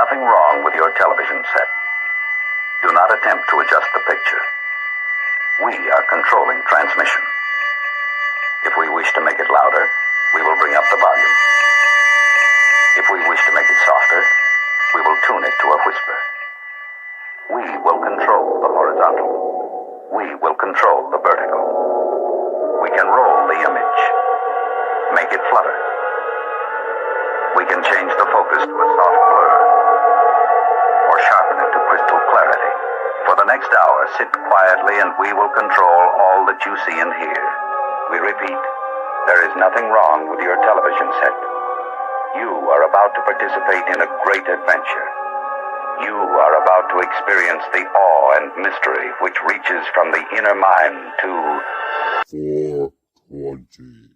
nothing wrong with your television set. Do not attempt to adjust the picture. We are controlling transmission. If we wish to make it louder, we will bring up the volume. If we wish to make it softer, we will tune it to a whisper. We will control the horizontal. We will control the vertical. We can roll the image, make it flutter. We can change the focus to a soft blur, or sharpen it to crystal clarity. For the next hour, sit quietly and we will control all that you see and hear. We repeat, there is nothing wrong with your television set. You are about to participate in a great adventure. You are about to experience the awe and mystery which reaches from the inner mind to 420.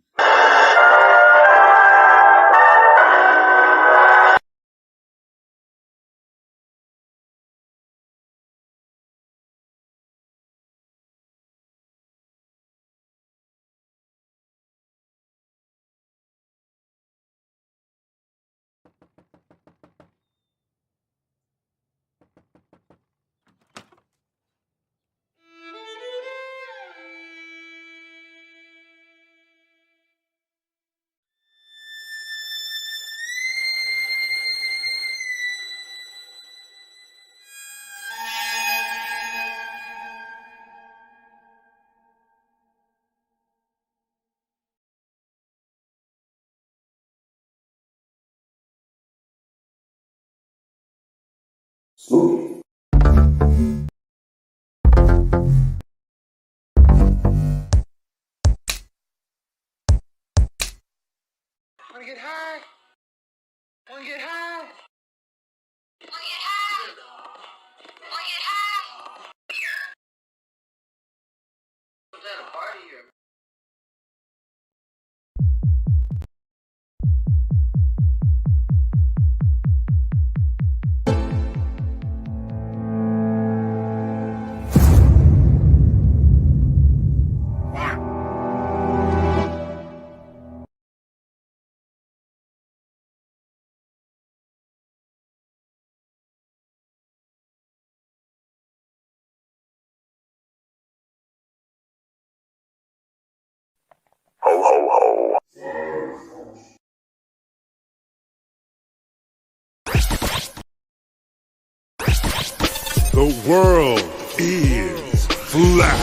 Spooky. Wanna get high? Wanna get high? Wanna get high? Wanna get high? Was that a party or? Ho, ho, ho. The world is flat.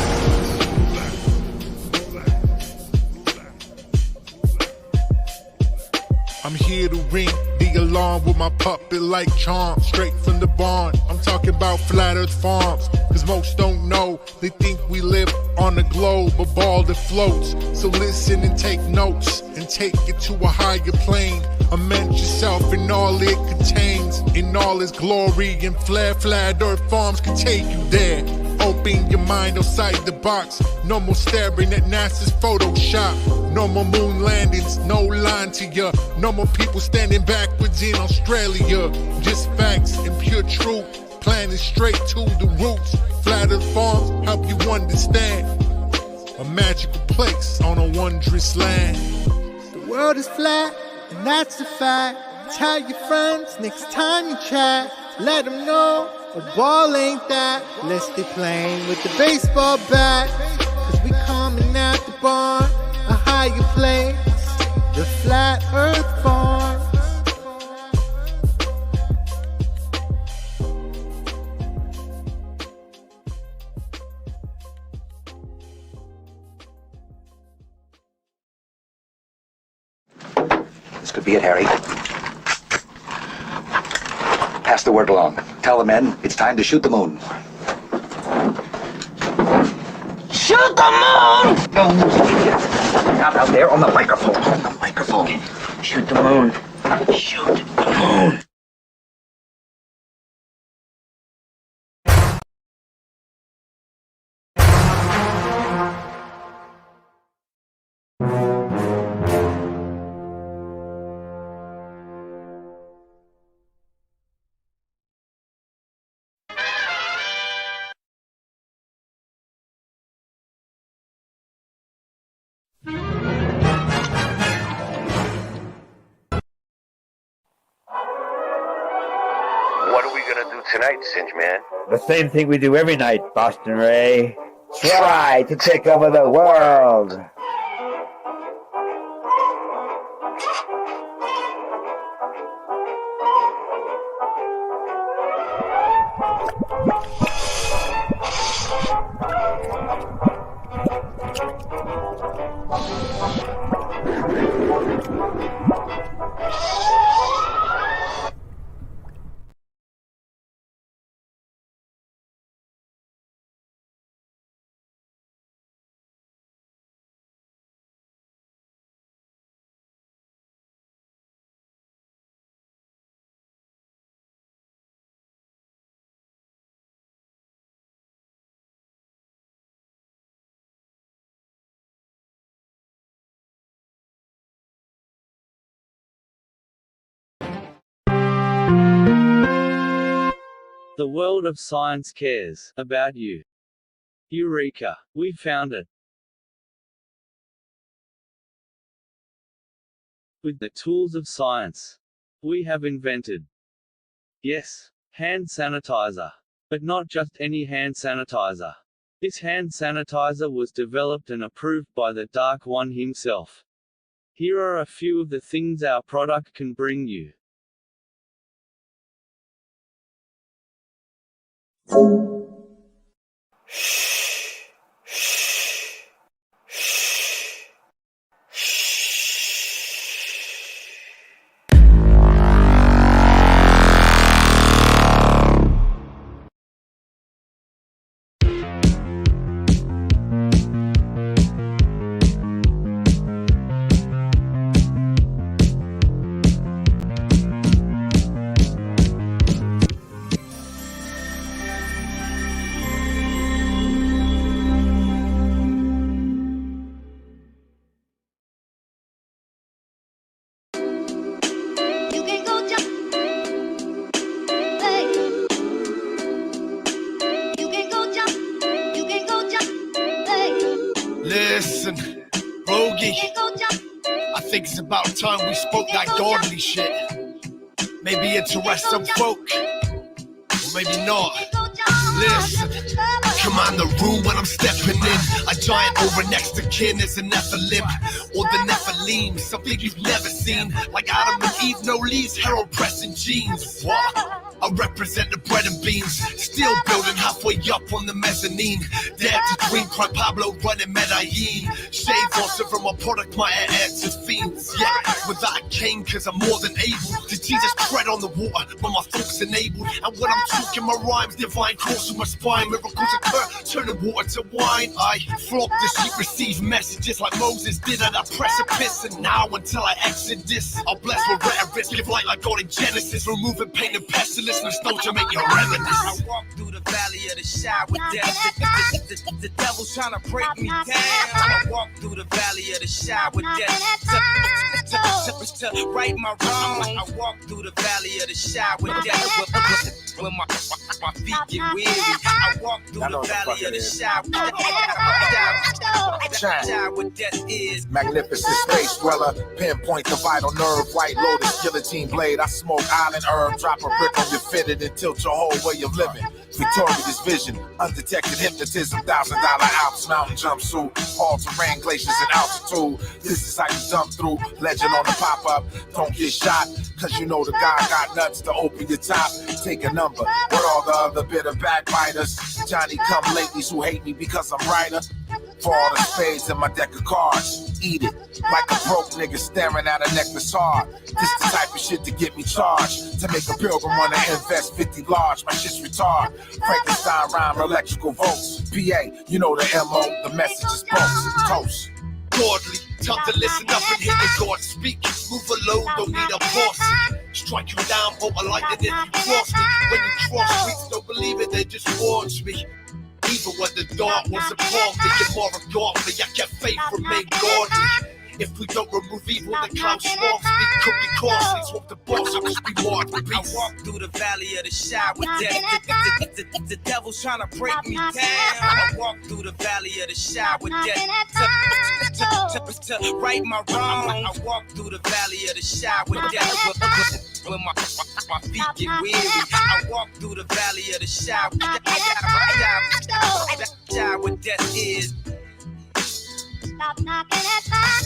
I'm here to ring the alarm with my puppet like charm, straight from the barn. I'm talking about Flat Earth Farms, cause most don't know. They think we live on a globe, a ball that floats. So listen and take notes, and take it to a higher plane. Immerse yourself in all it contains, in all its glory and flair. Flat Earth Farms can take you there. Open your mind outside the box. No more staring at NASA's Photoshop. No more moon landings, no line to ya. No more people standing backwards in Australia. Just facts and pure truth, planning straight to the roots. Flat Earth Farms help you understand. A magical place on a wondrous land. The world is flat, and that's a fact. Tell your friends next time you chat. Let them know a ball ain't that. Let's stay playing with the baseball bat. Cause we coming out the barn, a higher place, the Flat Earth Farms. This could be it, Harry. Pass the word along. Tell the men it's time to shoot the moon. Shoot the moon! No, idiot. Not out there on the microphone. On the microphone. Shoot the moon. Shoot the moon. are we gonna do tonight, Singe Man? The same thing we do every night, Boston Ray. Try to take over the world. The world of science cares about you. Eureka! We found it. With the tools of science, we have invented, yes, hand sanitizer. But not just any hand sanitizer. This hand sanitizer was developed and approved by the Dark One himself. Here are a few of the things our product can bring you. Listen, Bogey, I think it's about time we spoke that godly shit. Maybe interest some folk, or maybe not. Listen, command the room when I'm stepping in. A giant over next to kin is a Nephilim, or the Nephilim, something you've never seen. Like Adam and Eve, no leaves, Harold pressing jeans. What? I represent the bread and beans, still building halfway up on the mezzanine. Dare to dream, cry Pablo running Medellin. Shave also from my product, my air to fiends. Yeah, with that I came cause I'm more than able to Jesus tread on the water when my thoughts enabled. And when I'm talking my rhymes, divine course through my spine. Miracles occur, turn the water to wine. I flock the sheep, receive messages like Moses did at a precipice. And now until I exit this, I'll bless with rhetoric, give light like God in Genesis, removing pain and pestilence. Nostalgia make your reminisce. I walk through the valley of the shadow with death. The devil's trying to break me down. I walk through the valley of the shadow with death. To right my wrong. I walk through the valley of the shadow with death. When my feet get weary, I walk through the valley of the shadow. With death is magnificent space dweller. Pinpoint the vital nerve. White lotus, guillotine blade. I smoke island herb. Drop a brick on your fitted and tilt your whole way of living. Victorious vision, undetected hypnotism, $1,000 Alps, mountain jumpsuit, all terrain, glaciers and altitude. This is how you jump through. Legend on the pop up. Don't get shot, cause you know the guy got nuts to open your top. Take a number. What all the other bitter backbiters? Johnny come latelys who hate me because I'm brighter. For all the spades in my deck of cards, eat it like a broke nigga staring at a necklace hard. This the type of shit to get me charged. To make a pilgrim wanna invest 50 large, my shit's retard. Frankenstein rhyme, electrical volts. PA, you know the MO, the message is post. Toast. Godly, time to listen up and hear the God speak. Move alone, don't need a boss. Strike you down, but I like it if you cross me. When you cross streets, don't believe it, they just watch me. Even when the dark was upon me, you're more godly. I kept faith, remain godly. If we don't remove evil, the cloud swarms me. Could be costly, swap the boss, or just be marked with I walk through the valley of the shadow with death. The devil's trying to break me down. I walk through the valley of the shadow with death. To right my wrong. I walk through the valley of the shadow with death. when my feet get weary. I walk through the valley of the shadow. Shadow with death is. Stop knocking at my.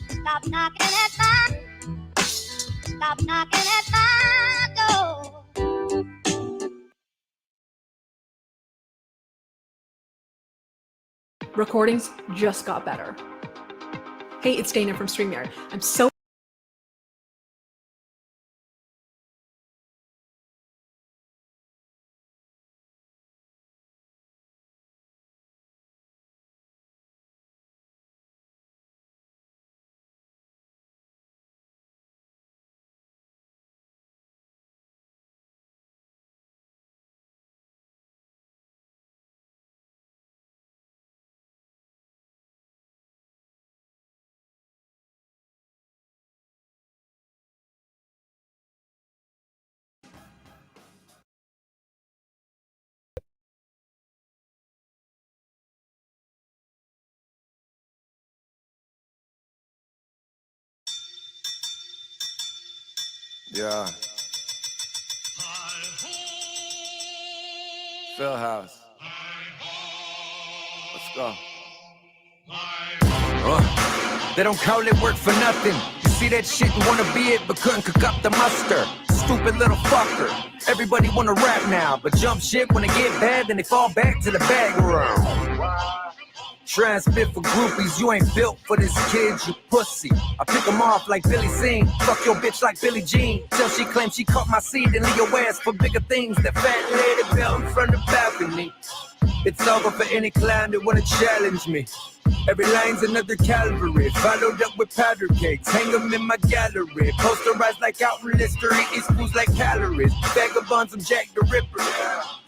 Stop knocking at my. Stop knocking at my door. Recordings just got better. Hey, it's Dana from StreamYard. I'm so Yeah. Phil House. Let's go. They don't call it work for nothing. You see that shit and wanna be it, but couldn't cook up the mustard. Stupid little fucker. Everybody wanna rap now, but jump shit when they get bad, then they fall back to the bag round. Try and spit for groupies, you ain't built for this kid, you pussy. I pick them off like Billy Zane, fuck your bitch like Billie Jean. Till she claims she caught my seed and leave your ass for bigger things. That fat lady built from the balcony. It's over for any clown that wanna challenge me. Every line's another Calvary, followed up with powder cakes. Hang them in my gallery, posterized like out in history. Eat foods like calories, vagabonds, I'm Jack the Ripper.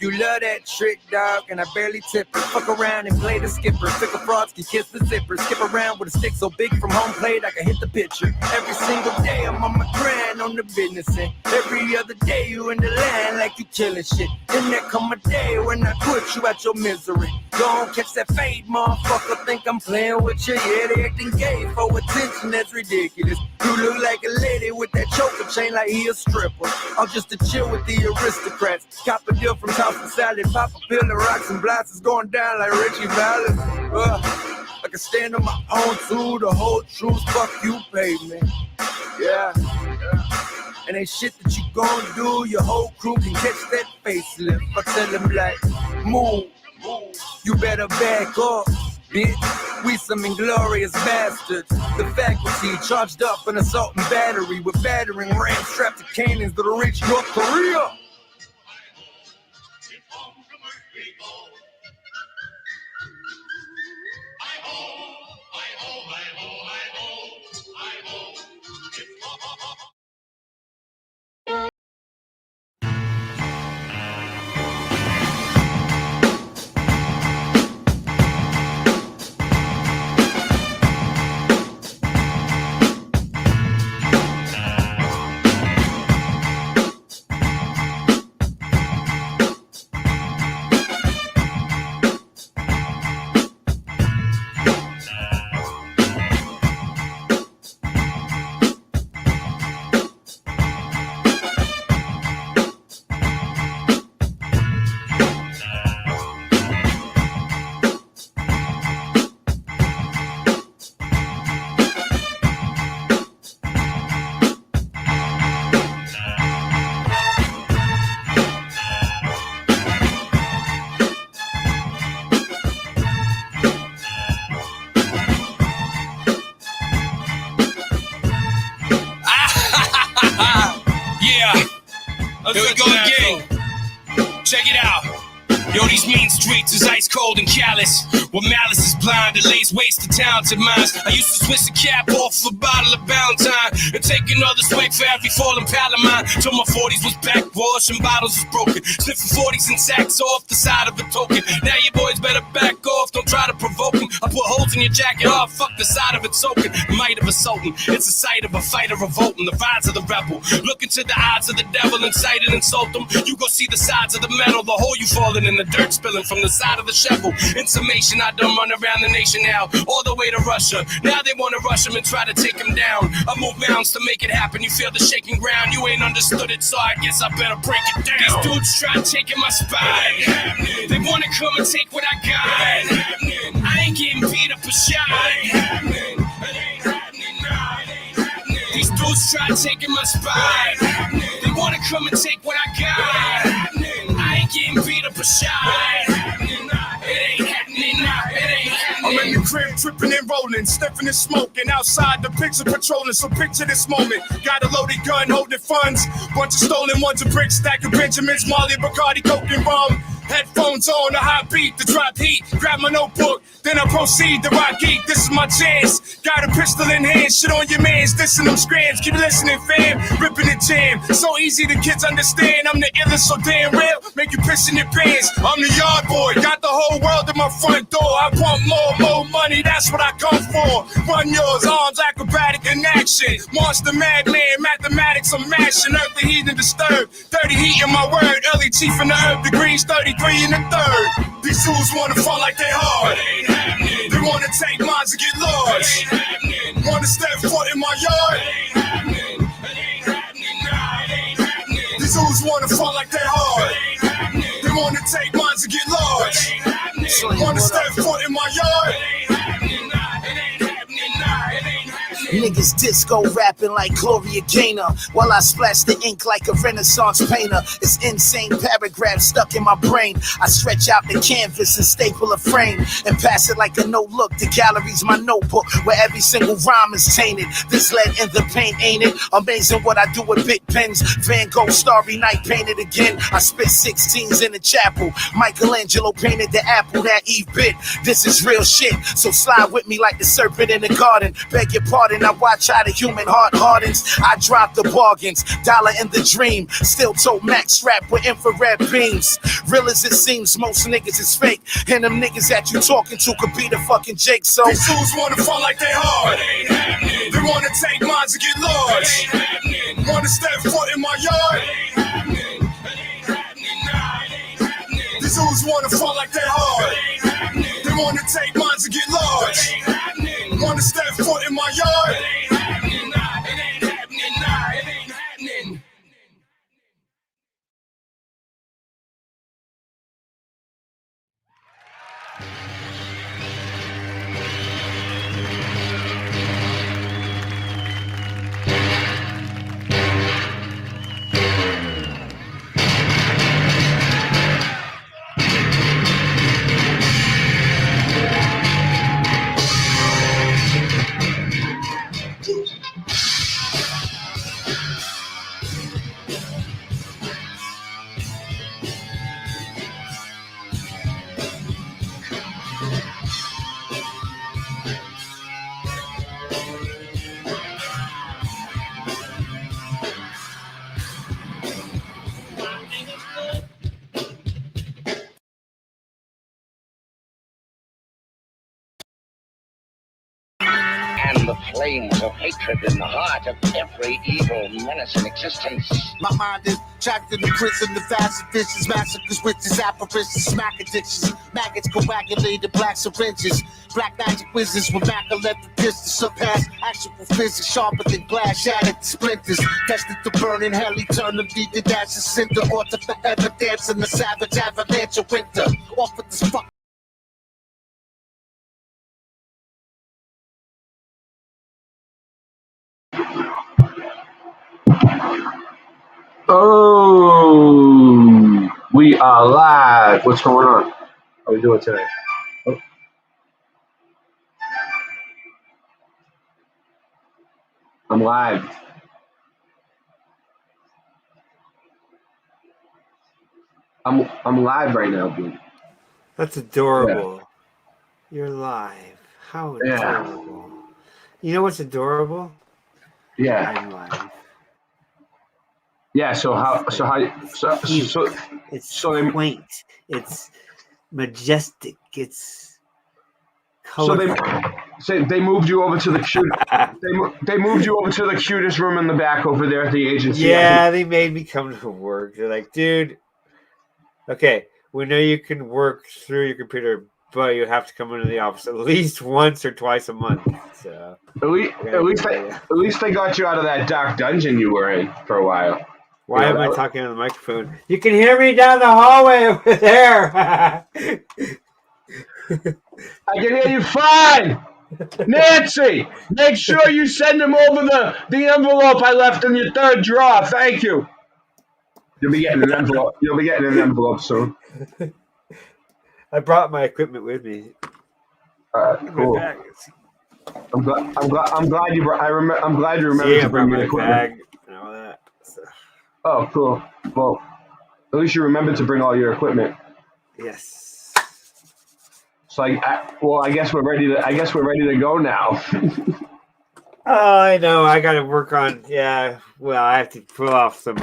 You love that trick, dog, and I barely tip her. Fuck around and play the skipper. Fickle frauds can kiss the zipper. Skip around with a stick so big from home plate I can hit the pitcher. Every single day I'm on my grind on the business end. Every other day you in the line like you killing shit. Then there come a day when I put you out your misery. Go on, catch that fade, motherfucker. Think I'm playing with you, yeah, they acting gay for attention, that's ridiculous. You look like a lady with that choker chain like he a stripper. I'm just to chill with the aristocrats. Cop a deal from Toss and Salad, pop a pill and rocks and blasts going down like Richie Valens. I can stand on my own too, the whole truth, fuck you, pavement. Yeah. And ain't shit that you gon' do, your whole crew can catch that facelift. I tell them like, move, you better back up. Bitch, we some inglorious bastards. The faculty charged up an assault and battery with battering rams strapped to cannons that'll reach North Korea. Here we go again. Check it out. Yo, these mean streets is ice cold and callous. Where malice is blind, it lays waste to talented minds. I used to switch the cap off a bottle of Valentine and take another swig for every fallen pal of mine. Till my 40s was backwash and bottles was broken. Sniffing 40s and sacks off the side of a token. Now you boys better back off, don't try to provoke them. I put holes in your jacket, oh fuck the side of it soaking. Might of a sultan, it's a sight of a fighter revolting. The vibes of the rebel, look into the eyes of the devil, incite and insult them. You go see the sides of the metal, the hole you falling in, the dirt spilling from the side of the shovel. In summation, I done run around the nation now, all the way to Russia. Now they wanna rush him and try to take him down. I move mountains to make it happen. You feel the shaking ground. You ain't understood it, so I guess I better break it down. These dudes try taking my spine. They wanna come and take what I got. I ain't getting beat up or shot. These dudes try taking my spine. They wanna come and take what I got. I ain't getting beat up or shot. It ain't happening now. It ain't happening. I'm in the crib tripping and rolling, sniffing and smoking. Outside the pigs are patrolling, so picture this moment. Got a loaded gun, holding funds. Bunch of stolen ones, a brick stack of Benjamins, Molly, Bacardi, Coke and rum. Headphones on, a hot beat, the drop heat. Grab my notebook, then I proceed to rock geek. This is my chance. Got a pistol in hand, shit on your mans, dissing them scrams. Keep listening, fam, ripping the jam. So easy the kids understand. I'm the illest, so damn real. Make you piss in your pants. I'm the yard boy, got the whole world at my front door. I want more money, that's what I come for. Run yours, arms acrobatic in action. Monster madman, mathematics, I'm mashing. Earthly heat and disturbed. 30 heat in my word. Early chief in the herb degrees, 33 in the third. These fools wanna fall like they hard. They wanna take mines and get large. Wanna step foot in my yard. These fools wanna fall like they hard. They wanna take mines and get large. Wanna step foot in my yard. Niggas disco rapping like Gloria Gaynor while I splash the ink like a Renaissance painter. It's insane paragraphs stuck in my brain. I stretch out the canvas and staple a frame and pass it like a no-look. The gallery's my notebook where every single rhyme is tainted. This lead in the paint, ain't it? Amazing what I do with big pens. Van Gogh, Starry Night painted again. I spit 16s in the chapel. Michelangelo painted the apple that Eve bit. This is real shit, so slide with me like the serpent in the garden. Beg your pardon, I watch how the human heart hardens. I drop the bargains, dollar in the dream. Still tote max strapped with infrared beams. Real as it seems, most niggas is fake. And them niggas that you talking to could be the fucking Jake. So these fools wanna fall like they hard. They wanna take mines and get large. Wanna step foot in my yard. These fools wanna fall like they hard. They wanna take mines and get large. Wanna step foot in my yard. And the flames of hatred in the heart of every evil menace in existence. My mind is trapped in the prison of acid vicious massacres, witches, apparitions, smack addictions, maggots coagulated black syringes, black magic wizards with Mac-11 pistols surpass actual physics, sharper than glass, shattered splinters, tested to burn in hell, eternally to dash a cinder, or to forever dance in the savage avalanche of winter. Off with this fuck. Oh, we are live. What's going on? How are we doing tonight? Oh. I'm live. I'm live right now, dude. That's adorable. Yeah. You're live. How adorable. Yeah. You know what's adorable? Yeah. I'm live. Yeah, so it's quaint, it's majestic, it's colorful. So they moved you over to the cute. They moved you over to the cutest room in the back over there at the agency. Yeah, they made me come to work. They're like, dude, okay, We know you can work through your computer, but you have to come into the office at least once or twice a month. So At least they got you out of that dark dungeon you were in for a while. Why am I talking on the microphone? You can hear me down the hallway over there. I can hear you fine. Nancy, make sure you send him over the envelope I left in your third drawer. Thank you. You'll be getting an envelope. You'll be getting an envelope soon. I brought my equipment with me. Cool. I'm glad you remembered to bring my equipment. Bag and all that. So. Oh, cool. Well, at least you remembered to bring all your equipment. Yes. So I guess we're ready to go now. Oh, I know. I got to work on. Yeah. Well, I have to pull off some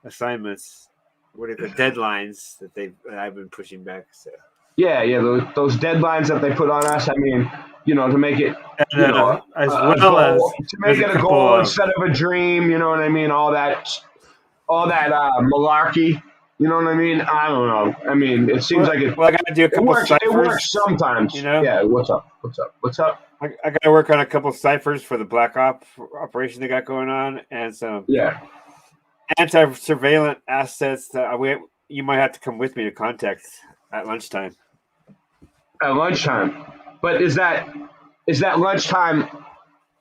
assignments. What are the deadlines that I've been pushing back? So. Yeah. Those deadlines that they put on us. I mean, to make it, to make it a goal instead of a dream. You know what I mean? All that malarkey. You know what I mean? I don't know. I mean, it seems like it. Well, I got to do a couple ciphers. It works sometimes. Yeah. What's up? I got to work on a couple ciphers for the Black Op operation they got going on, and some anti-surveillance assets that you might have to come with me to contact at lunchtime. At lunchtime, but is that lunchtime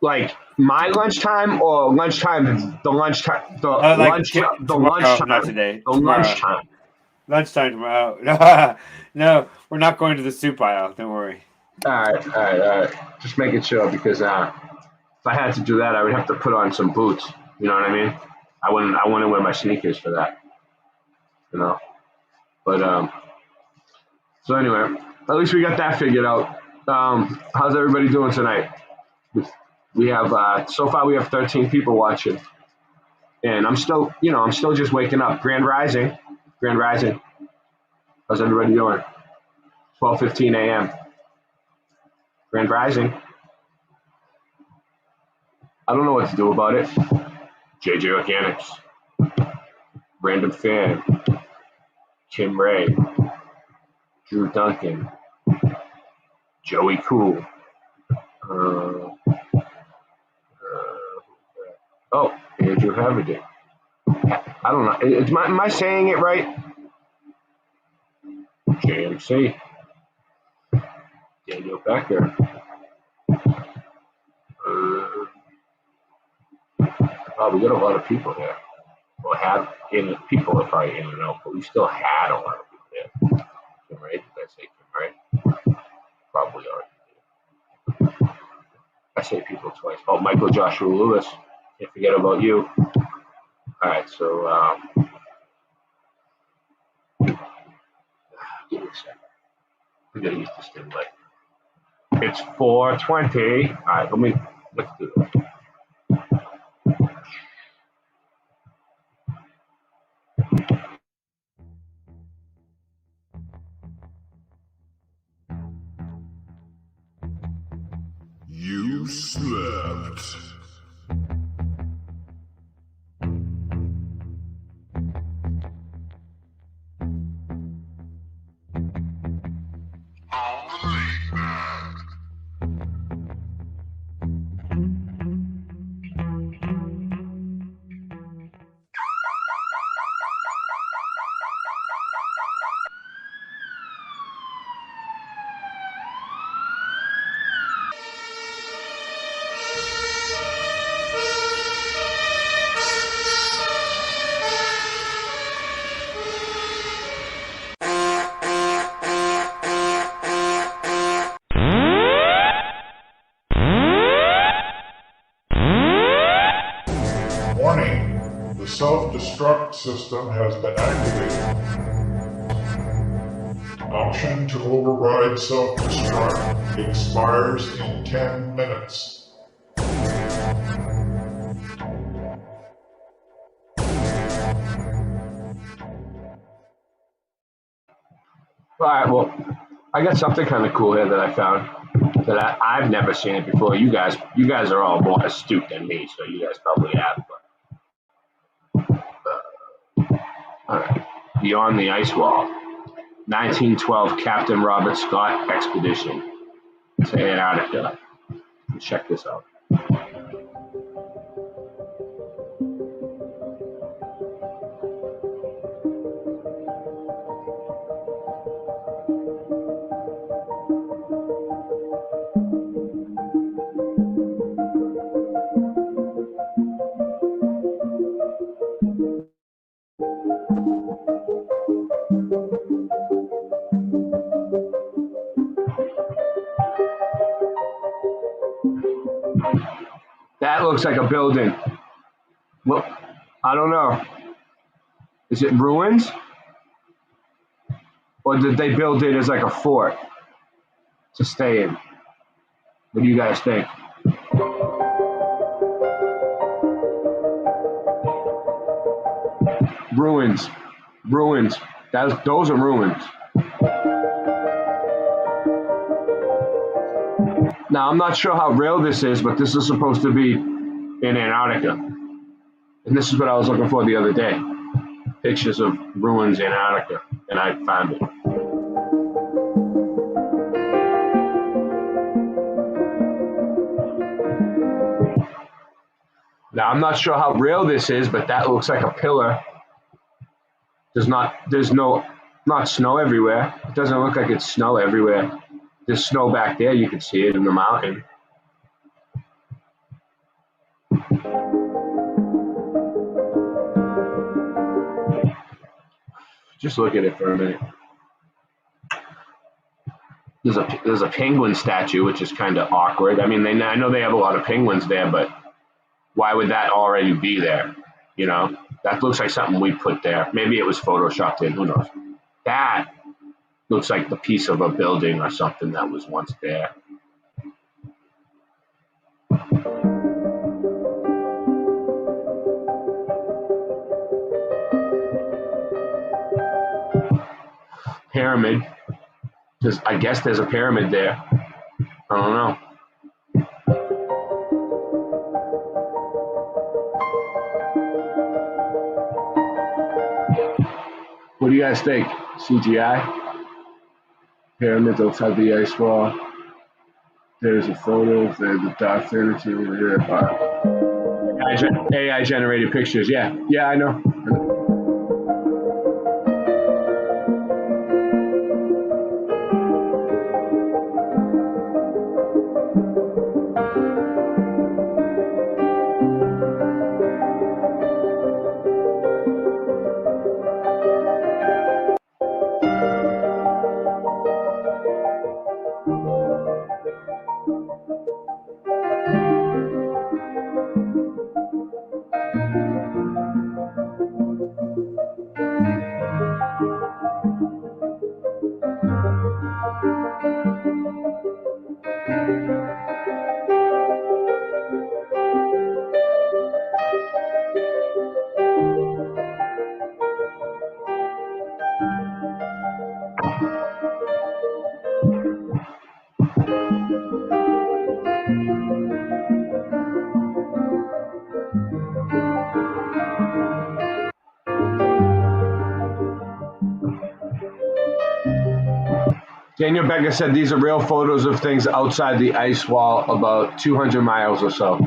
like my lunchtime or lunchtime? The lunchtime. Not today. The lunchtime. Lunchtime tomorrow. No, we're not going to the soup aisle. Don't worry. All right. Just making sure because if I had to do that, I would have to put on some boots. You know what I mean? I wouldn't wear my sneakers for that. But so anyway, at least we got that figured out. How's everybody doing tonight? We have so far we have 13 people watching, and I'm still just waking up. Grand Rising. How's everybody doing? 12:15 a.m. Grand Rising. I don't know what to do about it. JJ Organics, Random Fan, Kim Ray, Drew Duncan, Joey Cool. Andrew Haverding. I don't know. Am I saying it right? JMC. Daniel Becker. We got a lot of people here. People are probably in and out, but we still had a lot of people there. Kim Ray, did I say Kim Ray? Probably already. I say people twice. Oh, Michael Joshua Lewis. Can't forget about you. All right, so give me a second. We gotta use this thing like it's 4:20. All right, let's do this. You slept. Warning, the self-destruct system has been activated. Option to override self-destruct expires in 10 minutes. All right, well, I got something kind of cool here that I found that I've never seen it before. You guys are all more astute than me, so you guys probably have. But, all right, Beyond the Ice Wall. 1912 Captain Robert Scott expedition to Antarctica. Check this out. That looks like a building. Well, I don't know. Is it ruins? Or did they build it as like a fort to stay in? What do you guys think? Ruins. Ruins. Those are ruins. Now, I'm not sure how real this is, but this is supposed to be in Antarctica. And this is what I was looking for the other day. Pictures of ruins in Antarctica. And I found it. Now, I'm not sure how real this is, but that looks like a pillar. There's not snow everywhere. It doesn't look like it's snow everywhere. There's snow back there. You can see it in the mountain. Just look at it for a minute. There's a penguin statue, which is kind of awkward. I mean, I know they have a lot of penguins there, but why would that already be there? You know, that looks like something we put there. Maybe it was photoshopped in. Who knows? That looks like the piece of a building or something that was once there. Pyramid. I guess there's a pyramid there. I don't know. What do you guys think? CGI? Pyramids outside the ice wall. There's a photo of the dark fantasy over here. AI generated pictures. Yeah, I know. Daniel Becker said these are real photos of things outside the ice wall about 200 miles or so.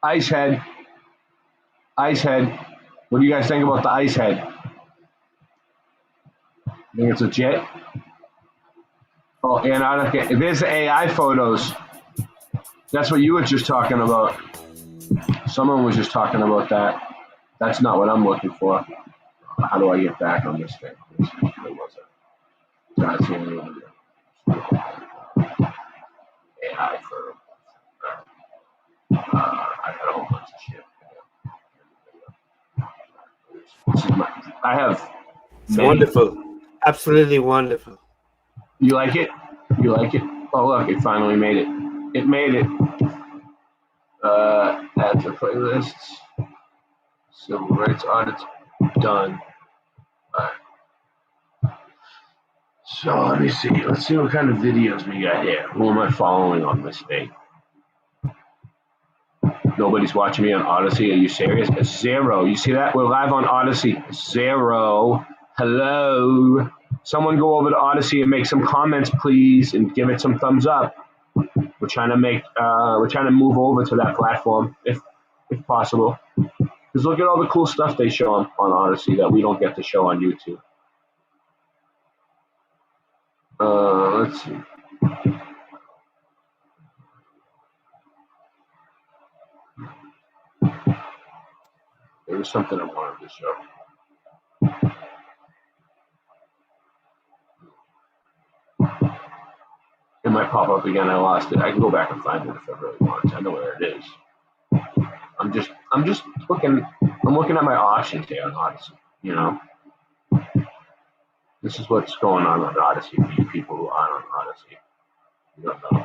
Ice Head. Ice Head. What do you guys think about the Ice Head? Think it's legit? Oh, Antarctica. There's the AI photos. That's what you were just talking about. Someone was just talking about that. That's not what I'm looking for. How do I get back on this thing? What was it? That's the only one. AI photo. I got a whole bunch of shit. I have. It's wonderful. Absolutely wonderful. You like it? You like it? Oh, look, it finally made it. It made it. Add to playlists. Civil rights audits done. All right. So let me see. Let's see what kind of videos we got here. Who am I following on this thing? Nobody's watching me on Odyssey. Are you serious? Zero. You see that? We're live on Odyssey. Zero. Hello. Someone go over to Odyssey and make some comments, please, and give it some thumbs up. We're trying to move over to that platform if possible. Because look at all the cool stuff they show on Odyssey that we don't get to show on YouTube. Let's see. There was something I wanted to show. It might pop up again. I lost it. I can go back and find it if I really want. I know where it is. I'm just looking. I'm looking at my options here on Odyssey. You know, this is what's going on Odyssey for you people who aren't on Odyssey. You don't know.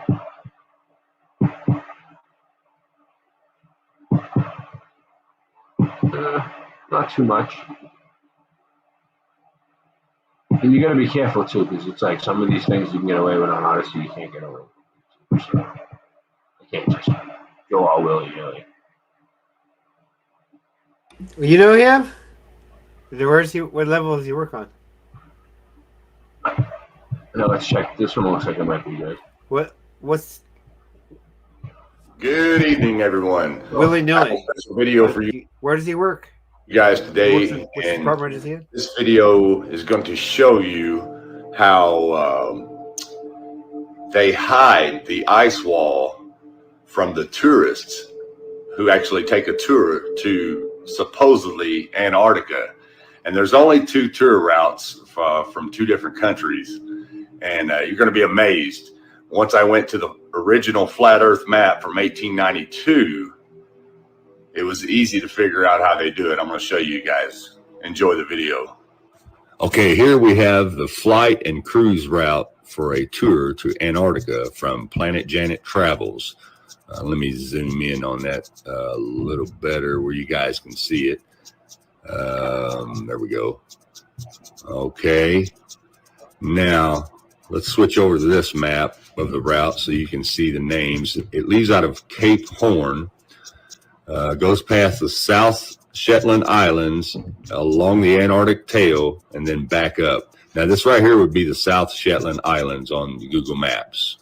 Not too much. And you got to be careful too, because it's like some of these things you can get away with on Odyssey, you can't get away with. So I can't just go all willy-nilly. You know him? What level does he work on? No, let's check. This one looks like it might be good. What's? Good evening, everyone. Willy-nilly. Special video for you. Where does he work? You guys today, Which department is he in? This video is going to show you how they hide the ice wall from the tourists who actually take a tour to supposedly Antarctica. And there's only 2 tour routes from 2 different countries, and you're going to be amazed. Once I went to the original flat Earth map from 1892. It was easy to figure out how they do it. I'm going to show you guys. Enjoy the video. Okay, here we have the flight and cruise route for a tour to Antarctica from Planet Janet Travels. Let me zoom in on that a little better where you guys can see it. There we go. Okay. Now, let's switch over to this map of the route so you can see the names. It leaves out of Cape Horn. Goes past the South Shetland Islands along the Antarctic tail and then back up. Now this right here would be the South Shetland Islands on Google Maps.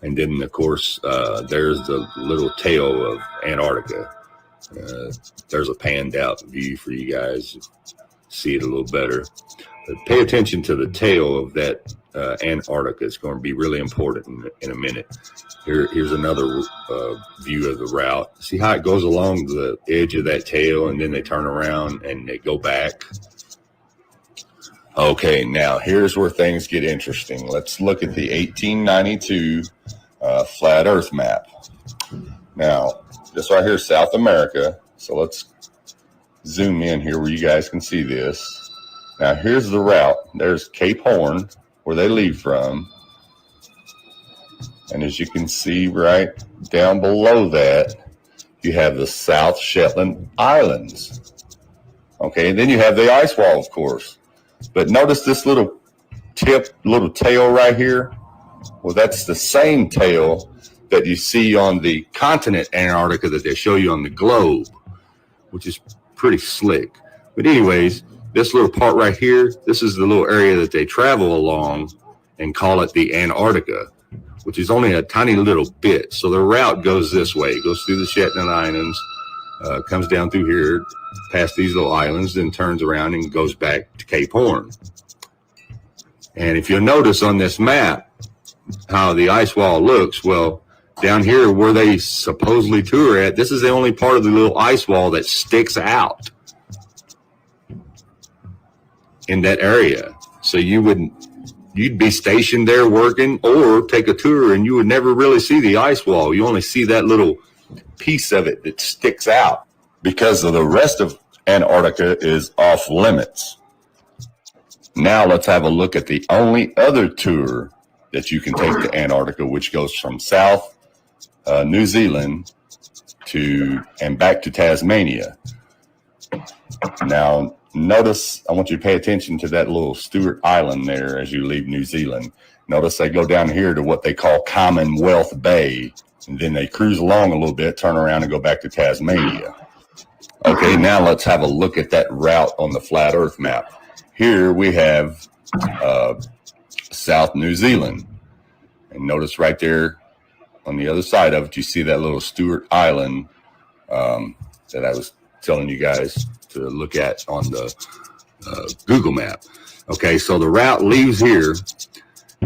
And then of course there's the little tail of Antarctica. There's a panned out view for you guys to see it a little better. But pay attention to the tail of that Antarctica. It's going to be really important in a minute. Here's another view of the route. See how it goes along the edge of that tail and then they turn around and they go back? Okay, now here's where things get interesting. Let's look at the 1892 flat Earth map. Now, this right here is South America. So let's zoom in here where you guys can see this. Now, here's the route. There's Cape Horn, where they leave from. And as you can see right down below that, you have the South Shetland Islands. Okay, and then you have the ice wall, of course. But notice this little tail right here. Well, that's the same tail that you see on the continent Antarctica that they show you on the globe, which is pretty slick. But anyways, this little part right here, this is the little area that they travel along and call it the Antarctica. which is only a tiny little bit. So the route goes this way. It goes through the Shetland Islands, comes down through here, past these little islands, then turns around and goes back to Cape Horn. And if you'll notice on this map how the ice wall looks, well, down here where they supposedly tour at, this is the only part of the little ice wall that sticks out in that area. So you'd be stationed there working or take a tour and you would never really see the ice wall. You only see that little piece of it that sticks out. Because of the rest of Antarctica is off limits. Now let's have a look at the only other tour that you can take to Antarctica, which goes from South New Zealand and back to Tasmania. Now, notice, I want you to pay attention to that little Stewart Island there as you leave New Zealand. Notice they go down here to what they call Commonwealth Bay, and then they cruise along a little bit, turn around and go back to Tasmania. Okay, now let's have a look at that route on the flat Earth map. Here we have South New Zealand. And notice right there on the other side of it, you see that little Stewart Island that I was telling you guys to look at on the Google map. Okay, so the route leaves here,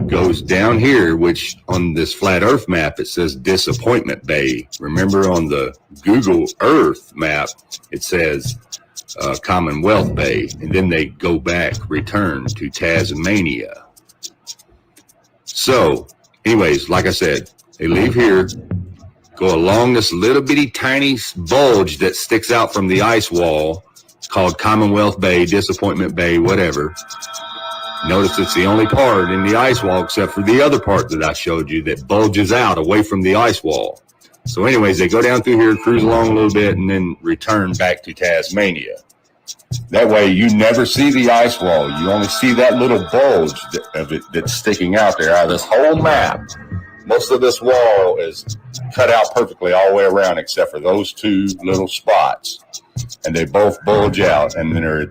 goes down here, which on this flat Earth map, it says Disappointment Bay. Remember on the Google Earth map, it says Commonwealth Bay, and then they go back, return to Tasmania. So, anyways, like I said, they leave here, go along this little bitty tiny bulge that sticks out from the ice wall called Commonwealth Bay, Disappointment Bay, whatever. Notice it's the only part in the ice wall except for the other part that I showed you that bulges out away from the ice wall. So anyways, they go down through here, cruise along a little bit, and then return back to Tasmania. That way you never see the ice wall. You only see that little bulge of it that's sticking out there out of this whole map. Most of this wall is cut out perfectly all the way around except for those two little spots. And they both bulge out, and then they're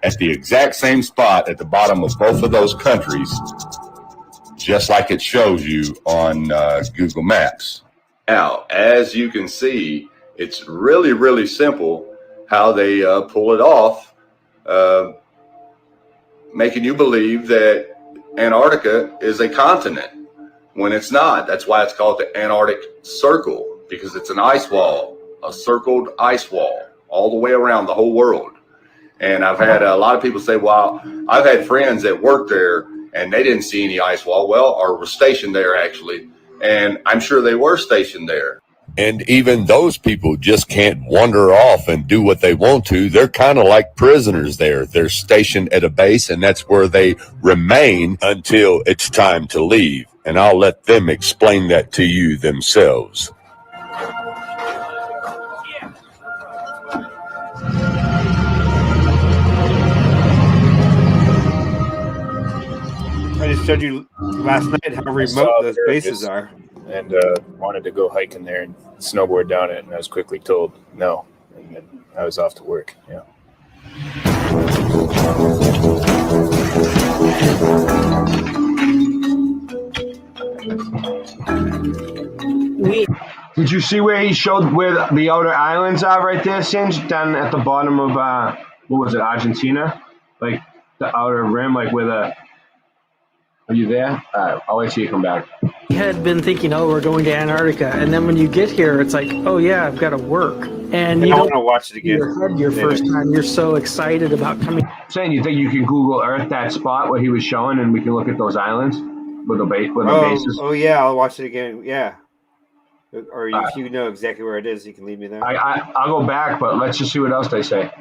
at the exact same spot at the bottom of both of those countries, just like it shows you on Google Maps. Now, as you can see, it's really, really simple how they pull it off, making you believe that Antarctica is a continent when it's not. That's why it's called the Antarctic Circle, because it's an ice wall, a circled ice wall all the way around the whole world. And I've had a lot of people say, well, I've had friends that worked there and they didn't see any ice wall. Well, or were stationed there actually. And I'm sure they were stationed there. And even those people just can't wander off and do what they want to. They're kind of like prisoners there. They're stationed at a base, and that's where they remain until it's time to leave. And I'll let them explain that to you themselves. I just showed you last night how remote those bases are. And wanted to go hiking there and snowboard down it, and I was quickly told no, and then I was off to work. Yeah. Did you see where he showed where the outer islands are right there, Singe? Down at the bottom of what was it, Argentina? Like the outer rim, like where the. Are you there? I'll wait till you come back. You had been thinking, oh, we're going to Antarctica, and then when you get here, it's like, oh yeah, I've got to work, and you don't want to watch it again. Your first time, you're so excited about coming. Saying, you think you can Google Earth that spot where he was showing, and we can look at those islands with the bases? Oh yeah, I'll watch it again. Yeah. Or if you know exactly where it is, you can leave me there. I'll go back, but let's just see what else they say.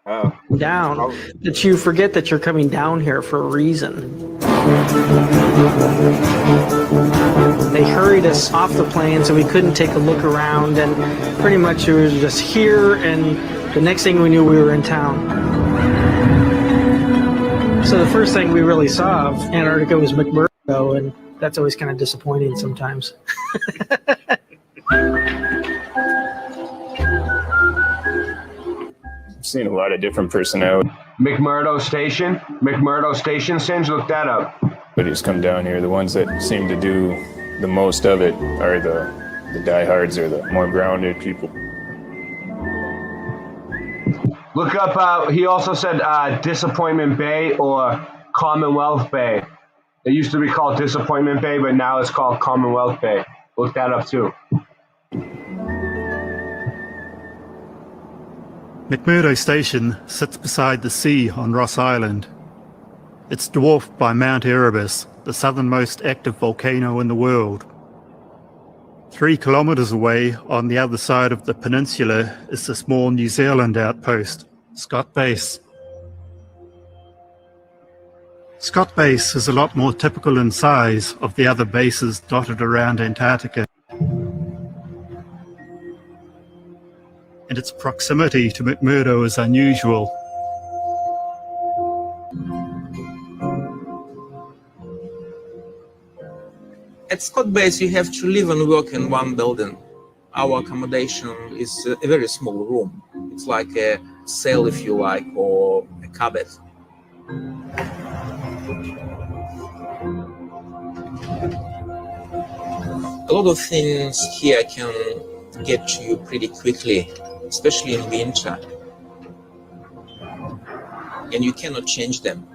Oh. Down. That you forget that you're coming down here for a reason. They hurried us off the plane so we couldn't take a look around, and pretty much it was just here, and the next thing we knew we were in town. So the first thing we really saw of Antarctica was McMurdo, and that's always kind of disappointing sometimes. Seen a lot of different personalities. McMurdo Station, Singe, look that up. But he's come down here. The ones that seem to do the most of it are the diehards or the more grounded people. Look up, he also said Disappointment Bay or Commonwealth Bay. It used to be called Disappointment Bay, but now it's called Commonwealth Bay. Look that up too. McMurdo Station sits beside the sea on Ross Island. It's dwarfed by Mount Erebus, the southernmost active volcano in the world. 3 kilometres away, on the other side of the peninsula, is the small New Zealand outpost, Scott Base. Scott Base is a lot more typical in size of the other bases dotted around Antarctica. And its proximity to McMurdo is unusual. At Scott Base, you have to live and work in one building. Our accommodation is a very small room. It's like a cell, if you like, or a cupboard. A lot of things here can get to you pretty quickly, especially in winter. And you cannot change them.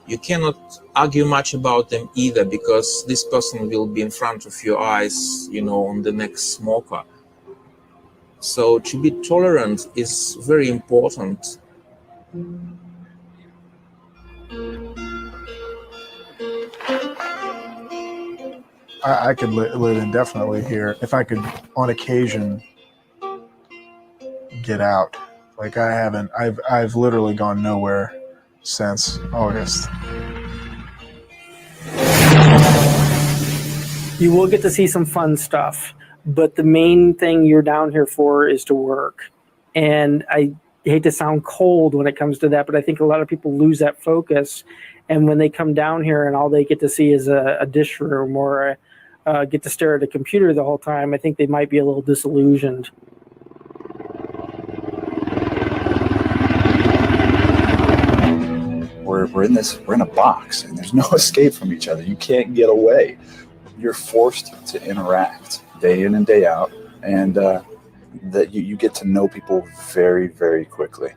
You cannot argue much about them either, because this person will be in front of your eyes, you know, on the next smoker. So to be tolerant is very important. I could live indefinitely here if I could, on occasion, get out. Like I haven't. I've literally gone nowhere since August. You will get to see some fun stuff, but the main thing you're down here for is to work. And I hate to sound cold when it comes to that, but I think a lot of people lose that focus. And when they come down here and all they get to see is a dish room or get to stare at a computer the whole time, I think they might be a little disillusioned. We're in a box, and there's no escape from each other. You can't get away. You're forced to interact day in and day out, and that you get to know people very, very quickly.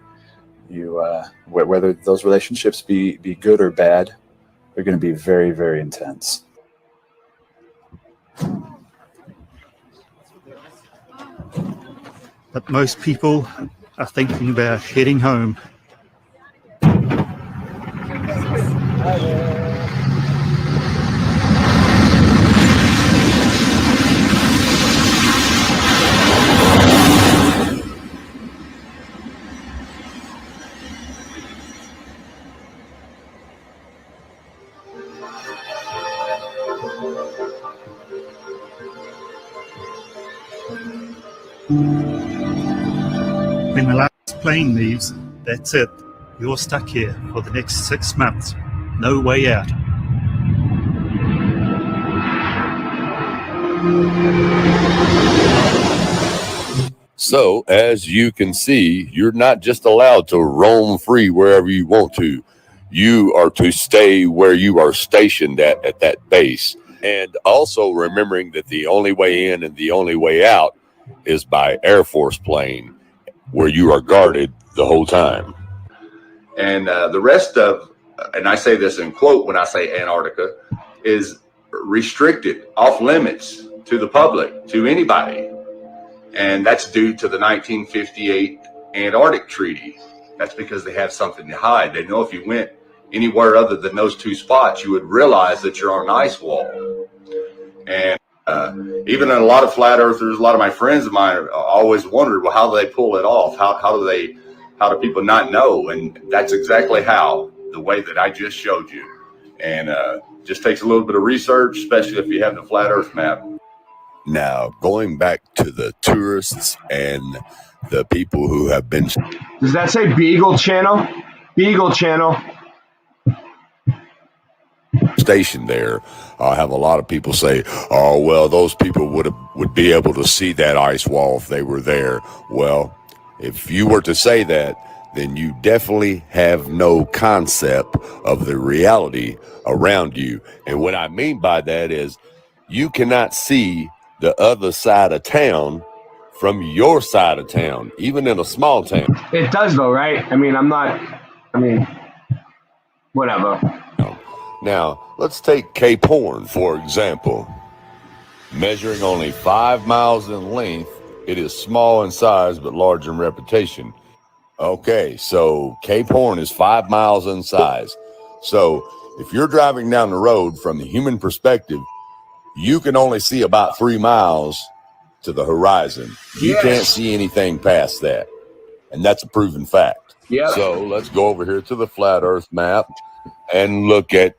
You whether those relationships be good or bad, they're going to be very, very intense. But most people are thinking about heading home. When the last plane leaves, that's it. You're stuck here for the next 6 months. No way out. So, as you can see, you're not just allowed to roam free wherever you want to. You are to stay where you are stationed at that base. And also remembering that the only way in and the only way out is by Air Force plane, where you are guarded the whole time. And the rest of, and I say this in quote when I say Antarctica, is restricted, off limits to the public, to anybody. And that's due to the 1958 Antarctic Treaty. That's because they have something to hide. They know if you went anywhere other than those 2 spots, you would realize that you're on an ice wall. And even a lot of flat earthers, a lot of my friends of mine always wondered, well, how do they pull it off? How do people not know? And that's exactly how, the way that I just showed you. And just takes a little bit of research, especially if you have the flat earth map. Now, going back to the tourists and the people who have been... Does that say Beagle Channel? Beagle Channel. Stationed there, I have a lot of people say, oh, well, those people would be able to see that ice wall if they were there. Well, if you were to say that, then you definitely have no concept of the reality around you. And what I mean by that is you cannot see the other side of town from your side of town, even in a small town. It does though, right? I mean, whatever. Now, let's take Cape Horn, for example. Measuring only 5 miles in length, it is small in size but large in reputation. Okay, so Cape Horn is 5 miles in size. So if you're driving down the road from the human perspective, you can only see about 3 miles to the horizon. You can't see anything past that. And that's a proven fact. Yeah. So let's go over here to the flat earth map and look at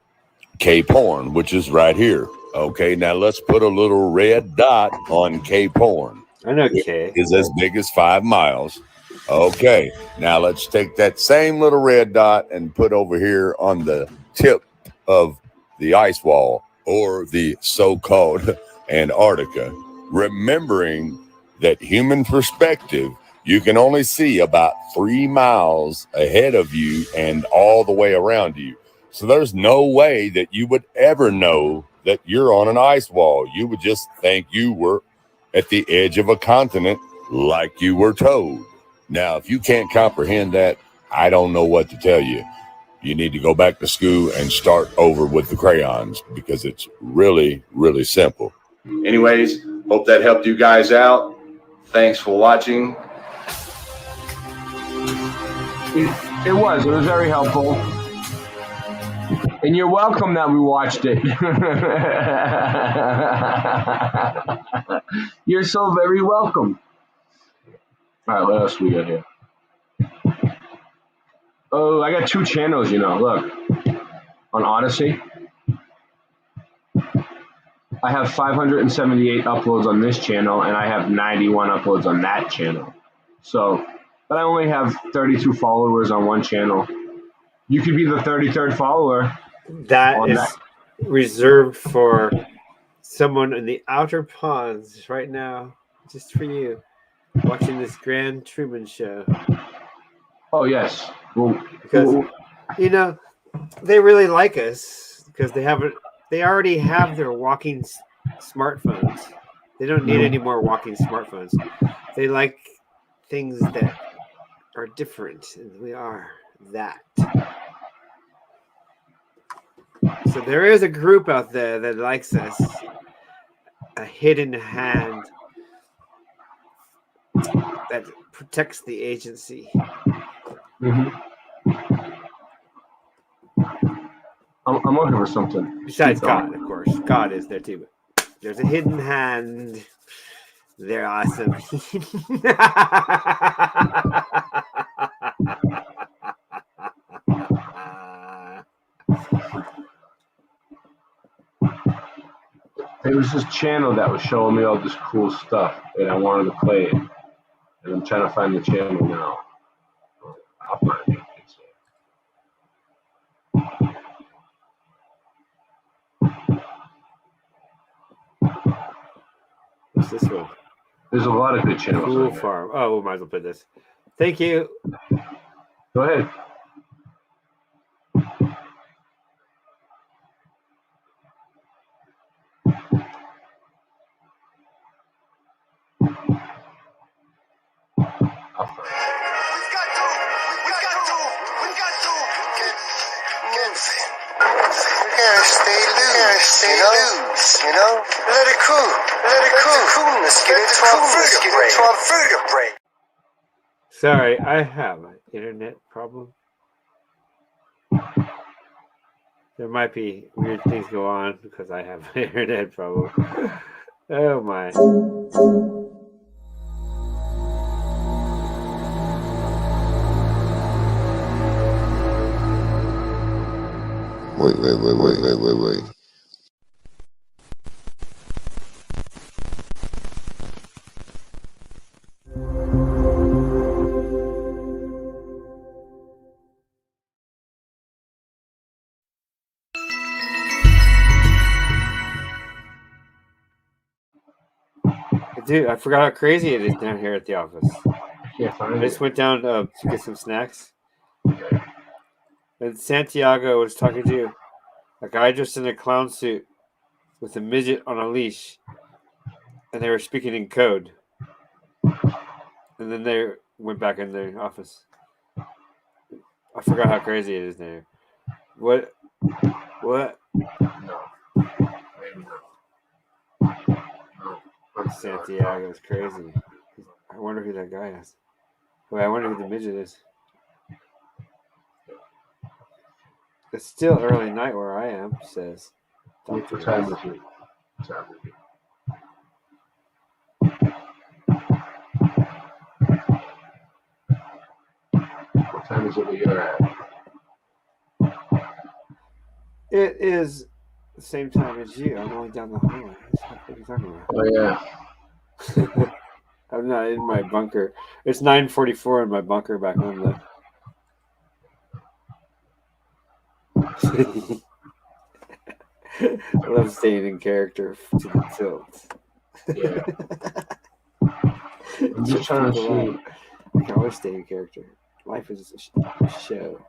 Cape Horn, which is right here. Okay, now let's put a little red dot on Cape Horn. I know Cape. It is as big as 5 miles. Okay, now let's take that same little red dot and put over here on the tip of the ice wall, or the so-called Antarctica. Remembering that human perspective, you can only see about 3 miles ahead of you and all the way around you. So there's no way that you would ever know that you're on an ice wall. You would just think you were at the edge of a continent like you were told. Now, if you can't comprehend that, I don't know what to tell you. You need to go back to school and start over with the crayons, because it's really, really simple. Anyways, hope that helped you guys out. Thanks for watching. It was very helpful. And you're welcome that we watched it. You're so very welcome. All right, what else we got here? Oh, I got 2 channels, look. On Odyssey, I have 578 uploads on this channel, and I have 91 uploads on that channel. So, but I only have 32 followers on one channel. You could be the 33rd follower. That is reserved for someone in the outer ponds right now, just for you, watching this Grand Truman Show. Oh, yes. Because, they really like us because they already have their walking smartphones. They don't need any more walking smartphones. They like things that are different, and we are that. So there is a group out there that likes us, a hidden hand that protects the agency. I'm looking for something. Besides God, of course. God is there too. But there's a hidden hand. They're awesome. There was this channel that was showing me all this cool stuff, and I wanted to play it. And I'm trying to find the channel now. I'll find it. What's this one? There's a lot of good channels. Cool Farm. Oh, we might as well put this. Thank you. Go ahead. Let it cool. Coolness get into our vertebrae. Sorry, I have an internet problem. There might be weird things go on because I have an internet problem. Oh my. Wait. Dude, I forgot how crazy it is down here at the office. can't find I just it. went down to get some snacks. And Santiago was talking to a guy dressed in a clown suit with a midget on a leash. And they were speaking in code. And then they went back in their office. I forgot how crazy it is there. What? No. Maybe not. No. Santiago is crazy. I wonder who that guy is. Wait, I wonder who the midget is. It's still early night where I am, says Dr. What time is it? What time is it? What time is it where you're at? It is the same time as you. I'm only down the hallway. What are you talking about? Oh, yeah. I'm not in my bunker. It's 9:44 in my bunker back home, though. I love staying in character to the tilt. Yeah. I'm just trying to see. I can always stay in character. Life is a show.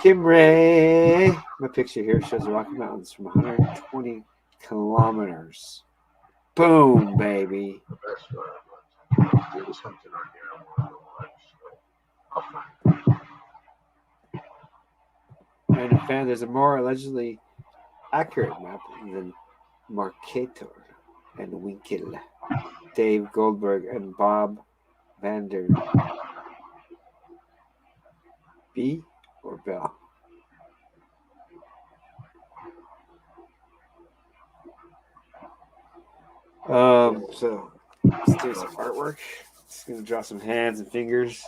Kim Ray. My picture here shows the Rocky Mountains from 120 kilometers. Boom, baby. That's right. There was something on here I want to watch. So I'll find it. And I found there's a more allegedly accurate map than Mercator and Winkel, Dave Goldberg, and Bob Vander B or Bell. So let's do some artwork. Just gonna draw some hands and fingers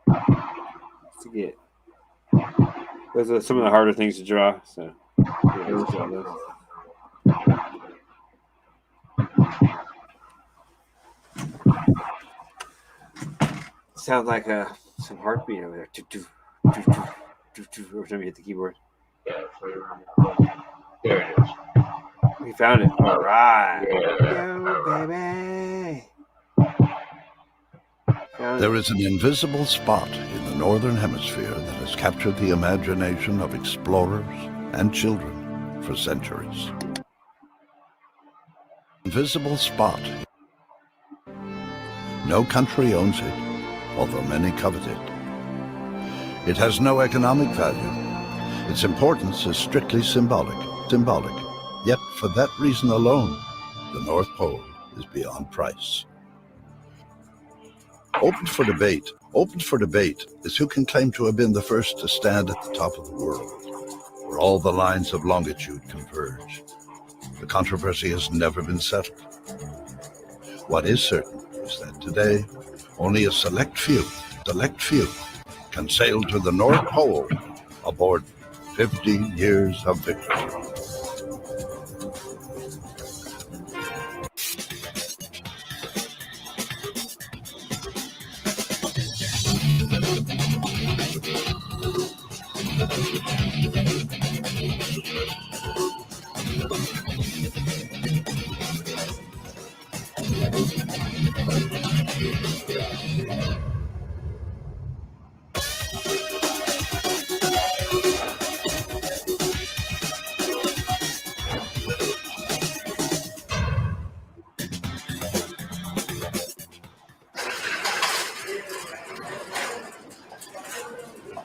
to get. Those are some of the harder things to draw. So yeah, let's draw those. Sounds like some heartbeat over there. Every time you hit the keyboard. Yeah, it's right around the corner. There it is. We found it. All right. Yeah. Yo, baby. There is an invisible spot in the northern hemisphere that has captured the imagination of explorers and children for centuries. Invisible spot. No country owns it, although many covet it. It has no economic value. Its importance is strictly symbolic. Yet, for that reason alone, the North Pole is beyond price. Open for debate is who can claim to have been the first to stand at the top of the world, where all the lines of longitude converge. The controversy has never been settled. What is certain is that today, only a select few can sail to the North Pole aboard 50 years of victory.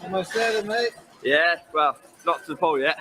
Almost there, then, mate. Yeah, well, not to the pole yet.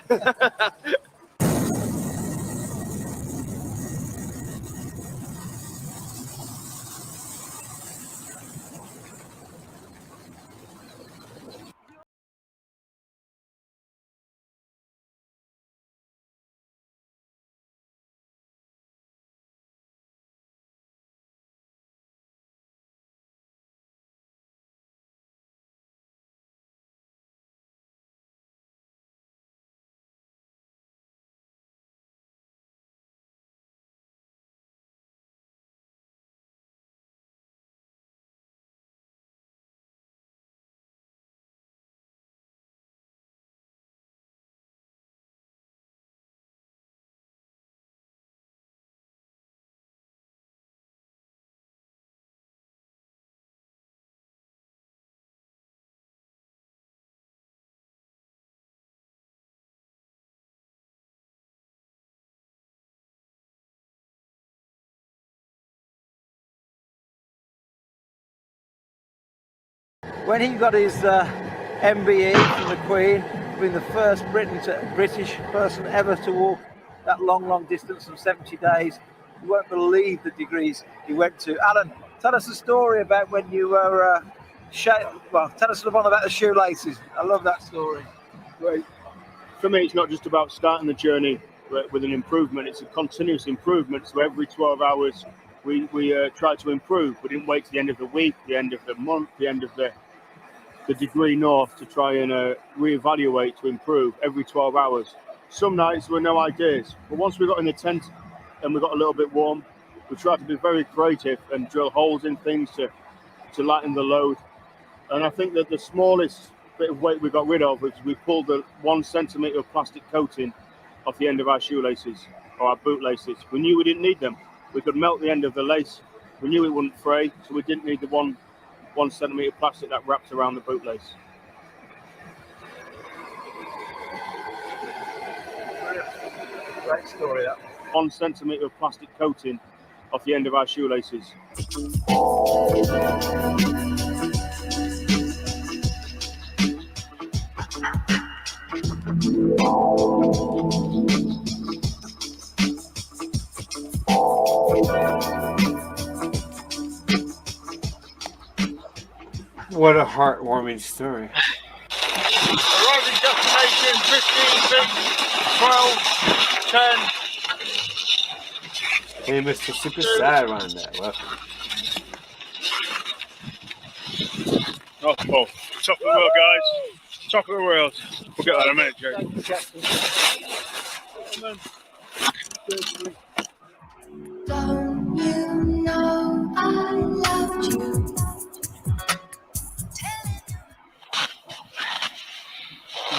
when he got his MBE from the Queen, being the first British person ever to walk that long distance of 70 days, you won't believe the degrees he went to. Alan, tell us a story about when you were, tell us the one about the shoelaces. I love that story. Right. For me, it's not just about starting the journey with an improvement, it's a continuous improvement. So every 12 hours, we try to improve. We didn't wait to the end of the week, the end of the month, the end of the degree north to try and reevaluate to improve every 12 hours. Some nights there were no ideas, but once we got in the tent and we got a little bit warm, we tried to be very creative and drill holes in things to lighten the load. And I think that the smallest bit of weight we got rid of was we pulled the 1 centimetre of plastic coating off the end of our shoelaces or our boot laces. We knew we didn't need them. We could melt the end of the lace. We knew it wouldn't fray, so we didn't need the 1 centimetre plastic that wraps around the boot lace. Great story, that. 1 centimetre of plastic coating off the end of our shoelaces. What a heartwarming story. Arriving destination 15 feet, 12, 10. Hey, Mr. Super Sad around that. Welcome. Oh, top of the world, guys. Top of the world. We'll get that in a minute, Jake. Don't you know I loved you?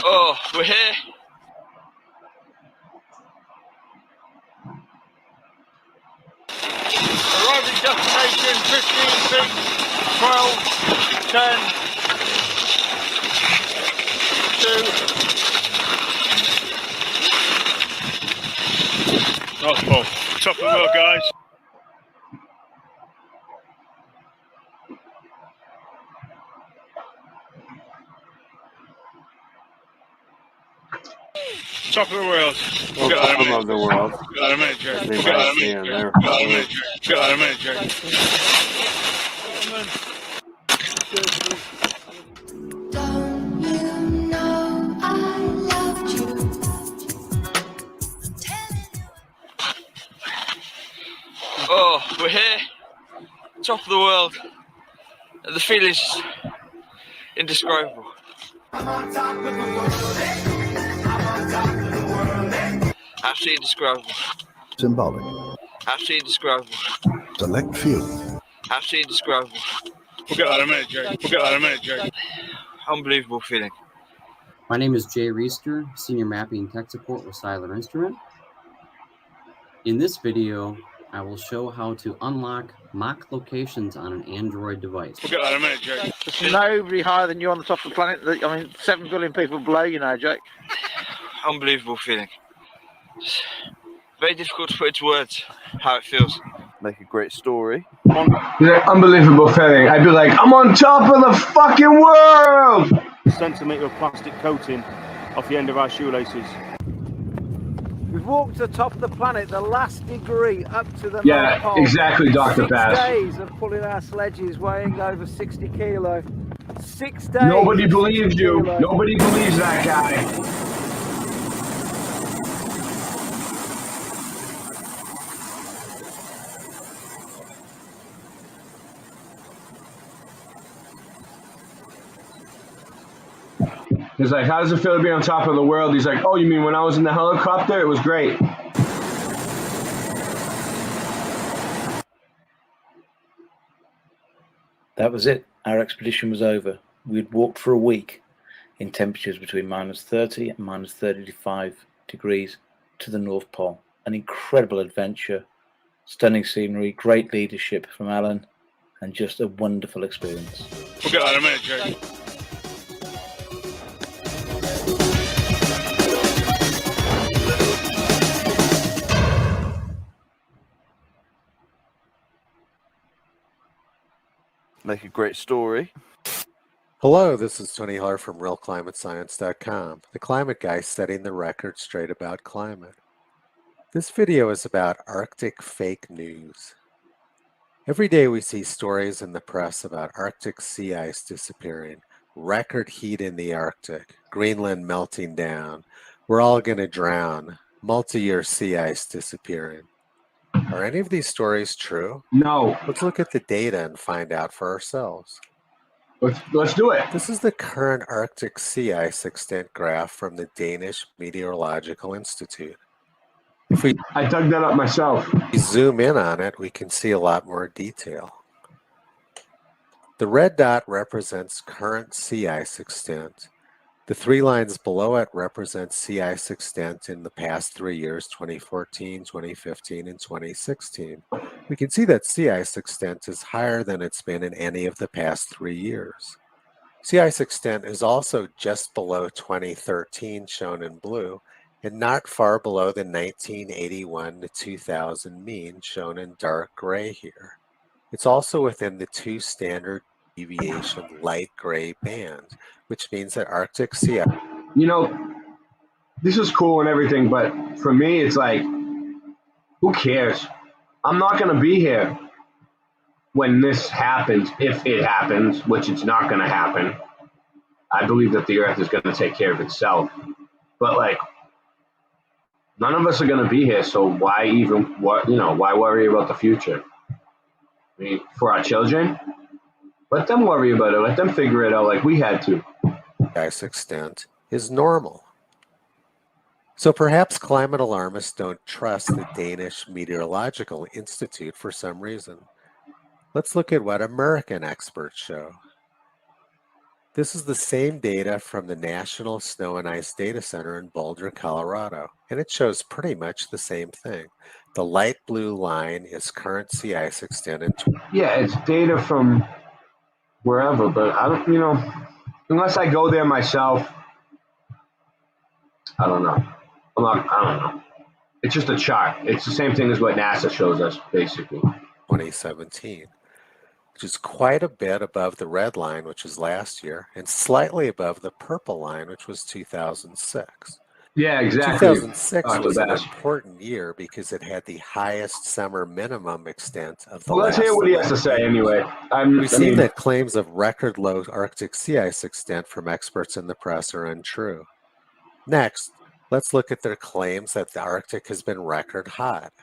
Oh, we're here. Arriving destination 15 feet, 12, 10, 2. Oh, top of the world, guys. Top of the world. Well, bottom of the world. We'll get that in a minute, Jake. They We'll get that might in a be minute, on Jake. there. We'll get that in a minute, Jake. We'll get that in a minute, Jake. Don't you know I loved you? Oh, we're here. Top of the world. The feeling's indescribable. Absolutely indescribable. Symbolic. Absolutely indescribable. Select few. Absolutely indescribable. We'll get that in a minute, Jake. We'll get that in a minute, Jake. Unbelievable feeling. My name is Jay Reister, Senior Mapping and Tech Support with Siler Instrument. In this video, I will show how to unlock mock locations on an Android device. We'll get that in a minute, Jake. There's nobody higher than you on the top of the planet. I mean, 7 billion people below you now, Jake. Unbelievable feeling. Very difficult to put into words how it feels. Make a great story. Unbelievable feeling. I'd be like, I'm on top of the fucking world! Centimetre of plastic coating off the end of our shoelaces. We've walked to the top of the planet, the last degree up to the Yeah, North Pole. exactly, Dr. 6 Bass. days of pulling our sledges weighing over 60 kilo. 6 days. Nobody 60 believes you. kilo. Nobody believes that guy. He's like, how does it feel to be on top of the world? He's like, oh, you mean when I was in the helicopter? It was great. That was it. Our expedition was over. We'd walked for a week in temperatures between -30 and -35 degrees to the North Pole. An incredible adventure, stunning scenery, great leadership from Alan, and just a wonderful experience. We'll get that in a minute, Jake. Make a great story. Hello, this is Tony Heller from RealClimateScience.com, the climate guy setting the record straight about climate. This video is about Arctic fake news. Every day we see stories in the press about Arctic sea ice disappearing, record heat in the Arctic, Greenland melting down, we're all going to drown, multi-year sea ice disappearing. Are any of these stories true? No. Let's look at the data and find out for ourselves. Let's do it. This is the current Arctic sea ice extent graph from the Danish Meteorological Institute. I dug that up myself. If we zoom in on it, we can see a lot more detail. The red dot represents current sea ice extent. The 3 lines below it represent sea ice extent in the past 3 years, 2014, 2015, and 2016. We can see that sea ice extent is higher than it's been in any of the past 3 years. Sea ice extent is also just below 2013, shown in blue, and not far below the 1981 to 2000 mean, shown in dark gray here. It's also within the 2 standard deviation light gray bands, which means that Arctic sea ice... You know, this is cool and everything, but for me, it's like, who cares? I'm not going to be here when this happens, if it happens, which it's not going to happen. I believe that the Earth is going to take care of itself. But, like, none of us are going to be here, so why why worry about the future? I mean, for our children, let them worry about it. Let them figure it out like we had to. Ice extent is normal. So perhaps climate alarmists don't trust the Danish Meteorological Institute for some reason. Let's look at what American experts show. This is the same data from the National Snow and Ice Data Center in Boulder, Colorado, and it shows pretty much the same thing. The light blue line is current sea ice extent. Yeah, it's data from wherever, but I don't, unless I go there myself, I don't know. I don't know. It's just a chart. It's the same thing as what NASA shows us, basically. 2017, which is quite a bit above the red line, which is last year, and slightly above the purple line, which was 2006. Yeah, exactly. 2006 was an important year because it had the highest summer minimum extent of the last. Let's hear what he has to say anyway. We've seen that claims of record low Arctic sea ice extent from experts in the press are untrue. Next, let's look at their claims that the Arctic has been record hot.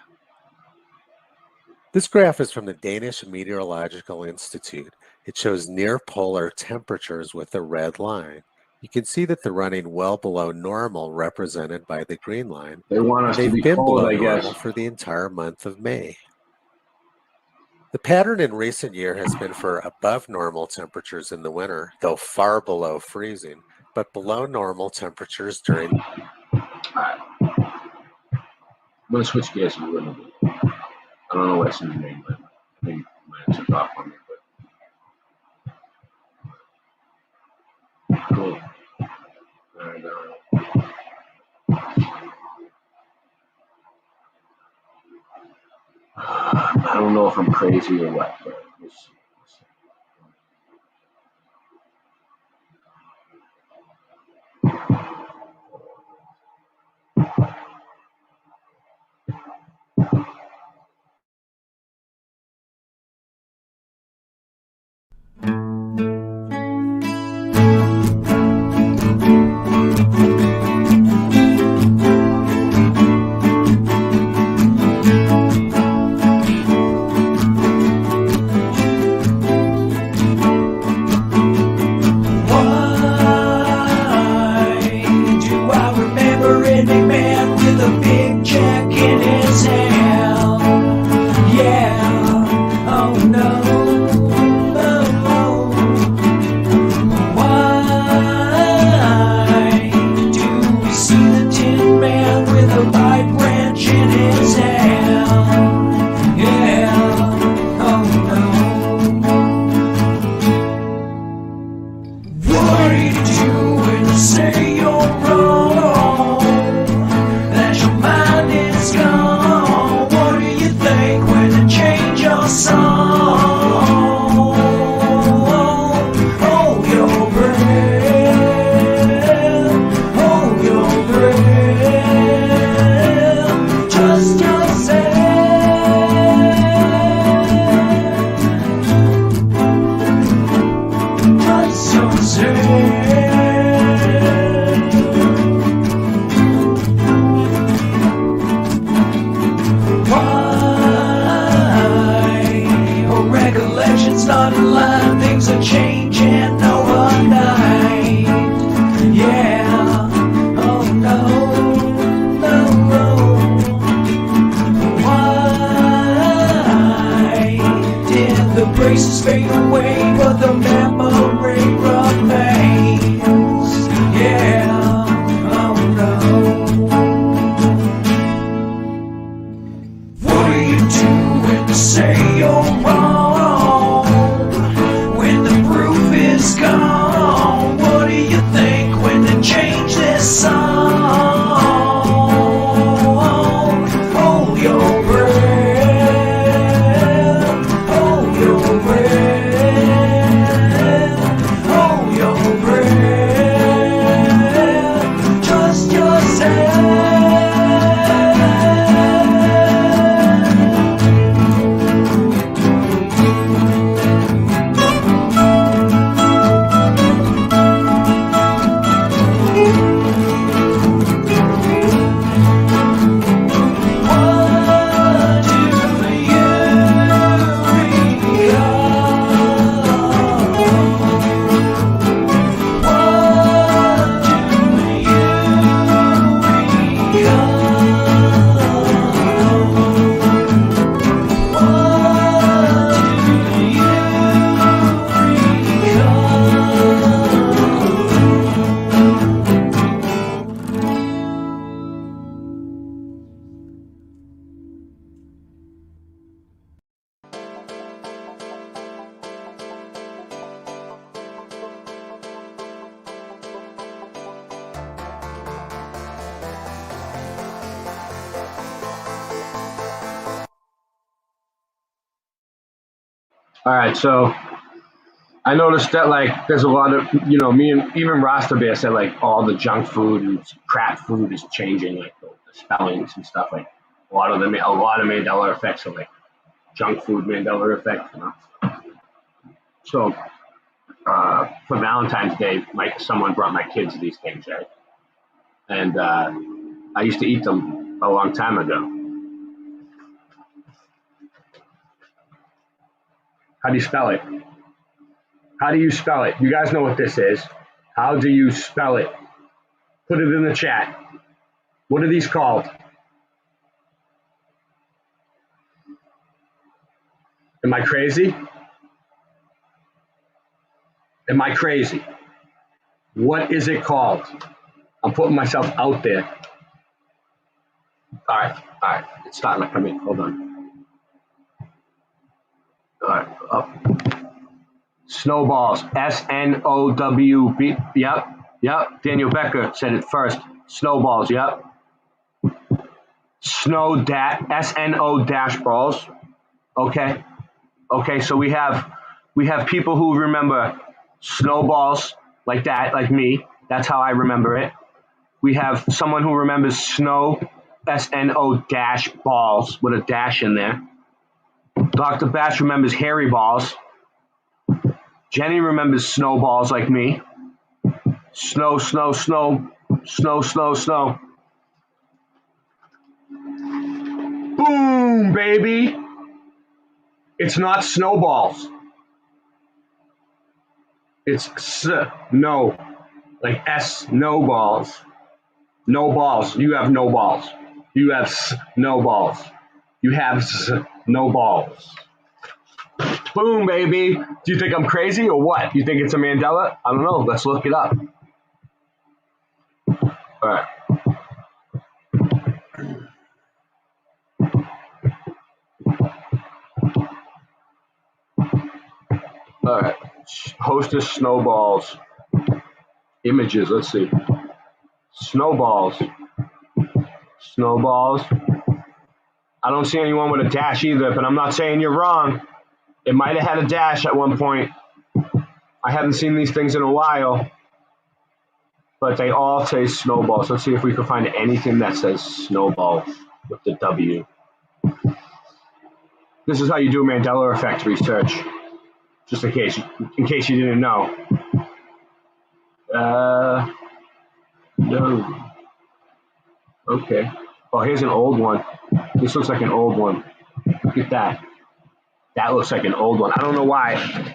This graph is from the Danish Meteorological Institute. It shows near polar temperatures with the red line. You can see that they're running well below normal, represented by the green line. They want us to be been cold, below I guess. normal for the entire month of May. The pattern in recent year has been for above normal temperatures in the winter, though far below freezing, but below normal temperatures during... Alright. I'm going to switch gears a little bit. I don't know what's in the name, but I think my took off on me. But... Cool. And, I don't know if I'm crazy or what, but we'll see. Oh, you're breath. Hold your breath. Trust yourself. Trust yourself. Recollections not in line, things are changing overnight. Yeah, oh no, no, no. Why did the braces fade away, but the memory remains? Yeah, oh no. What are you doing to say you're wrong? Gone. What do you think when to change this song? Hold your breath. Hold your breath. Hold your breath. Trust yourself. All right, so I noticed that like there's a lot of me and even Rasta Bear said like all the junk food and crap food is changing, like the spellings and stuff. Like a lot of Mandela effects are like junk food Mandela effect. So for Valentine's Day, someone brought my kids these things, right? And I used to eat them a long time ago. How do you spell it? How do you spell it? You guys know what this is. How do you spell it? Put it in the chat. What are these called? Am I crazy? Am I crazy? What is it called? I'm putting myself out there. All right. It's starting to come in. Hold on. All right, up. Snowballs. SNOWB. Yep. Daniel Becker said it first. Snowballs. Yep. SNO dash balls. Okay. So we have people who remember snowballs like that, like me. That's how I remember it. We have someone who remembers snow, SNO dash balls with a dash in there. Dr. Bash remembers hairy balls. Jenny remembers snowballs like me. Snow. Boom, baby. It's not snowballs. It's no. Like no balls. No balls. You have no balls. You have no balls. You have no balls. Boom, baby. Do you think I'm crazy or what? You think it's a Mandela? I don't know. Let's look it up. All right. All right. Hostess snowballs. Images. Let's see. Snowballs. I don't see anyone with a dash either, but I'm not saying you're wrong. It might have had a dash at one point. I haven't seen these things in a while. but they all say snowballs. Let's see if we can find anything that says snowball with the W. This is how you do Mandela effect research, just in case you didn't know. No. Okay. Oh, here's an old one. This looks like an old one. Look at that. That looks like an old one. I don't know why.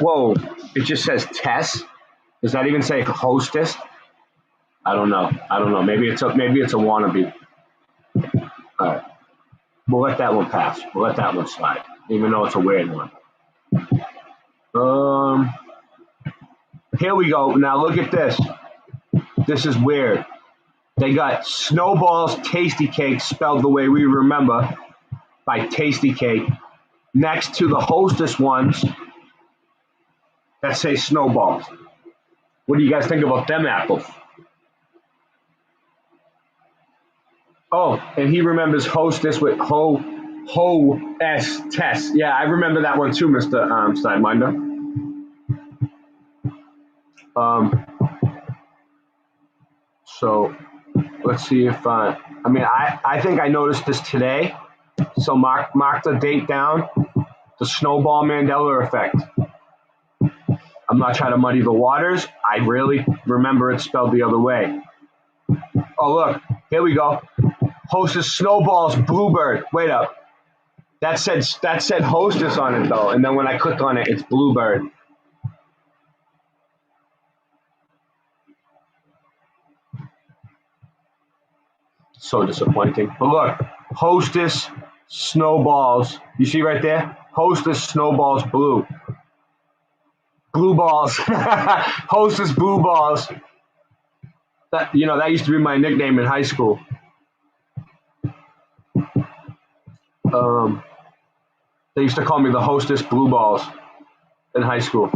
Whoa, it just says Tess. Does that even say hostess? I don't know. Maybe it's a wannabe. All right. We'll let that one pass. We'll let that one slide, even though it's a weird one. Here we go. Now look at this. This is weird. They got Snowballs Tasty Cake spelled the way we remember, by Tasty Cake, next to the Hostess ones that say Snowballs. What do you guys think about them apples? Oh, and he remembers Hostess with Ho-S-Tess. Yeah, I remember that one too, Mr. Steinminder. So let's see if I think I noticed this today. So mark the date down. The Snowball Mandela effect. I'm not trying to muddy the waters. I really remember it spelled the other way. Oh look, here we go. Hostess Snowballs Bluebird. Wait up. That said Hostess on it though, and then when I click on it, it's Bluebird. So disappointing. But look, Hostess Snowballs. You see right there? Hostess Snowballs Blue. Blue balls. Hostess Blue Balls. That used to be my nickname in high school. They used to call me the Hostess Blue Balls in high school.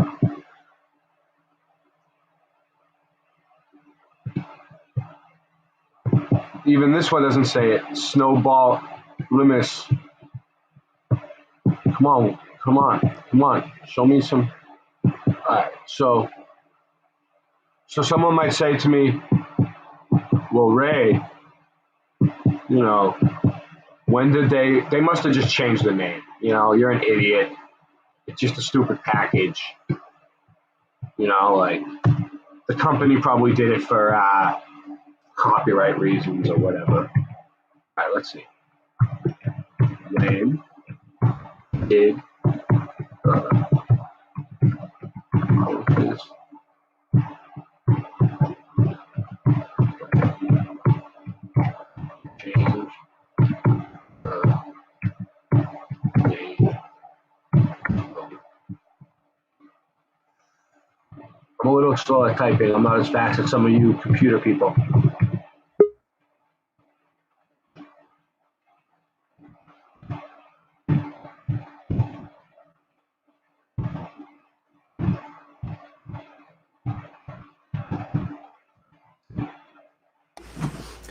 Even this one doesn't say it. Snowball Limus. Come on. Show me some. Alright, so someone might say to me, well, Ray, when did they must have just changed the name. You're an idiot. It's just a stupid package. Like the company probably did it for copyright reasons or whatever. All right, let's see. Name did change I'm a little slow at typing. I'm not as fast as some of you computer people.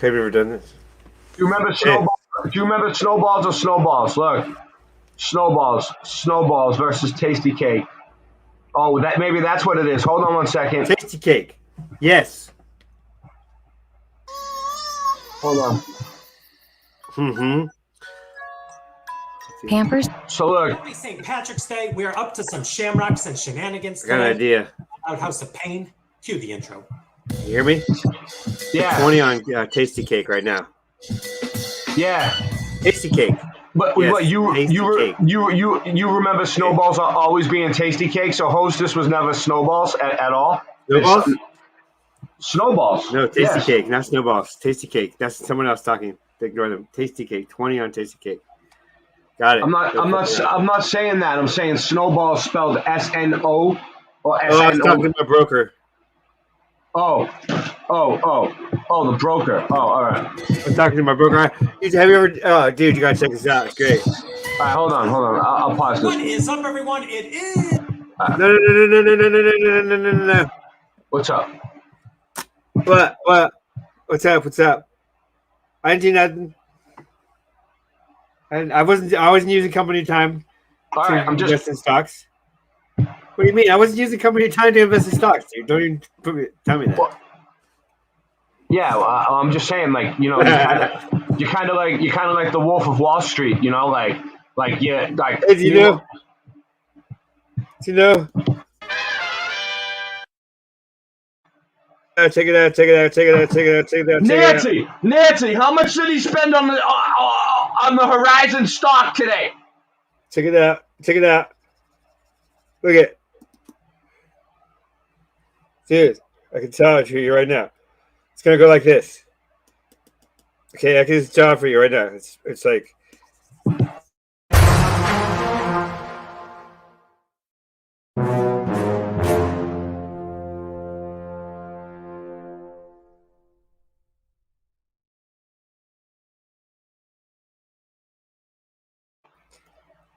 Have you ever done this? Do you remember snowballs? Do you remember snowballs or snowballs? Look, snowballs versus Tasty Cake. Oh, maybe that's what it is. Hold on one second. Tasty Cake. Yes. Hold on. Mm-hmm. Pampers. So look. Happy St. Patrick's Day. We are up to some shamrocks and shenanigans. I got an idea. Outhouse of Pain. Cue the intro. You hear me? Yeah. 20 on Tasty Cake right now. Yeah. Tasty Cake. But Yes, what you Tasty Cake. remember snowballs are always being Tasty Cake, so Hostess was never snowballs at all? Snowballs? Snowballs. No, Tasty Yes. Cake, not snowballs. Tasty Cake. That's someone else talking. Ignore them. Tasty Cake. 20 on Tasty Cake. Got it. I'm not saying that. I'm saying snowballs spelled S-N-O or S-N-O. Oh, I was talking to my broker. Oh, the broker. Oh, all right. I'm talking to my broker. Have you ever? Oh, dude, you gotta check this out. It's great. All right, hold on. I'll pause this. What is up, everyone? It is. No. What's up? What? What's up? I didn't do nothing. I wasn't using company time to invest in stocks. What do you mean? I wasn't using company time to invest in stocks, dude. Don't even tell me that. Yeah, well, I'm just saying, like, you know, you're kind of like the Wolf of Wall Street, you know, like yeah, like. Hey, do you know? Check it out. Nancy, how much did he spend on the Horizon stock today? Check it out. Look at. Dude, I can tell it for you right now. It's gonna go like this. Okay, I can just tell it for you right now. It's like.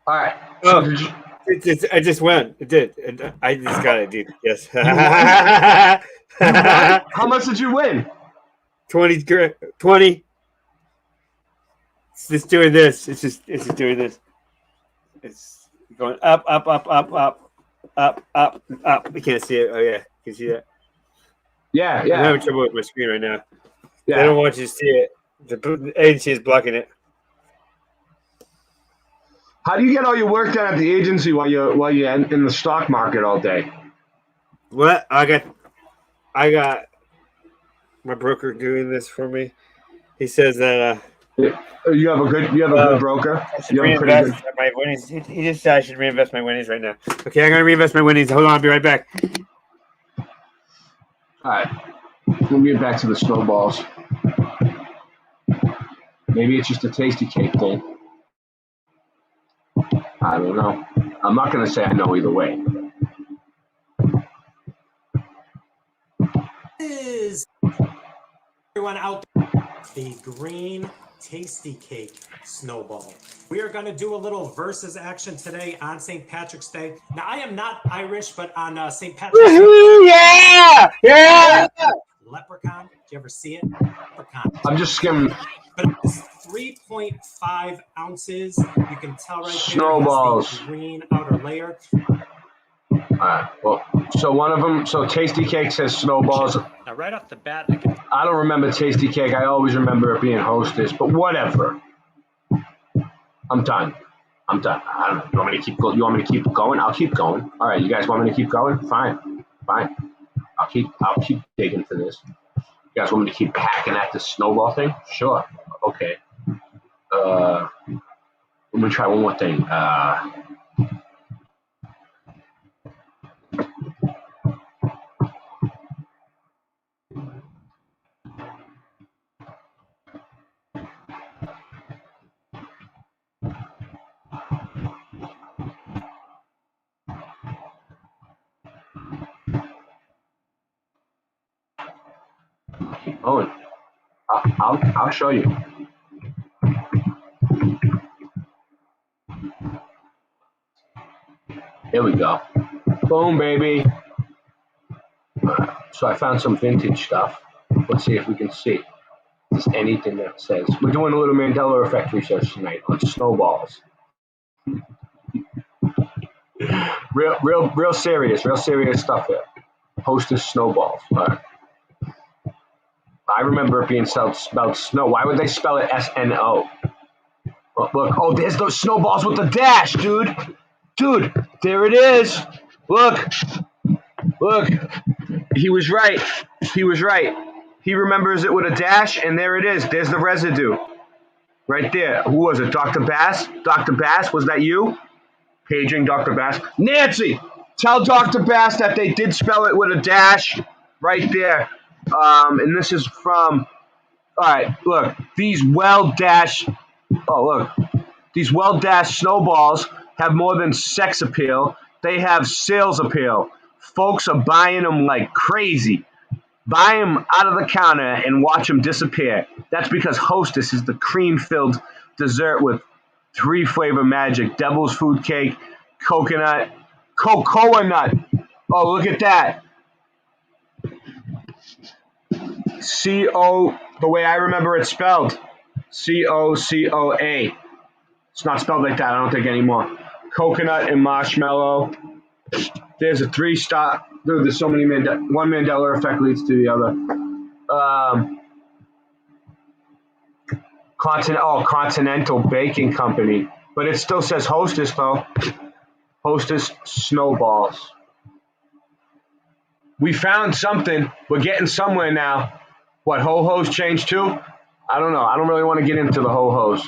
All right. Oh, I just went. It did. I just got it, dude. Yes. How much did you win? 20. It's just doing this. It's just doing this. It's going up. You can't see it. Oh yeah, you can see that. Yeah. I'm having trouble with my screen right now. Yeah. I don't want you to see it. The agency is blocking it. How do you get all your work done at the agency while you're in the stock market all day? What? I got my broker doing this for me. He says that you have a good broker. I should reinvest my winnings. He just said I should reinvest my winnings right now. Okay, I'm gonna reinvest my winnings. Hold on, I'll be right back. All right, we'll get back to the snowballs. Maybe it's just a tasty cake thing. I don't know. I'm not gonna say I know either way. Is everyone out there? The green tasty cake snowball. We are going to do a little versus action today on St. Patrick's Day. Now, I am not Irish, but on St. Patrick's Day. Yeah! Leprechaun. Did you ever see it? Leprechaun. I'm just skimming. But it's 3.5 ounces. You can tell right there. Snowballs. The green outer layer. All right. Well, so one of them. So Tasty Cake says snowballs. Now, right off the bat, I don't remember Tasty Cake. I always remember it being Hostess, but whatever. I'm done. I don't know. You want me to keep going? You want me to keep going? I'll keep going. All right. You guys want me to keep going? Fine. I'll keep digging for this. You guys want me to keep hacking at this snowball thing? Sure. Okay. Let me try one more thing. Keep going. I'll show you. Here we go. Boom, baby. So I found some vintage stuff. Let's see if we can see. If there's anything that says. We're doing a little Mandela effect research tonight on snowballs. Real serious stuff here. Hostess snowballs. All right. I remember it being spelled snow. Why would they spell it S-N-O? Look, there's those snowballs with the dash, dude. Dude, there it is. Look. He was right. He remembers it with a dash, and there it is. There's the residue. Right there. Who was it? Dr. Bass? Dr. Bass, was that you? Paging Dr. Bass. Nancy, tell Dr. Bass that they did spell it with a dash right there. And this is from, all right, look, these well-dashed snowballs have more than sex appeal. They have sales appeal. Folks are buying them like crazy. Buy them out of the counter and watch them disappear. That's because Hostess is the cream-filled dessert with 3-flavor magic. Devil's food cake, coconut, cocoa nut. Oh, look at that. C-O, the way I remember it spelled. C-O-C-O-A. It's not spelled like that, I don't think, anymore. Coconut and marshmallow. There's a 3-star. Dude, there's so many one Mandela effect leads to the other. Continental Baking Company. But it still says Hostess, though. Hostess Snowballs. We found something. We're getting somewhere now. What, ho-hos changed too? I don't know. I don't really want to get into the ho-hos.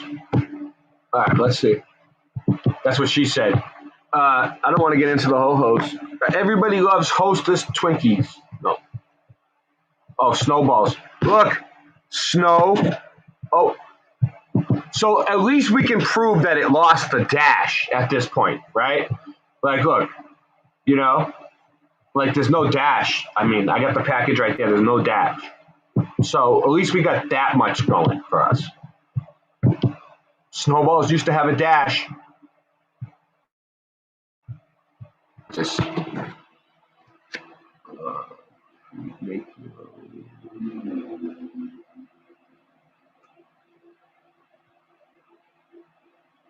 All right, let's see. That's what she said. I don't want to get into the ho-hos. Everybody loves Hostess Twinkies. No. Oh, Snowballs. Look. Snow. Oh. So at least we can prove that it lost the dash at this point, right? Like, look. You know? Like, there's no dash. I mean, I got the package right there. There's no dash. So at least we got that much going for us. Snowballs used to have a dash. Just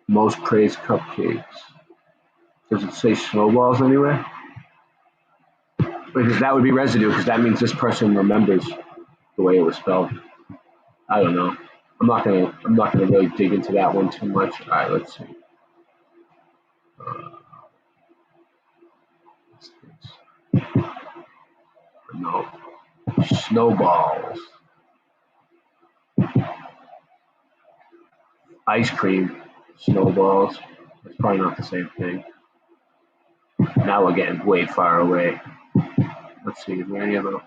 most praised cupcakes. Does it say Snowballs anywhere? Because that would be residue, because that means this person remembers the way it was spelled. I don't know. I'm not gonna really dig into that one too much. All right, let's see. No. Snowballs. Ice cream. Snowballs. It's probably not the same thing. Now we're getting way far away. Let's see, is there any other?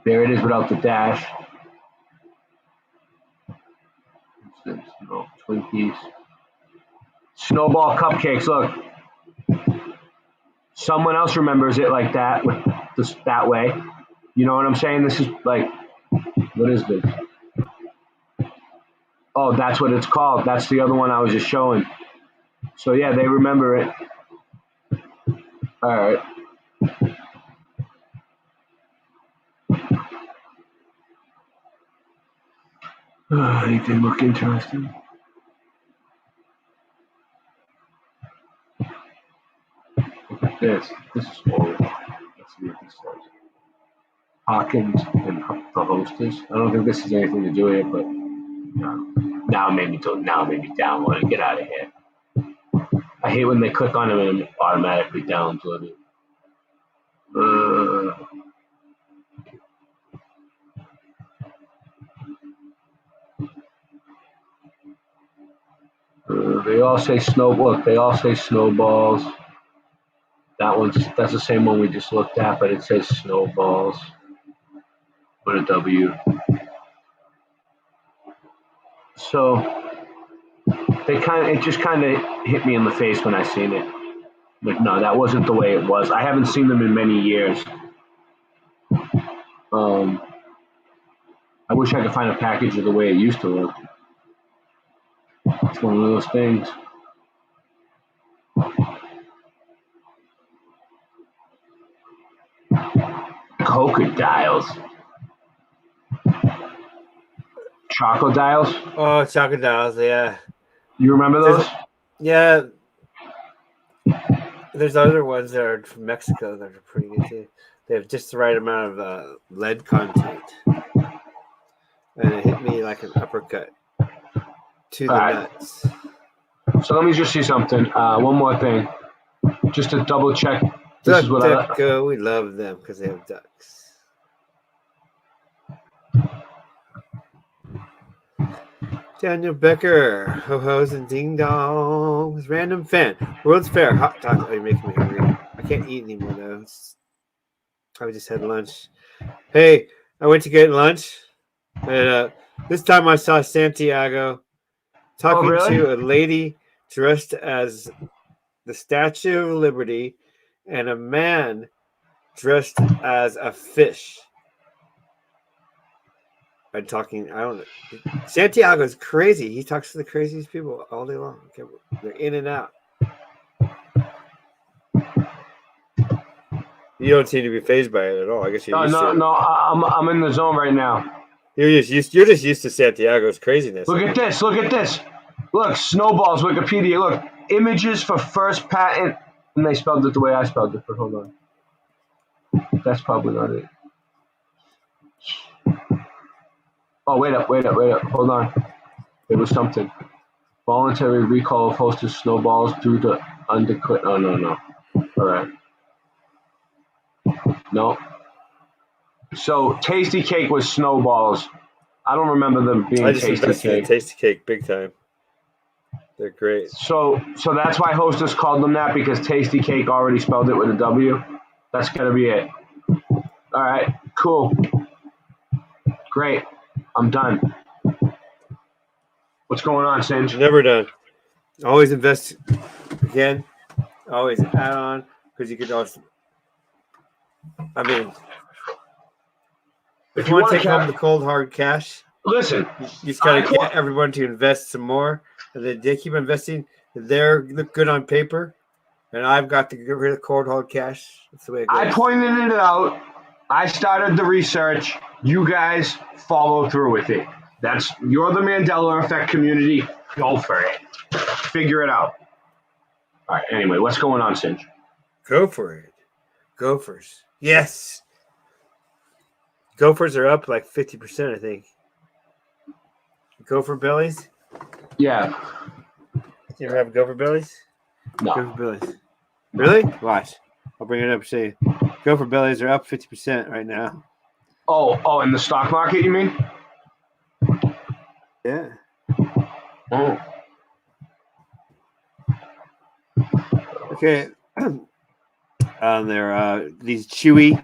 There it is without the dash. No, Twinkies. Snowball cupcakes, look. Someone else remembers it like that, with this that way. You know what I'm saying? This is like, what is this? Oh, that's what it's called. That's the other one I was just showing. So yeah, they remember it. All right. Anything look interesting? Look at this. This is old. Let's see what this says. Hawkins and the Hostess. I don't think this has anything to do with it, but now it made me download it. Get out of here. I hate when they click on it and it automatically download it. They all say they all say Snowballs. That's the same one we just looked at, but it says Snowballs with a W. So it just kind of hit me in the face when I seen it. Like, no, that wasn't the way it was. I haven't seen them in many years. I wish I could find a package of the way it used to look. It's one of those things. Crocodiles. Chocodiles? Oh, Chocodiles, yeah. You remember those? Yeah. There's other ones that are from Mexico that are pretty good too. They have just the right amount of lead content. And it hit me like an uppercut to the nuts. So let me just see something. One more thing. Just to double check. This is what we love them because they have ducks. Daniel Becker, ho-hos and ding-dongs, random fan, World's Fair, hot dogs. Oh, you're making me hungry. I can't eat anymore, though. I just had lunch. Hey, I went to get lunch, and this time I saw Santiago talking to a lady dressed as the Statue of Liberty and a man dressed as a fish. I don't know. Santiago's crazy. He talks to the craziest people all day long. They're in and out. You don't seem to be fazed by it at all. I guess you're used to it. No. I'm in the zone right now. You're just used to Santiago's craziness. Look at this. Look, Snowballs, Wikipedia. Look, images for first patent. And they spelled it the way I spelled it, but hold on. That's probably not it. Oh, wait up. Hold on. There was something. Voluntary recall of hostess snowballs due to undeclared. Oh, no. All right. No. So Tasty Cake was snowballs. I don't remember them being I just Tasty invested in Cake. Tasty Cake big time. They're great. So that's why Hostess called them that, because Tasty Cake already spelled it with a W. That's gonna be it. All right, cool, great. I'm done. What's going on, Singe? Never done. Always invest again. Always add on, because you could also. I mean, if you want to take home the cold hard cash, listen, you just gotta get everyone to invest some more, and then they keep investing. They look good on paper, and I've got to get rid of cold hard cash. That's the way it goes. I pointed it out. I started the research. You guys follow through with it. You're the Mandela Effect community. Go for it. Figure it out. All right. Anyway, what's going on, Singe? Go for it. Gophers. Yes. Gophers are up like 50%, I think. Gopher bellies? Yeah. You ever have gopher bellies? No. Gopher bellies. Really? Watch. I'll bring it up and show you. Gopher bellies are up 50% right now. Oh, in the stock market, you mean? Yeah. Oh. Okay. They're these chewy,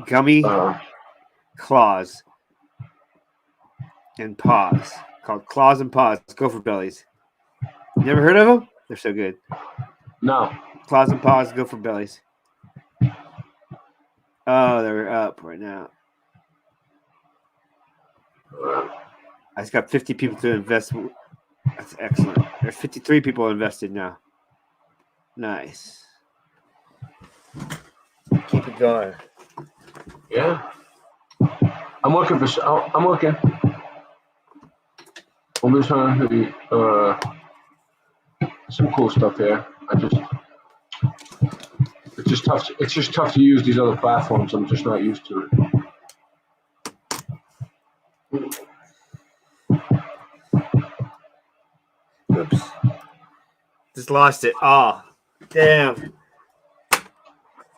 gummy claws and paws, called Claws and Paws. Gopher bellies. Never heard of them? They're so good. No. Claws and Paws, Gopher bellies. Oh, they're up right now. I just got 50 people to invest. That's excellent. There's 53 people invested now. Nice. Keep it going. Yeah. I'm looking. I'm just trying to be some cool stuff here. It's just tough to use these other platforms. I'm just not used to it. Oops. Just lost it. Oh, damn.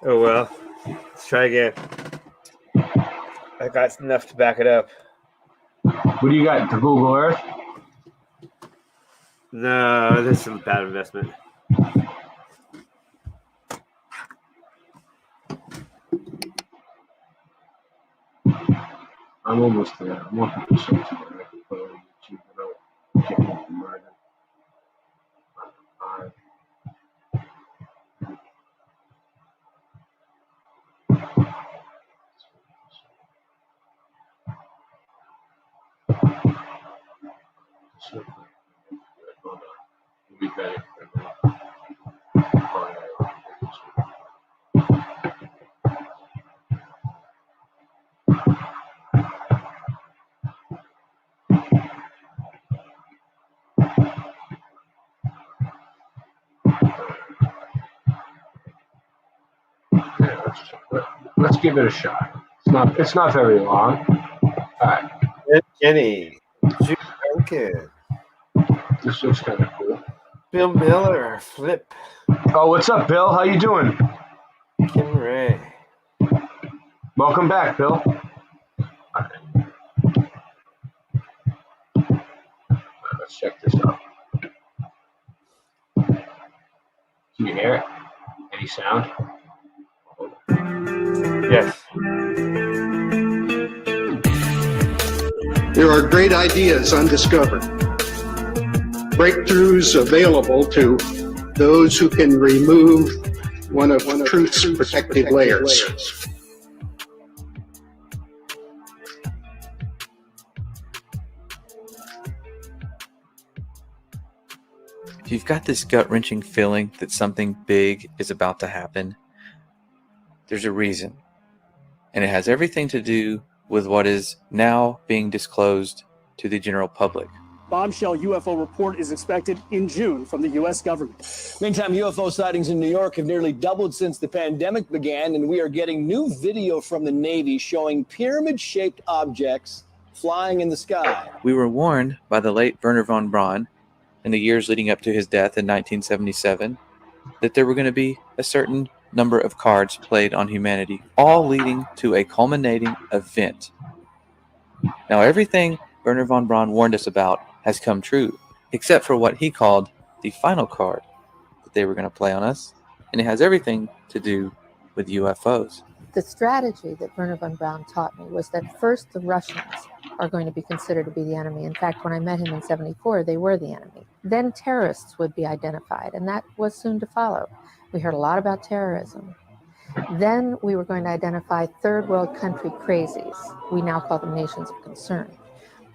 Oh, well. Let's try again. I got enough to back it up. What do you got? The Google Earth? No, this is a bad investment. I'm almost there. I'm looking for something that I can put on YouTube without getting murdered. Let's give it a shot. It's not very long. All right. Jenny. Okay. This looks kind of cool. Bill Miller, Flip. Oh, what's up, Bill? How you doing? Kim Ray. Welcome back, Bill. Let's check this out. Can you hear it? Any sound? Yes. There are great ideas undiscovered, breakthroughs available to those who can remove one of truth's protective layers. If you've got this gut-wrenching feeling that something big is about to happen, there's a reason. And it has everything to do with what is now being disclosed to the general public. Bombshell UFO report is expected in June from the U.S. government. Meantime, UFO sightings in New York have nearly doubled since the pandemic began, and we are getting new video from the Navy showing pyramid-shaped objects flying in the sky. We were warned by the late Wernher von Braun in the years leading up to his death in 1977 that there were going to be a certain number of cards played on humanity, all leading to a culminating event. Now, everything Wernher von Braun warned us about has come true, except for what he called the final card that they were going to play on us, and it has everything to do with UFOs. The strategy that Wernher von Braun taught me was that first the Russians are going to be considered to be the enemy. In fact, when I met him in '74, they were the enemy. Then terrorists would be identified, and that was soon to follow. We heard a lot about terrorism. Then we were going to identify third world country crazies. We now call them nations of concern.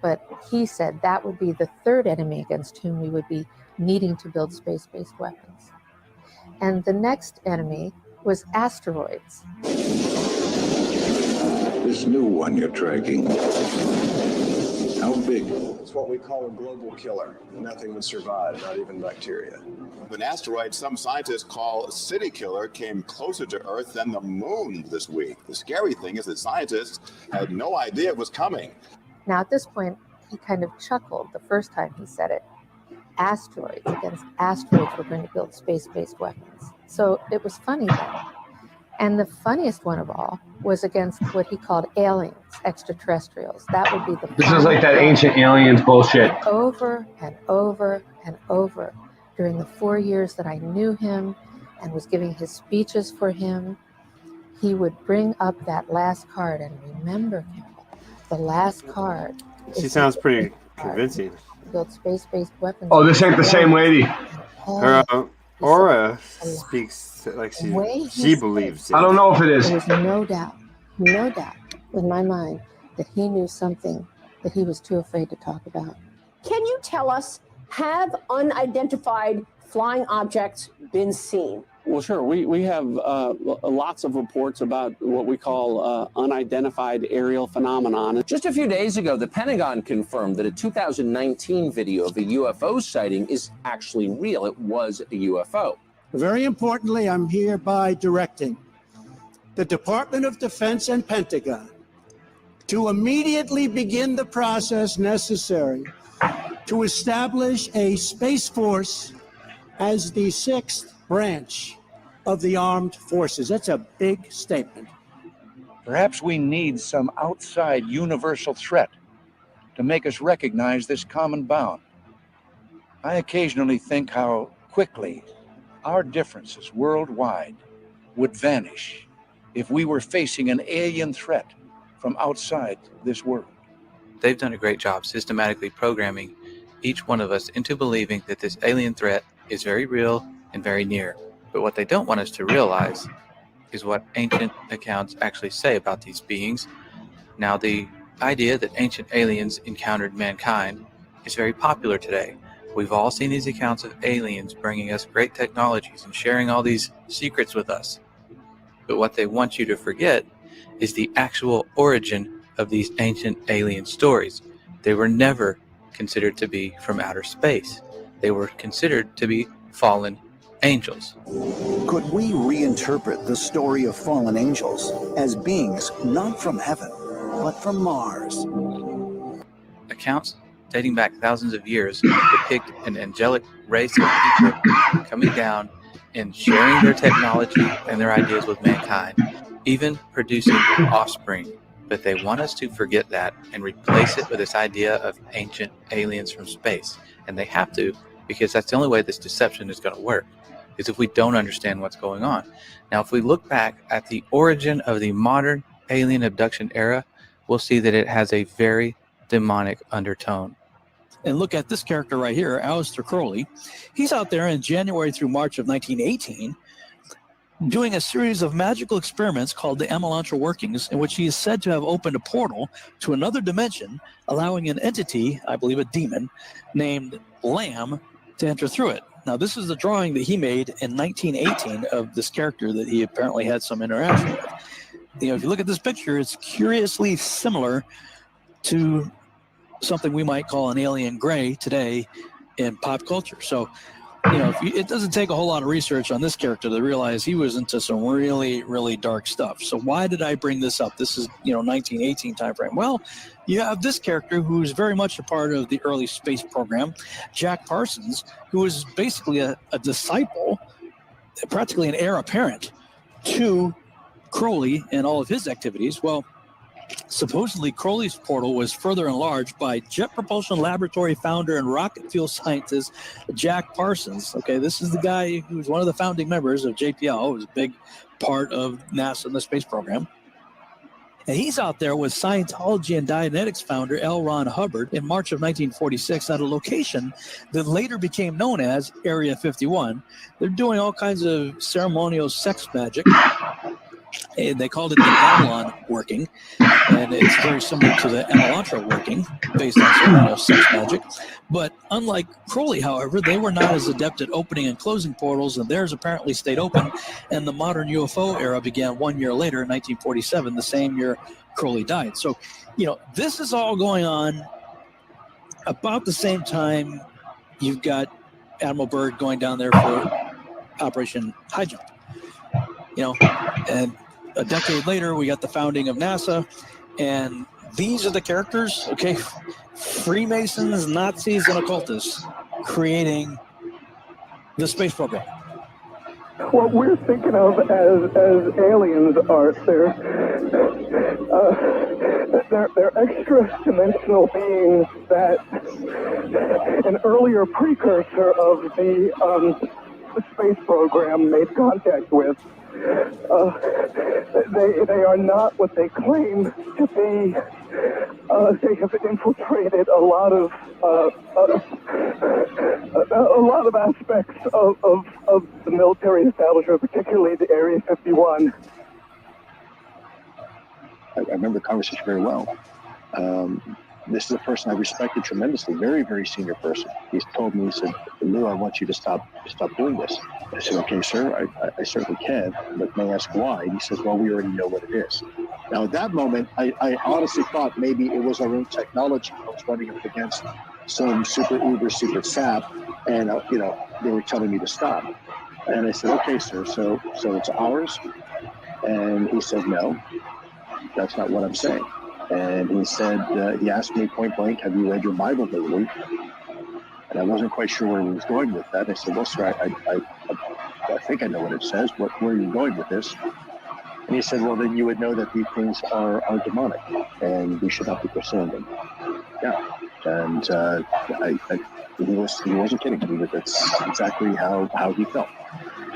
But he said that would be the third enemy against whom we would be needing to build space-based weapons. And the next enemy was asteroids. This new one you're tracking, how big? It's what we call a global killer. Nothing would survive, not even bacteria. An asteroid some scientists call a city killer came closer to Earth than the moon this week. The scary thing is that scientists had no idea it was coming. Now, at this point, he kind of chuckled the first time he said it. Asteroids, against asteroids, we're going to build space-based weapons. So it was funny then. And the funniest one of all was against what he called aliens, extraterrestrials. That would be the This is like that ancient aliens bullshit. over and over and over during the 4 years that I knew him and was giving his speeches for him. He would bring up that last card, and remember, Carol, the last card. She sounds pretty convincing. Build space-based weapons. Oh, this ain't the same lady. Her aura speaks like she believes it. I don't know if it is. There was no doubt in my mind that he knew something that he was too afraid to talk about. Can you tell us, have unidentified flying objects been seen? Well, sure. We have lots of reports about what we call unidentified aerial phenomenon. Just a few days ago, the Pentagon confirmed that a 2019 video of a UFO sighting is actually real. It was a UFO. Very importantly, I'm hereby directing the Department of Defense and Pentagon to immediately begin the process necessary to establish a Space Force as the sixth branch of the armed forces. That's a big statement. Perhaps we need some outside universal threat to make us recognize this common bound. I occasionally think how quickly our differences worldwide would vanish if we were facing an alien threat from outside this world. They've done a great job systematically programming each one of us into believing that this alien threat is very real and very near. But what they don't want us to realize is what ancient accounts actually say about these beings. Now, the idea that ancient aliens encountered mankind is very popular today. We've all seen these accounts of aliens bringing us great technologies and sharing all these secrets with us. But what they want you to forget is the actual origin of these ancient alien stories. They were never considered to be from outer space. They were considered to be fallen angels. Could we reinterpret the story of fallen angels as beings not from heaven, but from Mars? Accounts dating back thousands of years depict an angelic race of people coming down and sharing their technology and their ideas with mankind, even producing offspring. But they want us to forget that and replace it with this idea of ancient aliens from space. And they have to, because that's the only way this deception is going to work, is if we don't understand what's going on. Now, if we look back at the origin of the modern alien abduction era, we'll see that it has a very demonic undertone. And look at this character right here, Aleister Crowley. He's out there in January through March of 1918 doing a series of magical experiments called the Amelantra Workings, in which he is said to have opened a portal to another dimension, allowing an entity, I believe a demon, named Lamb to enter through it. Now, this is the drawing that he made in 1918 of this character that he apparently had some interaction with. You know, if you look at this picture, it's curiously similar to something we might call an alien gray today in pop culture. So it doesn't take a whole lot of research on this character to realize he was into some really, really dark stuff. So why did I bring this up? This is, 1918 time frame. Well, you have this character who's very much a part of the early space program, Jack Parsons, who was basically a disciple, practically an heir apparent to Crowley and all of his activities. Well, supposedly Crowley's portal was further enlarged by Jet Propulsion Laboratory founder and rocket fuel scientist Jack Parsons. Okay, this is the guy who's one of the founding members of JPL, who was a big part of NASA and the space program. And he's out there with Scientology and Dianetics founder L. Ron Hubbard in March of 1946 at a location that later became known as Area 51. They're doing all kinds of ceremonial sex magic. And they called it the Babylon working, and it's very similar to the Amelantra working, based on ceremonial sex magic. But unlike Crowley, however, they were not as adept at opening and closing portals, and theirs apparently stayed open. And the modern UFO era began 1 year later, in 1947, the same year Crowley died. So, this is all going on about the same time. You've got Admiral Byrd going down there for Operation High Jump. And a decade later, we got the founding of NASA, and these are the characters, okay? Freemasons, Nazis, and occultists creating the space program. What we're thinking of as aliens are they're extra-dimensional beings that an earlier precursor of the space program made contact with. They are not what they claim to be. They have infiltrated a lot of aspects of the military establishment, particularly the Area 51. I remember the conversation very well. This is a person I respected tremendously, very, very senior person. He's told me, he said, "Lou, I want you to stop doing this." I said, "Okay, sir, I certainly can, but may I ask why?" And he says, "Well, we already know what it is." Now, at that moment, I honestly thought maybe it was our own technology. I was running up against some super secret sap, and they were telling me to stop. And I said, "Okay, sir, so it's ours?" And he said, "No, that's not what I'm saying." And he said, he asked me point blank, "Have you read your Bible lately?" And I wasn't quite sure where he was going with that. I said, "Well, sir, I think I know what it says. Where are you going with this?" And he said, "Well, then you would know that these things are demonic, and we should not be pursuing them." Yeah, and he wasn't kidding me. That's exactly how he felt.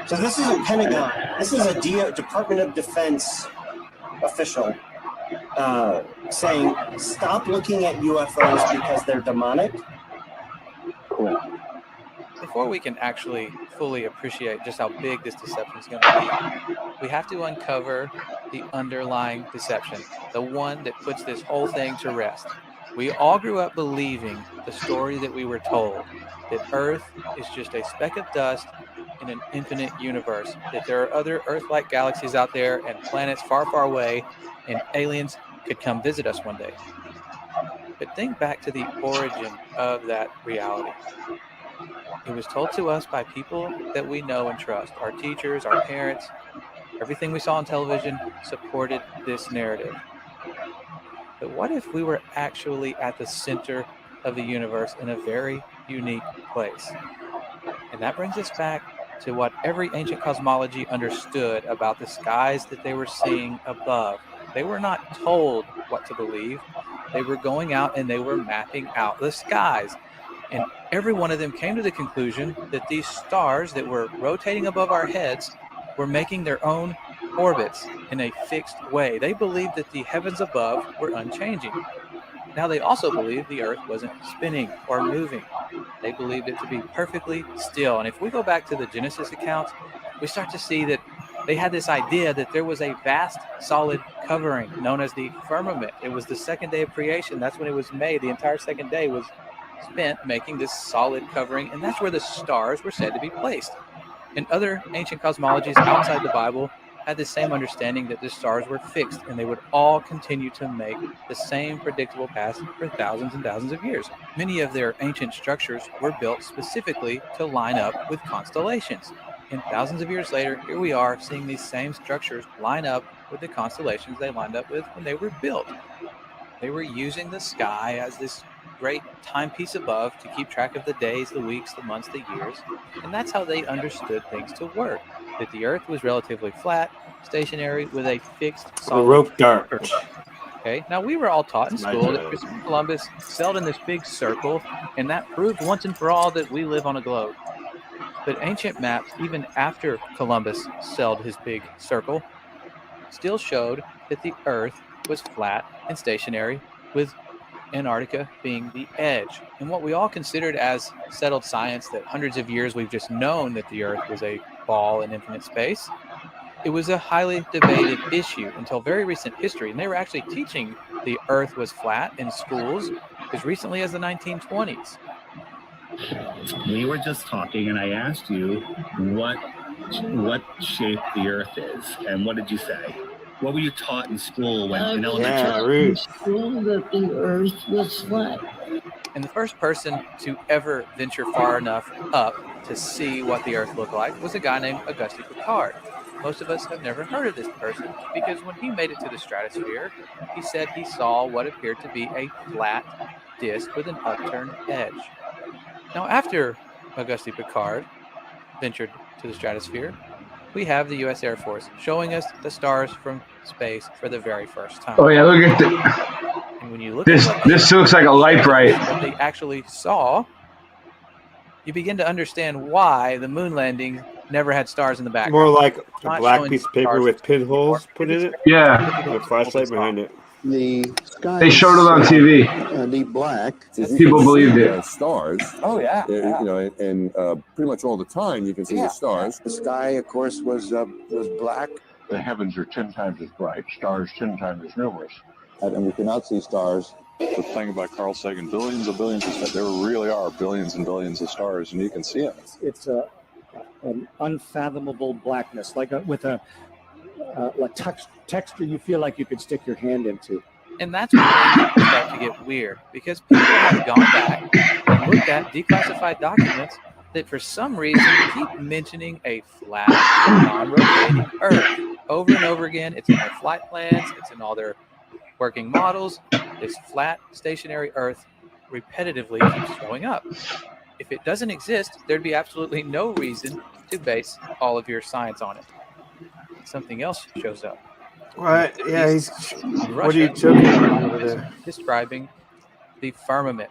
So this is a Pentagon. This is a Department of Defense official saying, "Stop looking at UFOs because they're demonic." Correct. Before we can actually fully appreciate just how big this deception is going to be, we have to uncover the underlying deception, the one that puts this whole thing to rest. We all grew up believing the story that we were told, that Earth is just a speck of dust in an infinite universe, that there are other Earth-like galaxies out there and planets far, far away, and aliens could come visit us one day. But think back to the origin of that reality. It was told to us by people that we know and trust. Our teachers, our parents, everything we saw on television supported this narrative. But what if we were actually at the center of the universe in a very unique place? And that brings us back to what every ancient cosmology understood about the skies that they were seeing above. They were not told what to believe. They were going out and they were mapping out the skies. And every one of them came to the conclusion that these stars that were rotating above our heads were making their own orbits in a fixed way. They believed that the heavens above were unchanging. Now, they also believed the Earth wasn't spinning or moving. They believed it to be perfectly still. And if we go back to the Genesis accounts, we start to see that they had this idea that there was a vast solid covering known as the firmament. It was the second day of creation. That's when it was made. The entire second day was spent making this solid covering, and that's where the stars were said to be placed. In other ancient cosmologies outside the Bible, had the same understanding that the stars were fixed and they would all continue to make the same predictable paths for thousands and thousands of years. Many of their ancient structures were built specifically to line up with constellations. And thousands of years later, here we are seeing these same structures line up with the constellations they lined up with when they were built. They were using the sky as this great timepiece above to keep track of the days, the weeks, the months, the years. And that's how they understood things to work. That the Earth was relatively flat, stationary, with a fixed A solid rope dart. Earth. Okay, now we were all taught in My school that joke. Christopher Columbus sailed in this big circle, and that proved once and for all that we live on a globe. But ancient maps, even after Columbus sailed his big circle, still showed that the Earth was flat and stationary, with Antarctica being the edge. And what we all considered as settled science, that hundreds of years we've just known that the Earth was a ball in infinite space, it was a highly debated issue until very recent history. And they were actually teaching the Earth was flat in schools as recently as the 1920s. We were just talking, and I asked you what shape the Earth is, and what did you say? What were you taught in school when in elementary? School that the Earth was flat. And the first person to ever venture far enough up to see what the Earth looked like was a guy named Auguste Piccard. Most of us have never heard of this person because when he made it to the stratosphere, he said he saw what appeared to be a flat disk with an upturned edge. Now, after Auguste Piccard ventured to the stratosphere, we have the U.S. Air Force showing us the stars from space for the very first time. Oh yeah, look at And when you look this. at what This looks like a light bright. what they actually saw, you begin to understand why the moon landing never had stars in the background. More like It's a not black showing piece of paper stars with pinholes put in it. Yeah. With a flashlight behind it. The sky They showed it on TV. deep black. People believed it. Stars. Oh yeah. You know, and pretty much all the time you can see the stars. The sky, of course, was black. The heavens are 10 times as bright, stars 10 times as numerous. And we cannot see stars. The thing about Carl Sagan, billions of billions of stars, there really are billions and billions of stars, and you can see them. It's an unfathomable blackness, with a texture you feel like you could stick your hand into. And that's when things start to get weird because people have gone back and looked at declassified documents that for some reason keep mentioning a flat, non-rotating Earth over and over again. It's in their flight plans, it's in all their working models. This flat, stationary Earth repetitively keeps showing up. If it doesn't exist, there'd be absolutely no reason to base all of your science on it. Something else shows up. What? Yeah, he's. Russia What are you joking about over is there? describing the firmament.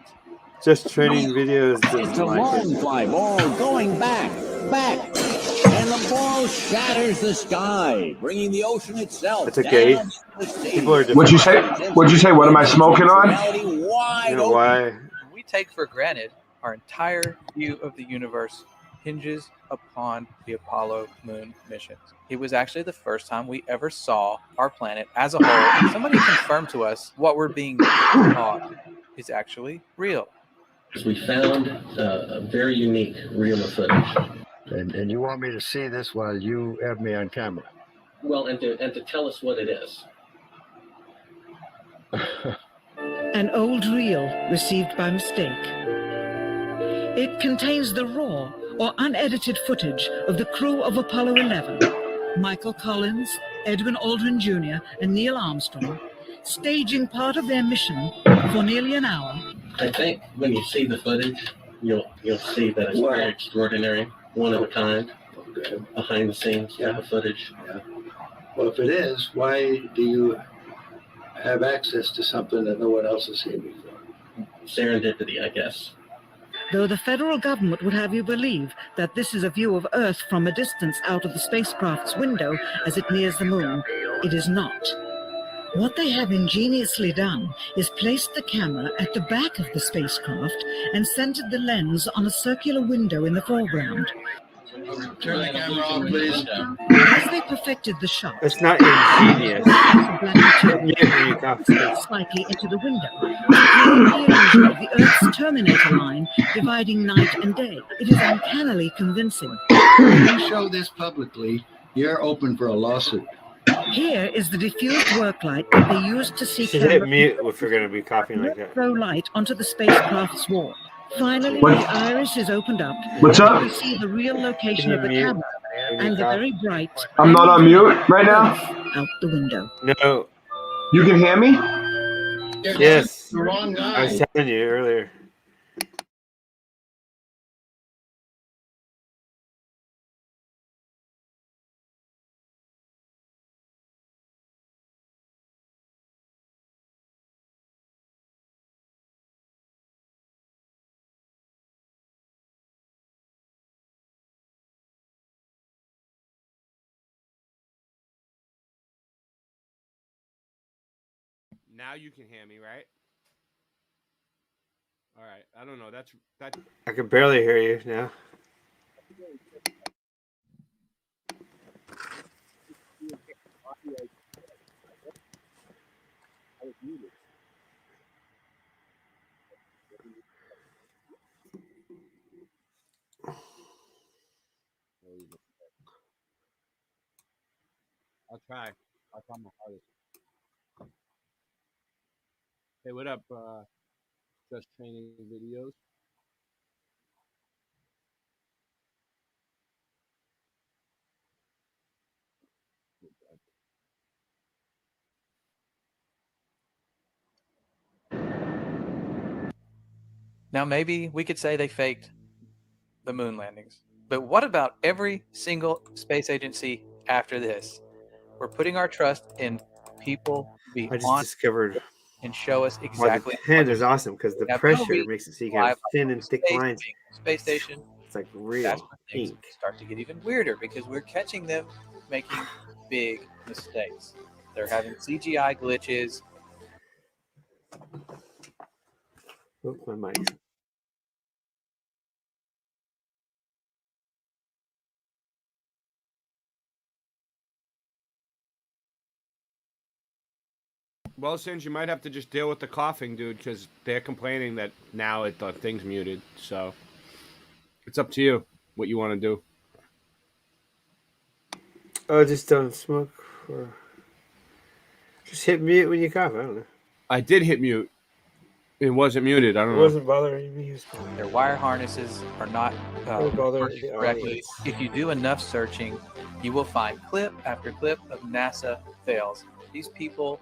Just training videos. It's a long fly ball going back, and the ball shatters the sky, bringing the ocean itself. It's okay. Down to the sea. People are What'd you say? What'd you say? What am I smoking on? You know why? We take for granted our entire view of the universe hinges upon the Apollo moon missions. It was actually the first time we ever saw our planet as a whole. Somebody confirmed to us what we're being taught is actually real. We found a very unique reel of footage. And you want me to see this while you have me on camera? Well, and to tell us what it is. An old reel received by mistake. It contains the raw or unedited footage of the crew of Apollo 11, Michael Collins, Edwin Aldrin Jr., and Neil Armstrong, staging part of their mission for nearly an hour. I think when you see the footage, you'll see that it's very extraordinary, one of a kind, behind the scenes type of footage. Yeah. Well, if it is, why do you have access to something that no one else has seen before? Serendipity, I guess. Though the federal government would have you believe that this is a view of Earth from a distance out of the spacecraft's window as it nears the moon, it is not. What they have ingeniously done is placed the camera at the back of the spacecraft and centered the lens on a circular window in the foreground. Turn the camera off, please. As they perfected the shot, It's not ingenious. slightly into the window, the illusion of the Earth's terminator line dividing night and day. It is uncannily convincing. If you show this publicly, You're open for a lawsuit. Here is the diffused work light that they used to see Should hit mute if we're going to be coughing like that. throw light onto the spacecraft's wall. Finally, What? the iris is opened up. What's up? You can see the real location Can you of the mute camera when you and the cough? very bright I'm not on mute right now. out the window. No. You can hear me? Yes. The wrong I was guy. telling you earlier. Now you can hear me, right? All right. I don't know. That. I can barely hear you now. I'll try. I'll try my hardest. Hey, what up? Just training videos. Now, maybe we could say they faked the moon landings, but what about every single space agency after this? We're putting our trust in people to be I just honest discovered and show us why exactly. the pen is awesome because the Now, pressure Toby, makes it so you can have live thin and thick space, lines. Space station. It's like That's real when things ink. start to get even weirder because we're catching them making big mistakes. They're having CGI glitches. Oh, my mic. Well, Singe, you might have to just deal with the coughing, dude, because they're complaining that now the thing's muted. So it's up to you what you want to do. Oh, just don't smoke. Or just hit mute when you cough. I don't know. I did hit mute. It wasn't muted. I don't It know. wasn't bothering me. It was fine. Their wire harnesses are not It'll bother working the correctly. audience. If you do enough searching, you will find clip after clip of NASA fails. These people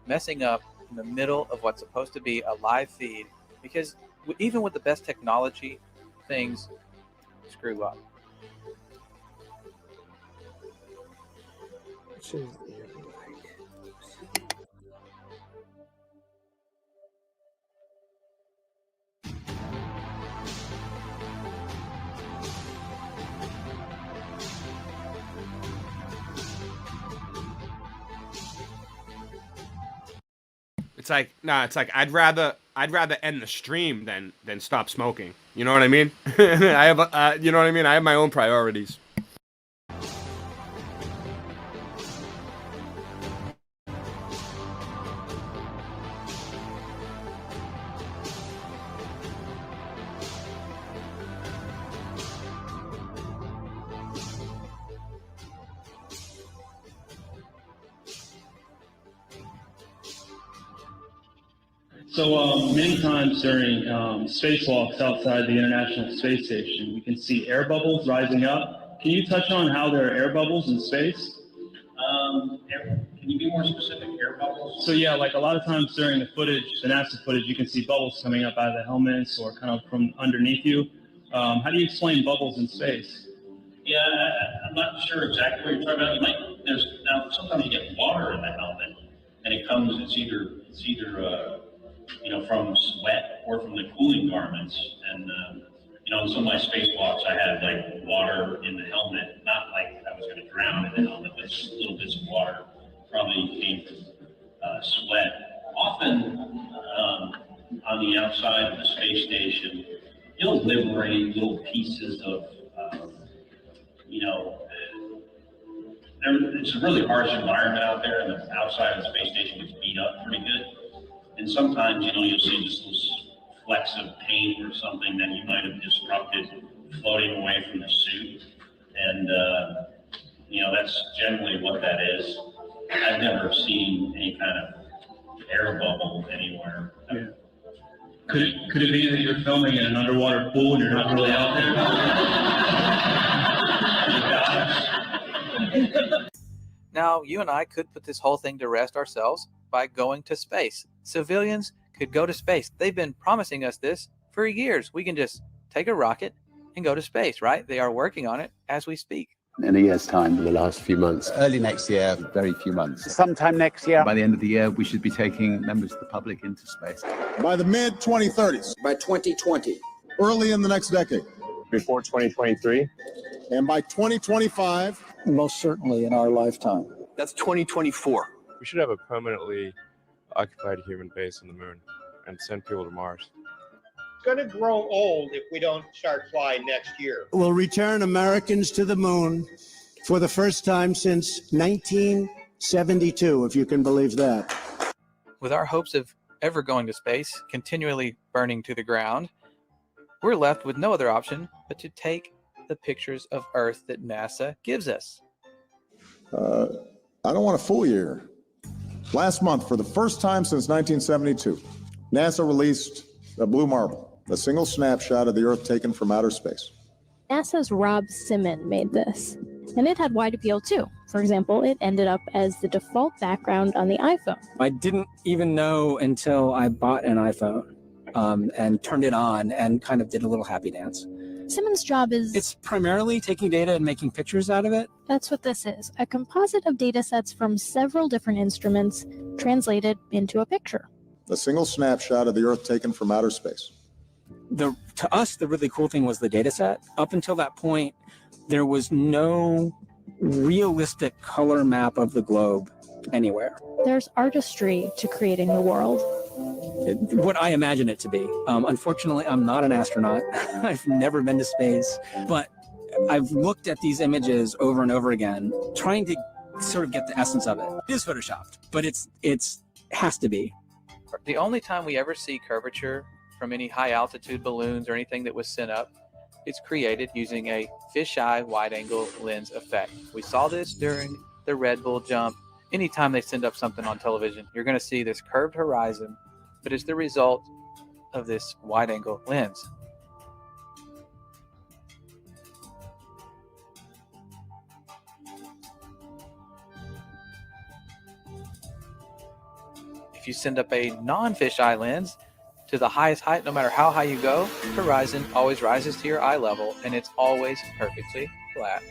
messing up in the middle of what's supposed to be a live feed because even with the best technology, things screw up. It's like it's like I'd rather end the stream than stop smoking. You know what I mean? I have you know what I mean? I have my own priorities. So many times during spacewalks outside the International Space Station, we can see air bubbles rising up. Can you touch on how there are air bubbles in space? Can you be more specific? Air bubbles? So yeah, like a lot of times during the footage, the NASA footage, you can see bubbles coming up out of the helmets or kind of from underneath you. How do you explain bubbles in space? Yeah, I'm not sure exactly what you're talking about. Now sometimes you get water in the helmet, and it comes. It's either from sweat or from the cooling garments. And in some of my spacewalks, I had like water in the helmet, not like I was going to drown in the helmet, but just little bits of water probably came from sweat. Often on the outside of the space station, you'll liberate little pieces of, it's a really harsh environment out there, and the outside of the space station gets beat up pretty good. And sometimes, you'll see just those flecks of paint or something that you might have disrupted floating away from the suit. And, That's generally what that is. I've never seen any kind of air bubble anywhere. Yeah. Could it be that you're filming in an underwater pool and you're not really out there? Now, you and I could put this whole thing to rest ourselves by going to space. Civilians could go to space. They've been promising us this for years. We can just take a rocket and go to space, right? They are working on it as we speak. In a year's time, in the last few months. Early next year, very few months. Sometime next year. By the end of the year, we should be taking members of the public into space. By the mid-2030s. By 2020. Early in the next decade. Before 2023. And by 2025. Most certainly in our lifetime. That's 2024. We should have a permanently occupied human base on the moon and send people to Mars. Going to grow old if we don't start flying next year. We'll return Americans to the moon for the first time since 1972, if you can believe that. With our hopes of ever going to space continually burning to the ground, we're left with no other option but to take the pictures of Earth that NASA gives us. I don't want to fool you here. Last month, for the first time since 1972, NASA released a blue marble. A single snapshot of the Earth taken from outer space. NASA's Rob Simon made this, and it had wide appeal too. For example, it ended up as the default background on the iPhone. I didn't even know until I bought an iPhone and turned it on and kind of did a little happy dance. Simon's job is... It's primarily taking data and making pictures out of it. That's what this is, a composite of data sets from several different instruments translated into a picture. A single snapshot of the Earth taken from outer space. To us, the really cool thing was the data set. Up until that point, there was no realistic color map of the globe anywhere. There's artistry to creating the world. What I imagine it to be. Unfortunately, I'm not an astronaut. I've never been to space, but I've looked at these images over and over again, trying to sort of get the essence of it. It is photoshopped, but it has to be. The only time we ever see curvature from any high altitude balloons or anything that was sent up, it's created using a fisheye wide angle lens effect. We saw this during the Red Bull jump. Anytime they send up something on television, you're going to see this curved horizon, but it's the result of this wide angle lens. If you send up a non-fisheye lens to the highest height, no matter how high you go, the horizon always rises to your eye level, and it's always perfectly flat.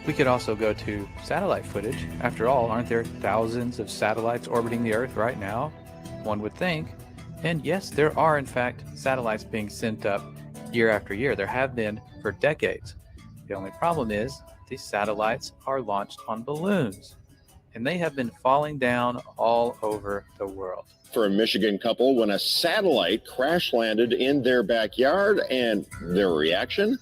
We could also go to satellite footage. After all, aren't there thousands of satellites orbiting the Earth right now? One would think. And yes, there are in fact satellites being sent up year after year. There have been for decades. The only problem is these satellites are launched on balloons, and they have been falling down all over the world. For a Michigan couple when a satellite crash landed in their backyard, and their reaction?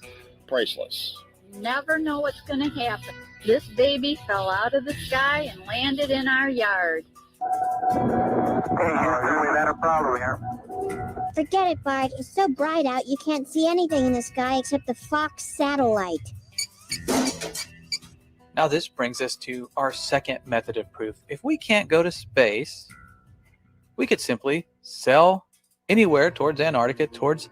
Priceless. Never know what's going to happen. This baby fell out of the sky and landed in our yard. Hey, we had a problem here. Forget it, Bart. It's so bright out you can't see anything in the sky except the Fox satellite. Now this brings us to our second method of proof. If we can't go to space, we could simply sail anywhere towards Antarctica, towards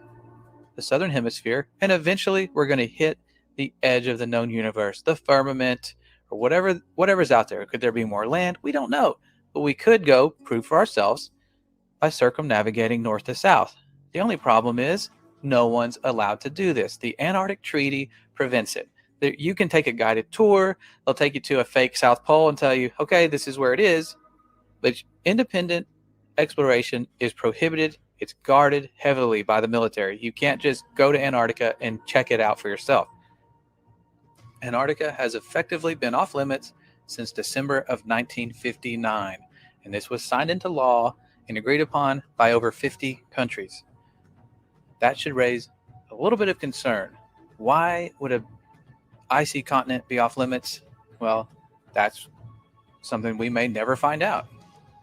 the southern hemisphere, and eventually we're going to hit the edge of the known universe, the firmament, or whatever's out there. Could there be more land? We don't know. But we could go prove for ourselves by circumnavigating north to south. The only problem is no one's allowed to do this. The Antarctic Treaty prevents it. You can take a guided tour. They'll take you to a fake South Pole and tell you, okay, this is where it is. But independent exploration is prohibited. It's guarded heavily by the military. You can't just go to Antarctica and check it out for yourself. Antarctica has effectively been off limits since December of 1959, and this was signed into law and agreed upon by over 50 countries. That should raise a little bit of concern. Why would a icy continent be off limits? Well, that's something we may never find out.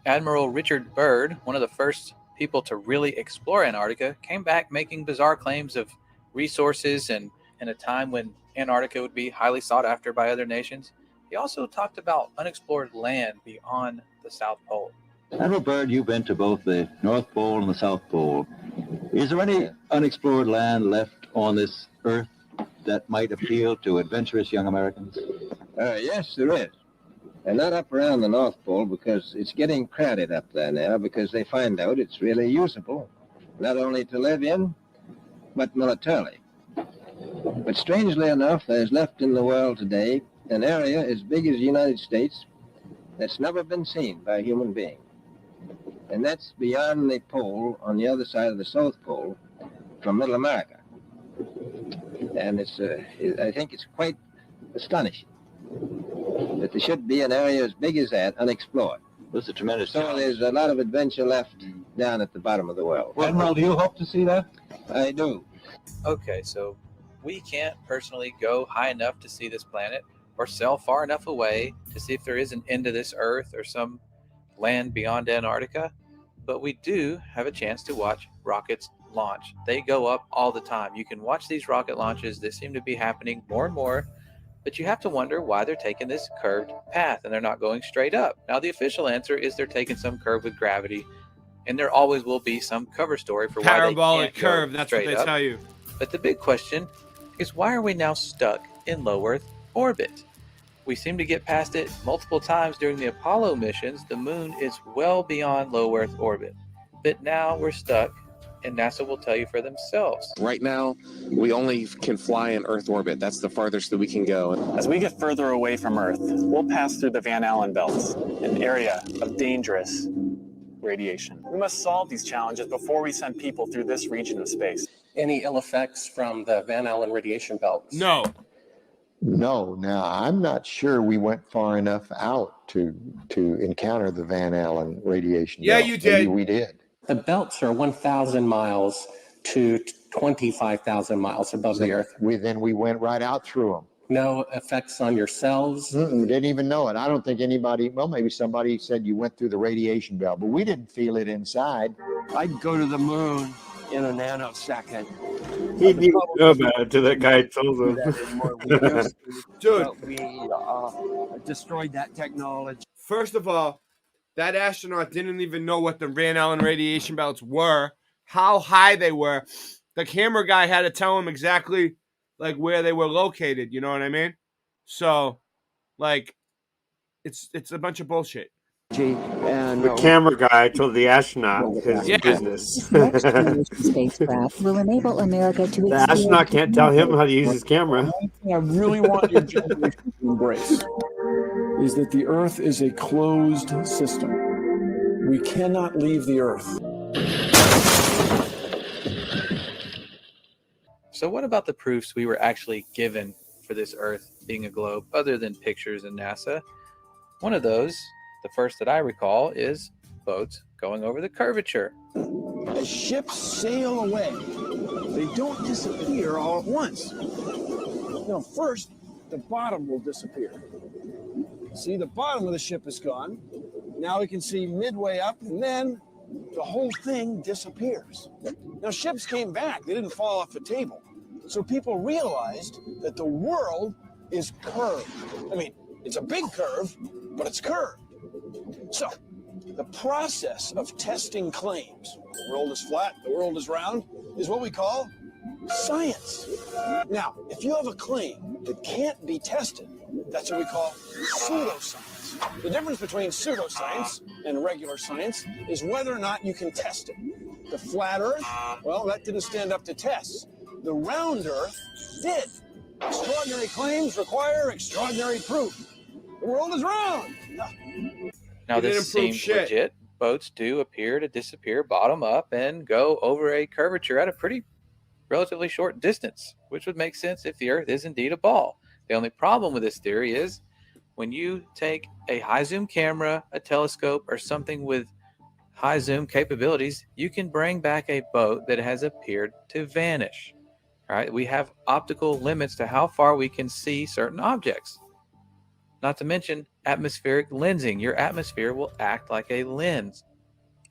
Admiral Richard Byrd, one of the first people to really explore Antarctica, came back making bizarre claims of resources and in a time when Antarctica would be highly sought after by other nations. He also talked about unexplored land beyond the South Pole. Admiral Byrd, you've been to both the North Pole and the South Pole. Is there any unexplored land left on this Earth that might appeal to adventurous young Americans? Yes, there is. And not up around the North Pole, because it's getting crowded up there now, because they find out it's really usable, not only to live in, but militarily. But strangely enough, there's left in the world today an area as big as the United States that's never been seen by a human being. And that's beyond the pole on the other side of the South Pole from Middle America. And I think it's quite astonishing that there should be an area as big as that unexplored. This is a tremendous So challenge. there's a lot of adventure left down at the bottom of the world. Admiral, do you hope to see that? I do. Okay, so we can't personally go high enough to see this planet or sail far enough away to see if there is an end to this Earth or some land beyond Antarctica, but we do have a chance to watch rockets launch. They go up all the time. You can watch these rocket launches that seem to be happening more and more, but you have to wonder why they're taking this curved path and they're not going straight up. Now, the official answer is they're taking some curve with gravity, and there always will be some cover story for why Parabolic they can't curve, go that's what straight they up. tell you. But the big question is, why are we now stuck in low Earth orbit? We seem to get past it multiple times during the Apollo missions. The moon is well beyond low Earth orbit, but now we're stuck, and NASA will tell you for themselves. Right now, we only can fly in Earth orbit. That's the farthest that we can go. As we get further away from Earth, we'll pass through the Van Allen belts, an area of dangerous radiation. We must solve these challenges before we send people through this region of space. Any ill effects from the Van Allen radiation belts? No. No, now I'm not sure we went far enough out to encounter the Van Allen radiation. Yeah, belt. you did. Maybe we did. The belts are 1,000 miles to 25,000 miles above the Earth. Then we went right out through them. No effects on your cells? Didn't even know it. I don't think anybody, well, maybe somebody said you went through the radiation belt, but we didn't feel it inside. I'd go to the moon in a nanosecond. He didn't know about it until that guy told him. Dude. We destroyed that technology. First of all, that astronaut didn't even know what the Van Allen radiation belts were, how high they were. The camera guy had to tell him exactly like where they were located. You know what I mean? So, like, it's a bunch of bullshit. And The camera guy told the astronaut his Yeah. business. Next generation spacecraft will enable America to The astronaut can't tell him how to use his camera. I really want your generation to embrace is that the Earth is a closed system. We cannot leave the Earth. So what about the proofs we were actually given for this Earth being a globe, other than pictures and NASA? One of those, the first that I recall, is boats going over the curvature. As ships sail away, they don't disappear all at once. First, the bottom will disappear. See, the bottom of the ship is gone. Now we can see midway up, and then the whole thing disappears. Now, ships came back. They didn't fall off the table. So people realized that the world is curved. I mean, it's a big curve, but it's curved. So, the process of testing claims, the world is flat, the world is round, is what we call science. Now, if you have a claim that can't be tested, that's what we call pseudoscience. The difference between pseudoscience and regular science is whether or not you can test it. The flat Earth, well, that didn't stand up to tests. The round Earth did. Extraordinary claims require extraordinary proof. The world is round. Now It didn't this prove seems shit. legit. Boats do appear to disappear bottom up and go over a curvature at a pretty relatively short distance, which would make sense if the Earth is indeed a ball. The only problem with this theory is when you take a high zoom camera, a telescope, or something with high zoom capabilities, you can bring back a boat that has appeared to vanish. right? We have optical limits to how far we can see certain objects. Not to mention atmospheric lensing. Your atmosphere will act like a lens.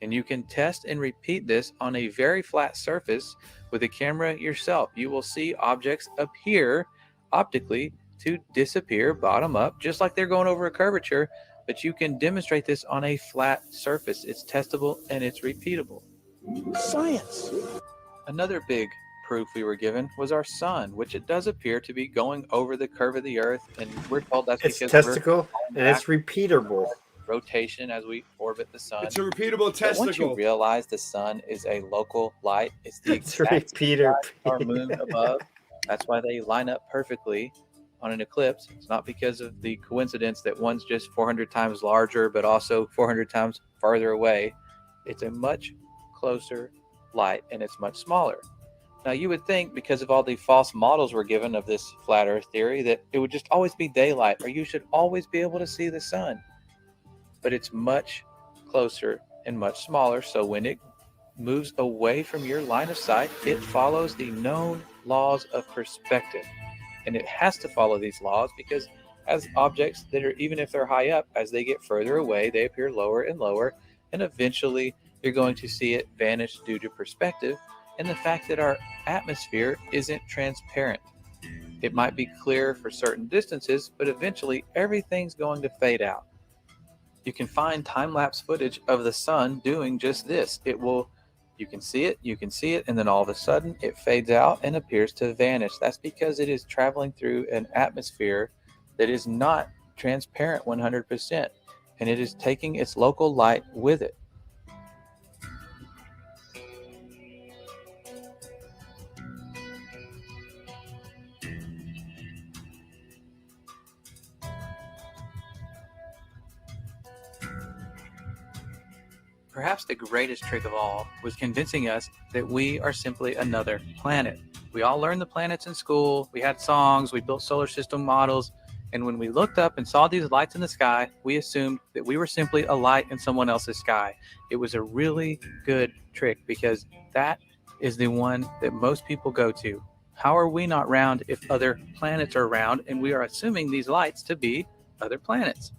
And you can test and repeat this on a very flat surface with a camera yourself. You will see objects appear optically to disappear bottom up, just like they're going over a curvature, but you can demonstrate this on a flat surface. It's testable and it's repeatable. Science. Another big proof we were given was our sun, which it does appear to be going over the curve of the earth, and we're told that's It's because testicle and it's repeatable. Rotation as we orbit the sun. It's a repeatable But once you testicle. realize the sun is a local light, it's the It's exact repeater. our moon above. That's why they line up perfectly on an eclipse. It's not because of the coincidence that one's just 400 times larger, but also 400 times farther away. It's a much closer light and it's much smaller. Now, you would think because of all the false models we're given of this flat earth theory that it would just always be daylight or you should always be able to see the sun. But it's much closer and much smaller. So when it moves away from your line of sight, it follows the known laws of perspective. And it has to follow these laws because as objects that are, even if they're high up, as they get further away, they appear lower and lower. And eventually you're going to see it vanish due to perspective and the fact that our atmosphere isn't transparent. It might be clear for certain distances, but eventually everything's going to fade out. You can find time-lapse footage of the sun doing just this. You can see it, and then all of a sudden it fades out and appears to vanish. That's because it is traveling through an atmosphere that is not transparent 100%, and it is taking its local light with it. Perhaps the greatest trick of all was convincing us that we are simply another planet. We all learned the planets in school, we had songs, we built solar system models, and when we looked up and saw these lights in the sky, we assumed that we were simply a light in someone else's sky. It was a really good trick because that is the one that most people go to. How are we not round if other planets are round and we are assuming these lights to be other planets?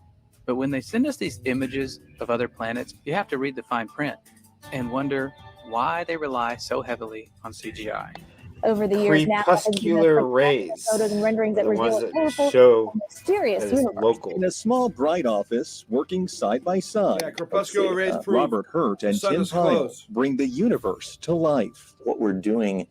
But when they send us these images of other planets, you have to read the fine print and wonder why they rely so heavily on CGI. Over the years, NASA has Crepuscular rays. photos and renderings that The reveal ones a that powerful, show mysterious that it's universe. local. In a small, bright office, working side by side. Yeah, crepuscular rays prove Robert Hurt and sun Tim is Pyle close. bring the universe to life. What we're doing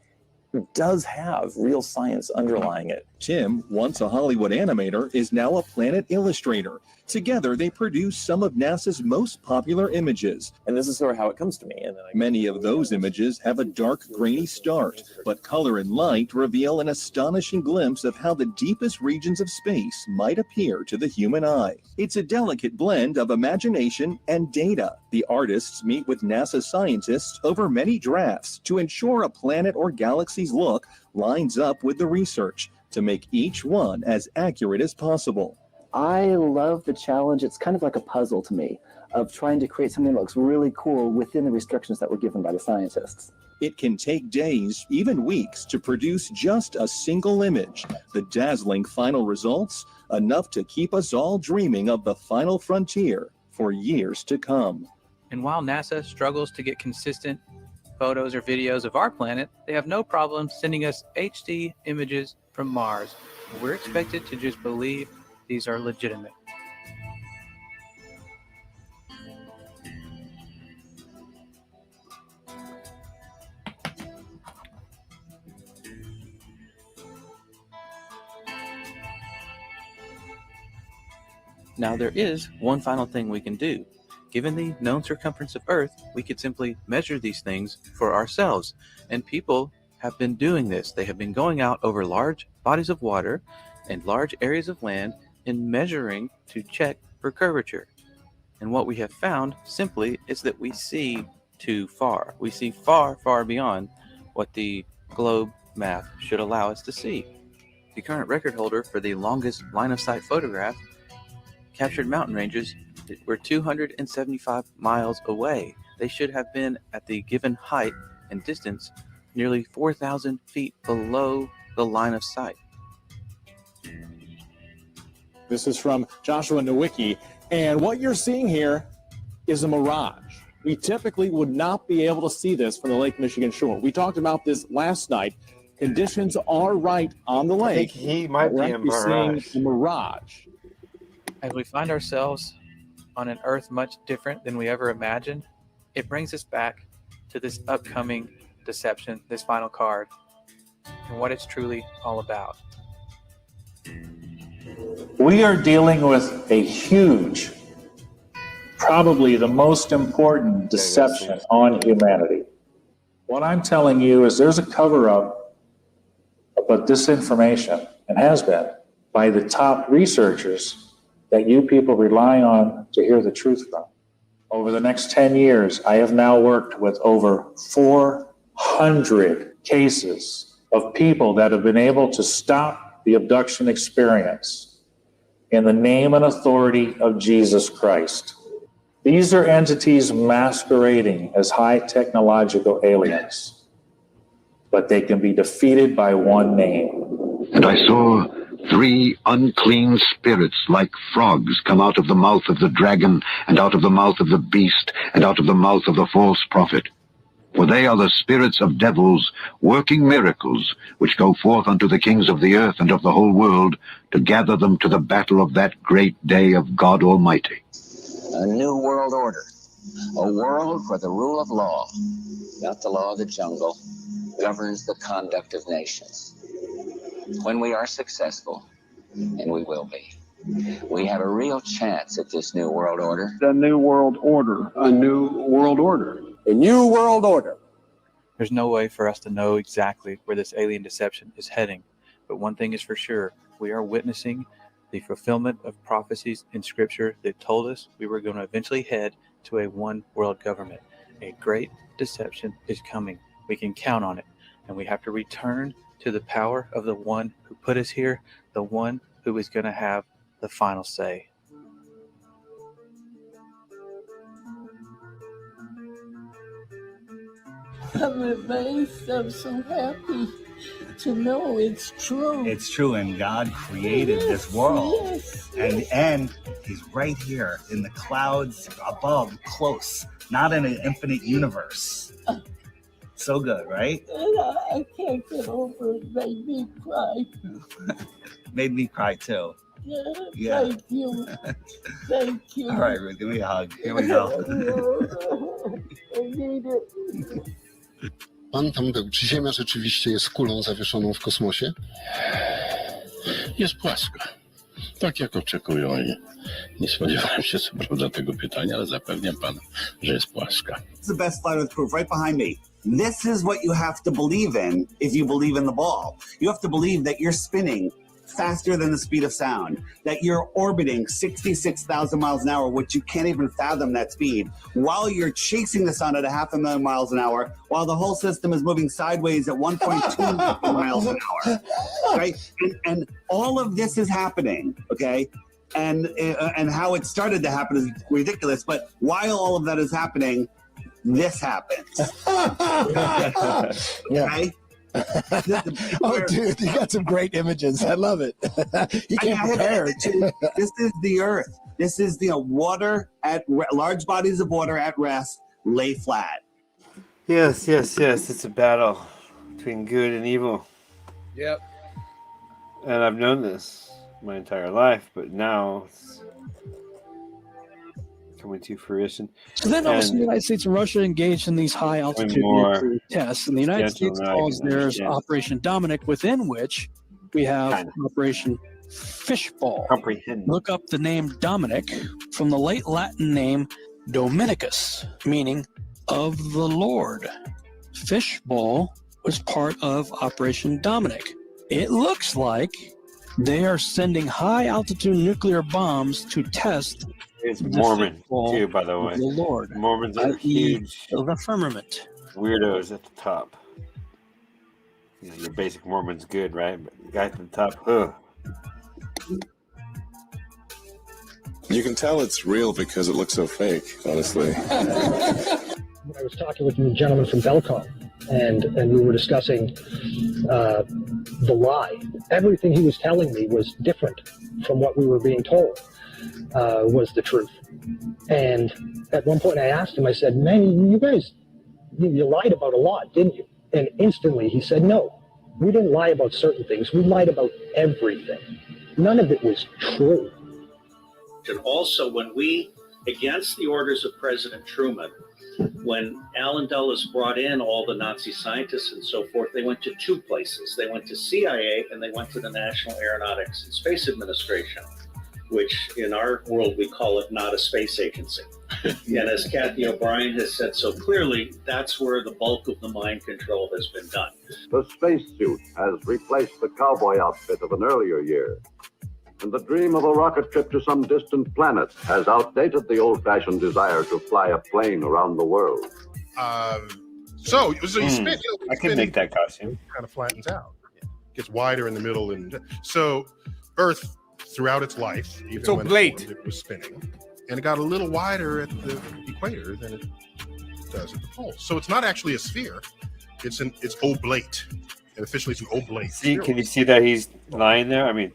does have real science underlying it. Tim, once a Hollywood animator, is now a planet illustrator. Together, they produce some of NASA's most popular images. And this is sort of how it comes to me. And then Many of those images have a dark, grainy start, but color and light reveal an astonishing glimpse of how the deepest regions of space might appear to the human eye. It's a delicate blend of imagination and data. The artists meet with NASA scientists over many drafts to ensure a planet or galaxy's look lines up with the research to make each one as accurate as possible. I love the challenge. It's kind of like a puzzle to me of trying to create something that looks really cool within the restrictions that were given by the scientists. It can take days, even weeks, to produce just a single image. The dazzling final results, enough to keep us all dreaming of the final frontier for years to come. And while NASA struggles to get consistent photos or videos of our planet, they have no problem sending us HD images from Mars. We're expected to just believe these are legitimate. Now there is one final thing we can do. Given the known circumference of Earth, we could simply measure these things for ourselves. And people have been doing this. They have been going out over large bodies of water and large areas of land and measuring to check for curvature. And what we have found simply is that we see too far. We see far, far beyond what the globe math should allow us to see. The current record holder for the longest line of sight photograph captured mountain ranges that were 275 miles away. They should have been at the given height and distance nearly 4,000 feet below the line of sight. This is from Joshua Nowicki, and what you're seeing here is a mirage. We typically would not be able to see this from the Lake Michigan shore. We talked about this last night. Conditions are right on the lake. I think he might be a mirage. Seeing a mirage. As we find ourselves on an Earth much different than we ever imagined, it brings us back to this upcoming deception, this final card, and what it's truly all about. We are dealing with a huge, probably the most important deception on humanity. What I'm telling you is there's a cover-up about this information, and has been, by the top researchers that you people rely on to hear the truth from. Over the next 10 years, I have now worked with over 400 cases of people that have been able to stop the abduction experience in the name and authority of Jesus Christ. These are entities masquerading as high technological aliens, but they can be defeated by one name. And I saw 3 unclean spirits like frogs come out of the mouth of the dragon, and out of the mouth of the beast, and out of the mouth of the false prophet. For they are the spirits of devils, working miracles, which go forth unto the kings of the earth and of the whole world, to gather them to the battle of that great day of God Almighty. A new world order. A world where the rule of law, not the law of the jungle, governs the conduct of nations. When we are successful, and we will be, we have a real chance at this new world order. The new world order. A new world order. A new world order. There's no way for us to know exactly where this alien deception is heading, but one thing is for sure, we are witnessing the fulfillment of prophecies in Scripture that told us we were going to eventually head to a one world government. A great deception is coming. We can count on it, and we have to return to the power of the one who put us here, the one who is going to have the final say. I'm amazed. I'm so happy to know it's true. It's true, and God created this world. Yes. And He's right here in the clouds above, close, not in an infinite universe. So good, right? And I can't get over it. Made me cry. Made me cry too. Yeah. Thank you. Thank you. All right, Ruth, give me a hug. Here we go. I need it. Pan tam był. Czy Ziemia rzeczywiście jest kulą zawieszoną w kosmosie? Jest płaska. Tak jak oczekują i nie spodziewałem się co prawda tego pytania, ale zapewniam pana, że jest płaska. It's the best flat earth proof right behind me. This is what you have to believe in if you believe in the ball. You have to believe that you're spinning faster than the speed of sound, that you're orbiting 66,000 miles an hour, which you can't even fathom that speed, while you're chasing the sun at 500,000 miles an hour, while the whole system is moving sideways at 1.2 miles an hour, right? And all of this is happening, okay? And how it started to happen is ridiculous, but while all of that is happening, this happens. Okay? Oh, dude, you got some great images. I love it. You can't compare. This is the Earth. This is the water at large bodies of water at rest lay flat. Yes. It's a battle between good and evil. Yep. And I've known this my entire life, but now it's coming to fruition. So then also the United States and Russia engaged in these high altitude nuclear tests, and the United States calls theirs Operation Dominic, within which we have Operation Fishball. Look up the name Dominic from the late Latin name Dominicus, meaning of the Lord. Fishball was part of Operation Dominic. It looks like they are sending high altitude nuclear bombs to test. It's Mormon too, by the way. The Lord. Mormons are huge. The firmament. Weirdos at the top. You know, your basic Mormon's good, right? But the guy at the top, You can tell it's real because it looks so fake, honestly. I was talking with a gentleman from Belcom, and we were discussing the lie. Everything he was telling me was different from what we were being told was the truth. And at one point I asked him, I said, man, you guys, you lied about a lot, didn't you? And instantly he said, no, we didn't lie about certain things. We lied about everything. None of it was true. And also, when we, against the orders of President Truman, when Allen Dulles brought in all the Nazi scientists and so forth, they went to two places. They went to CIA and they went to the National Aeronautics and Space Administration, which in our world we call it not a space agency. And as Kathy O'Brien has said so clearly, that's where the bulk of the mind control has been done. The spacesuit has replaced the cowboy outfit of an earlier year. And the dream of a rocket trip to some distant planet has outdated the old-fashioned desire to fly a plane around the world. So you spin. I can make that costume. Kind of flattens out. Gets wider in the middle, and so Earth, throughout its life, even so when it was spinning, and it got a little wider at the equator than it does at the poles. So it's not actually a sphere; it's oblate, and officially it's an oblate. See, can you see that he's lying there? I mean,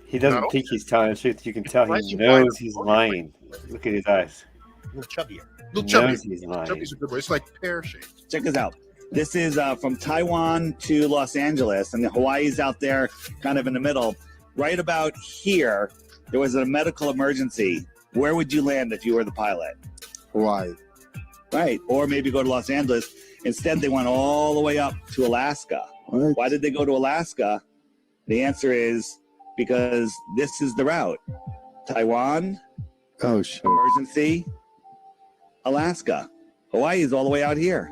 he doesn't think he's telling the truth. You can tell he knows he's lying. Look at his eyes. A little chubbier. He knows he's lying. Chubby's a good word. It's like pear-shaped. Check this out. This is from Taiwan to Los Angeles, and Hawaii's out there kind of in the middle. Right about here, there was a medical emergency. Where would you land if you were the pilot? Hawaii. Right. Or maybe go to Los Angeles. Instead, they went all the way up to Alaska. What? Why did they go to Alaska? The answer is because this is the route. Taiwan, Oh, shit. emergency, Alaska. Hawaii is all the way out here.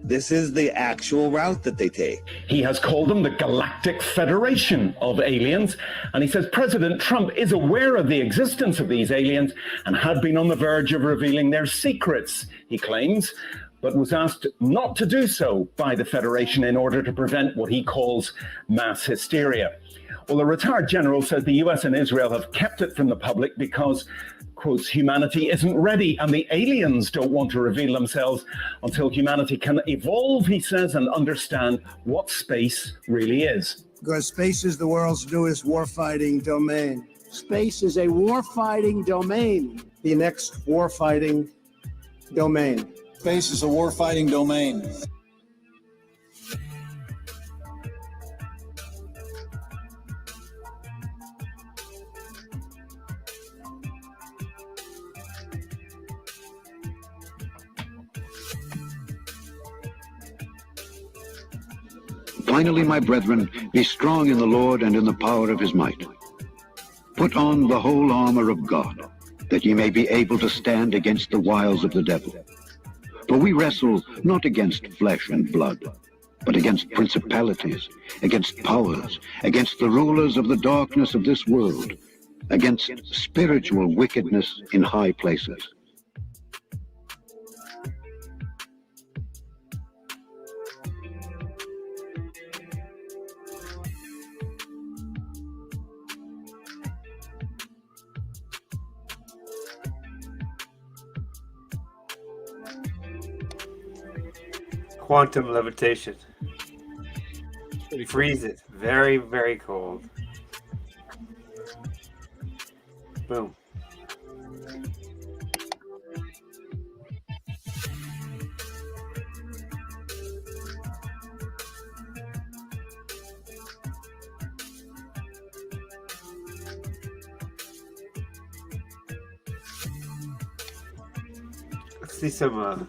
This is the actual route that they take. He has called them the Galactic Federation of Aliens, and he says President Trump is aware of the existence of these aliens and had been on the verge of revealing their secrets, he claims, but was asked not to do so by the Federation in order to prevent what he calls mass hysteria. Well, the retired general says the US and Israel have kept it from the public because, quotes, humanity isn't ready and the aliens don't want to reveal themselves until humanity can evolve, he says, and understand what space really is. Because space is the world's newest warfighting domain. Space is a warfighting domain. The next warfighting domain. Space is a warfighting domain. Finally, my brethren, be strong in the Lord and in the power of his might. Put on the whole armor of God, that ye may be able to stand against the wiles of the devil. For we wrestle not against flesh and blood, but against principalities, against powers, against the rulers of the darkness of this world, against spiritual wickedness in high places. Quantum levitation. Freeze it. Very, very cold. Boom. Let's see some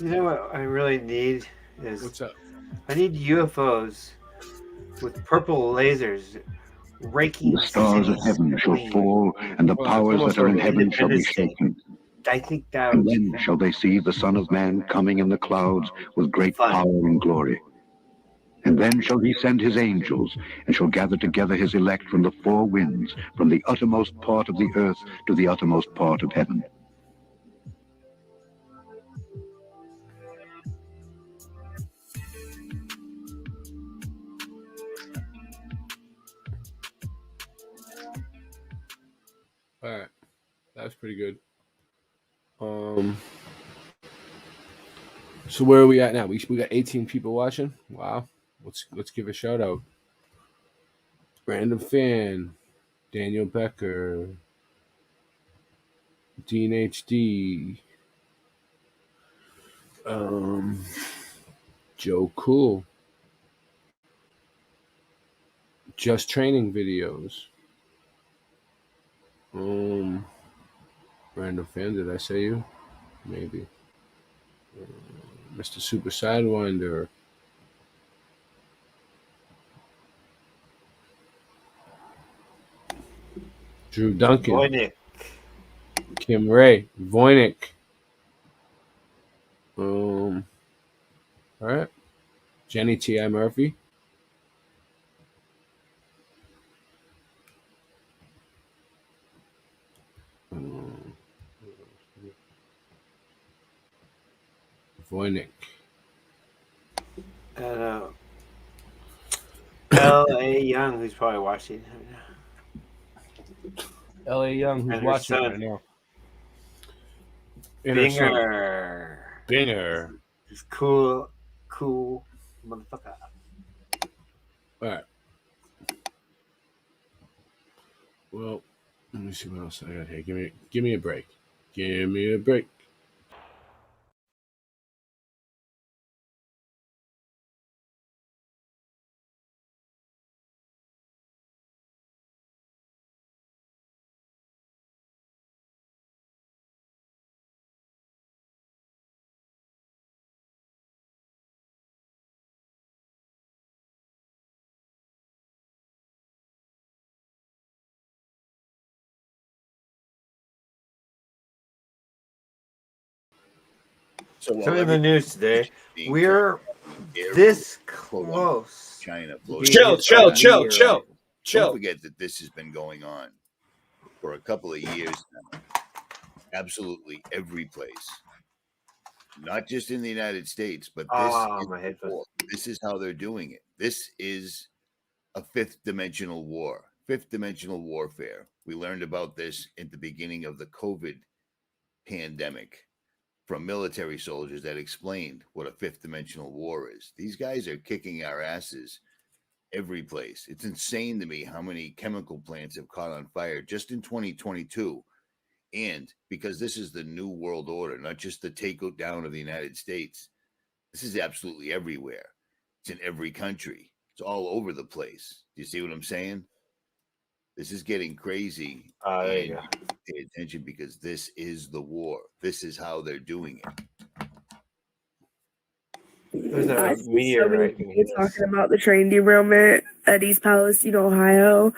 you know what I really need is What's up? I need UFOs with purple lasers raking The stars of heaven shall fall, and the powers that are in heaven shall be shaken. I think that And then shall they see the Son of Man coming in the clouds with great power and glory. And then shall he send his angels, and shall gather together his elect from the four winds, from the uttermost part of the earth to the uttermost part of heaven. All right, that was pretty good. So where are we at now? We got 18 people watching. Wow. Let's give a shout out. Random fan, Daniel Becker, Dean HD, Joe Cool, Just Training Videos. Random fan, did I say you? Maybe. Mr. Super Sidewinder. Drew Duncan. Voynick. Kim Ray. Voynick. All right. Jenny T.I. Murphy. Voynick. L.A. Young, who's probably watching. L.A. Young, who's And her watching son. right now. And her son. Binger. This cool motherfucker. All right. Well, let me see what else I got here. Give me a break. Give me a break. So in the news today, we're this close. China. Chill. Don't forget that this has been going on for a couple of years now. Absolutely every place. Not just in the United States, but this is how they're doing it. This is a fifth dimensional war, fifth dimensional warfare. We learned about this at the beginning of the COVID pandemic from military soldiers that explained what a fifth dimensional war is. These guys are kicking our asses every place. It's insane to me how many chemical plants have caught on fire just in 2022. And because this is the new world order, not just the takedown of the United States, this is absolutely everywhere. It's in every country. It's all over the place. Do you see what I'm saying? This is getting crazy. There you go. Pay attention because this is the war. This is how they're doing it. There's I a see so meteor many right people talking about the train derailment at East Palestine, Ohio.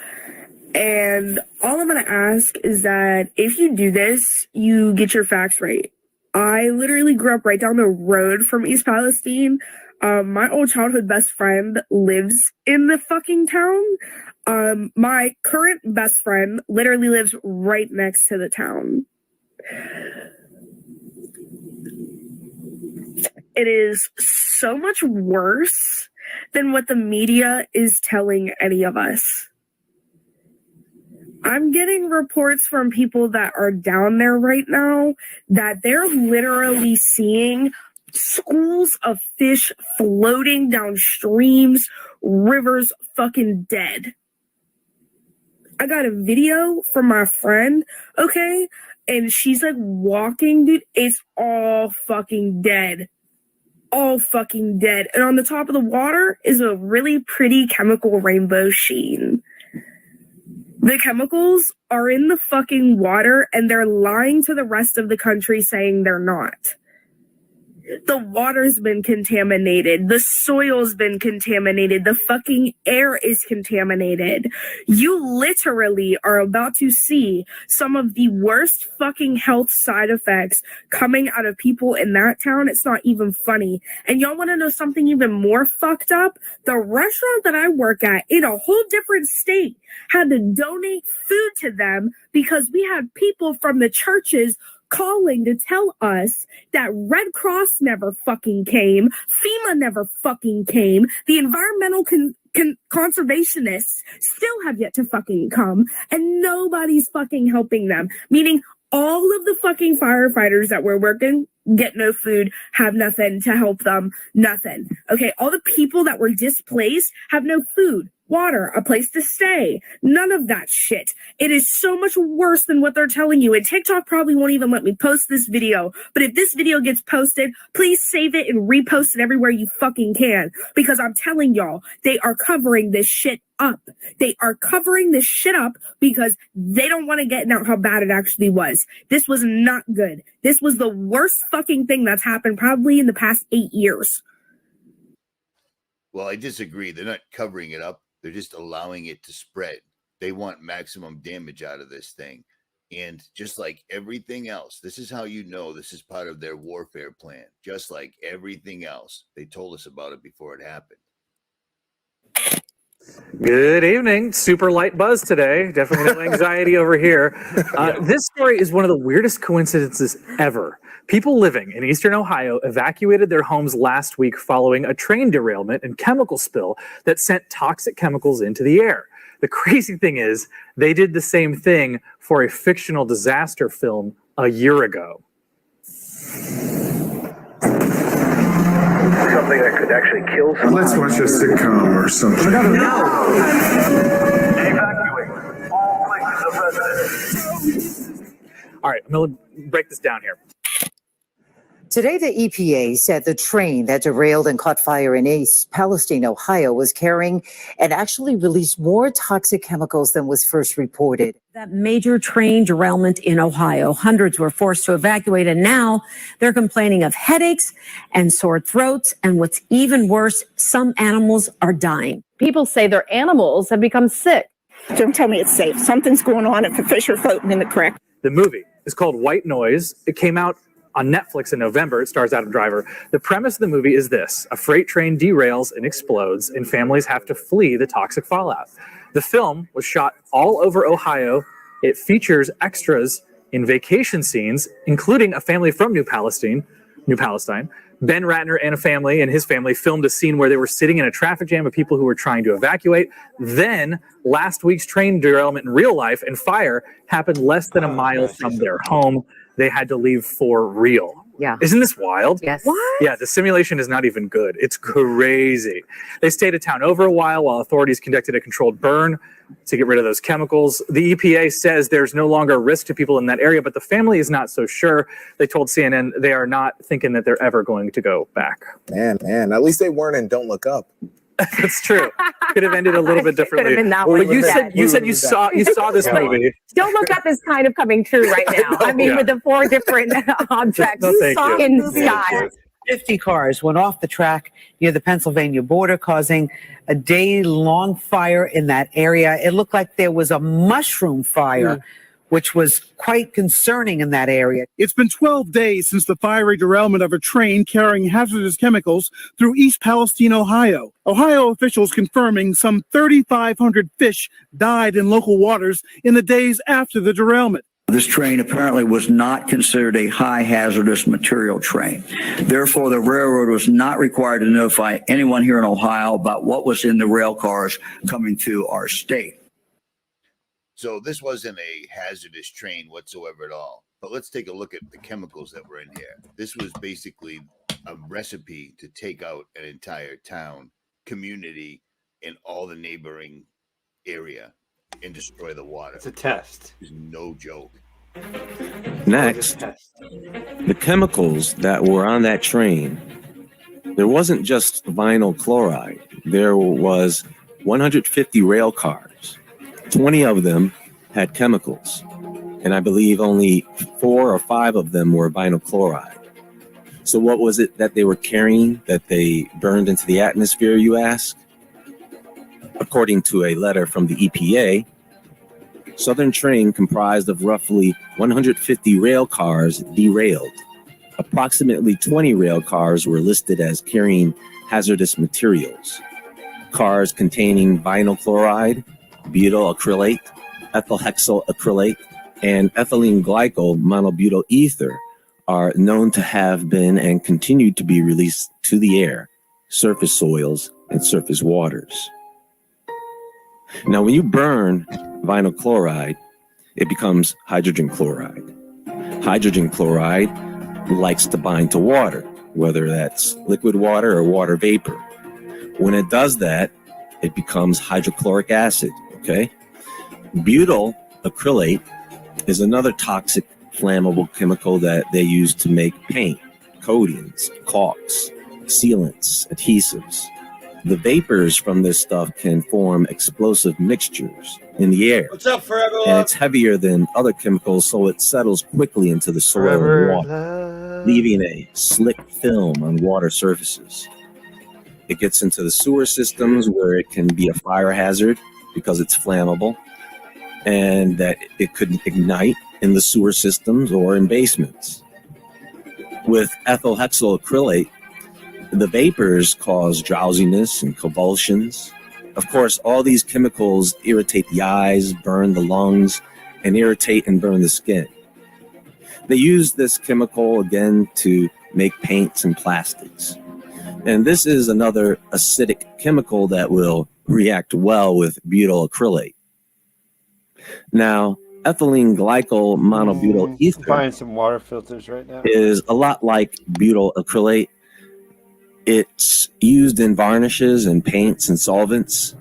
And all I'm going to ask is that if you do this, you get your facts right. I literally grew up right down the road from East Palestine. My old childhood best friend lives in the fucking town. My current best friend literally lives right next to the town. It is so much worse than what the media is telling any of us. I'm getting reports from people that are down there right now that they're literally seeing schools of fish floating down streams, rivers, fucking dead. I got a video from my friend, okay? And she's like walking, dude. It's all fucking dead. All fucking dead. And on the top of the water is a really pretty chemical rainbow sheen. The chemicals are in the fucking water and they're lying to the rest of the country saying they're not. The water's been contaminated. The soil's been contaminated. The fucking air is contaminated. You literally are about to see some of the worst fucking health side effects coming out of people in that town. It's not even funny. And y'all want to know something even more fucked up? The restaurant that I work at in a whole different state had to donate food to them because we had people from the churches calling to tell us that Red Cross never fucking came, FEMA never fucking came, the environmental conservationists still have yet to fucking come, and nobody's fucking helping them. Meaning all of the fucking firefighters that were working get no food, have nothing to help them, nothing. Okay, all the people that were displaced have no food, water, a place to stay, none of that shit. It is so much worse than what they're telling you, and TikTok probably won't even let me post this video, but if this video gets posted, please save it and repost it everywhere you fucking can, because I'm telling y'all, they are covering this shit up. They are covering this shit up because they don't want to get out how bad it actually was. This was not good. This was the worst fucking thing that's happened probably in the past 8 years. Well, I disagree. They're not covering it up. They're just allowing it to spread. They want maximum damage out of this thing. And just like everything else, this is how you know this is part of their warfare plan. Just like everything else. They told us about it before it happened. Good evening. Super light buzz today. Definitely no anxiety over here. This story is one of the weirdest coincidences ever. People living in eastern Ohio evacuated their homes last week following a train derailment and chemical spill that sent toxic chemicals into the air. The crazy thing is, they did the same thing for a fictional disaster film a year ago. Something that could actually kill someone. Let's watch a sitcom or something. Evacuate all places of residence. All right, I'm going to break this down here. Today, the EPA said the train that derailed and caught fire in East Palestine, Ohio, was carrying and actually released more toxic chemicals than was first reported. That major train derailment in Ohio, hundreds were forced to evacuate, and now they're complaining of headaches and sore throats. And what's even worse, some animals are dying. People say their animals have become sick. Don't tell me it's safe. Something's going on if the fish are floating in the creek. The movie is called White Noise. It came out on Netflix in November. It stars Adam Driver. The premise of the movie is this: a freight train derails and explodes, and families have to flee the toxic fallout. The film was shot all over Ohio. It features extras in vacation scenes, including a family from New Palestine. Ben Ratner and a family and his family filmed a scene where they were sitting in a traffic jam of people who were trying to evacuate. Then last week's train derailment in real life and fire happened less than a mile from their home. They had to leave for real. Yeah. Isn't this wild? Yes. What? Yeah, the simulation is not even good. It's crazy. They stayed in town over a while authorities conducted a controlled burn to get rid of those chemicals. The EPA says there's no longer a risk to people in that area, but the family is not so sure. They told CNN they are not thinking that they're ever going to go back. Man, at least they weren't in Don't Look Up. That's true. Could have ended a little bit differently. Could have been that well, one. you said you saw this movie. Don't Look Up is kind of coming true right now. I mean, with the 4 different objects in the sky. 50 cars went off the track near the Pennsylvania border, causing a day-long fire in that area. It looked like there was a mushroom fire, which was quite concerning in that area. It's been 12 days since the fiery derailment of a train carrying hazardous chemicals through East Palestine, Ohio. Ohio officials confirming some 3,500 fish died in local waters in the days after the derailment. This train apparently was not considered a high hazardous material train. Therefore, the railroad was not required to notify anyone here in Ohio about what was in the rail cars coming through our state. So this wasn't a hazardous train whatsoever at all. But let's take a look at the chemicals that were in here. This was basically a recipe to take out an entire town, community, and all the neighboring area and destroy the water. It's a test. It's no joke. Next, the chemicals that were on that train, there wasn't just vinyl chloride. There was 150 rail cars. 20 of them had chemicals, and I believe only 4 or 5 of them were vinyl chloride. So what was it that they were carrying that they burned into the atmosphere, you ask? According to a letter from the EPA, Southern Train comprised of roughly 150 rail cars derailed. Approximately 20 rail cars were listed as carrying hazardous materials. Cars containing vinyl chloride, butyl acrylate, ethyl hexyl acrylate, and ethylene glycol monobutyl ether are known to have been and continue to be released to the air, surface soils, and surface waters. Now, when you burn vinyl chloride, it becomes hydrogen chloride. Hydrogen chloride likes to bind to water, whether that's liquid water or water vapor. When it does that, it becomes hydrochloric acid, okay? Butyl acrylate is another toxic flammable chemical that they use to make paint, coatings, caulks, sealants, adhesives. The vapors from this stuff can form explosive mixtures in the air. What's up, Forever Love? And it's heavier than other chemicals, so it settles quickly into the soil and water, leaving a slick film on water surfaces. It gets into the sewer systems where it can be a fire hazard because it's flammable, and that it could ignite in the sewer systems or in basements. With ethyl hexyl acrylate, the vapors cause drowsiness and convulsions. Of course, all these chemicals irritate the eyes, burn the lungs, and irritate and burn the skin. They use this chemical again to make paints and plastics. And this is another acidic chemical that will react well with butyl acrylate. Now, ethylene glycol monobutyl ether Buying some water filters right now. is a lot like butyl acrylate. It's used in varnishes and paints and solvents.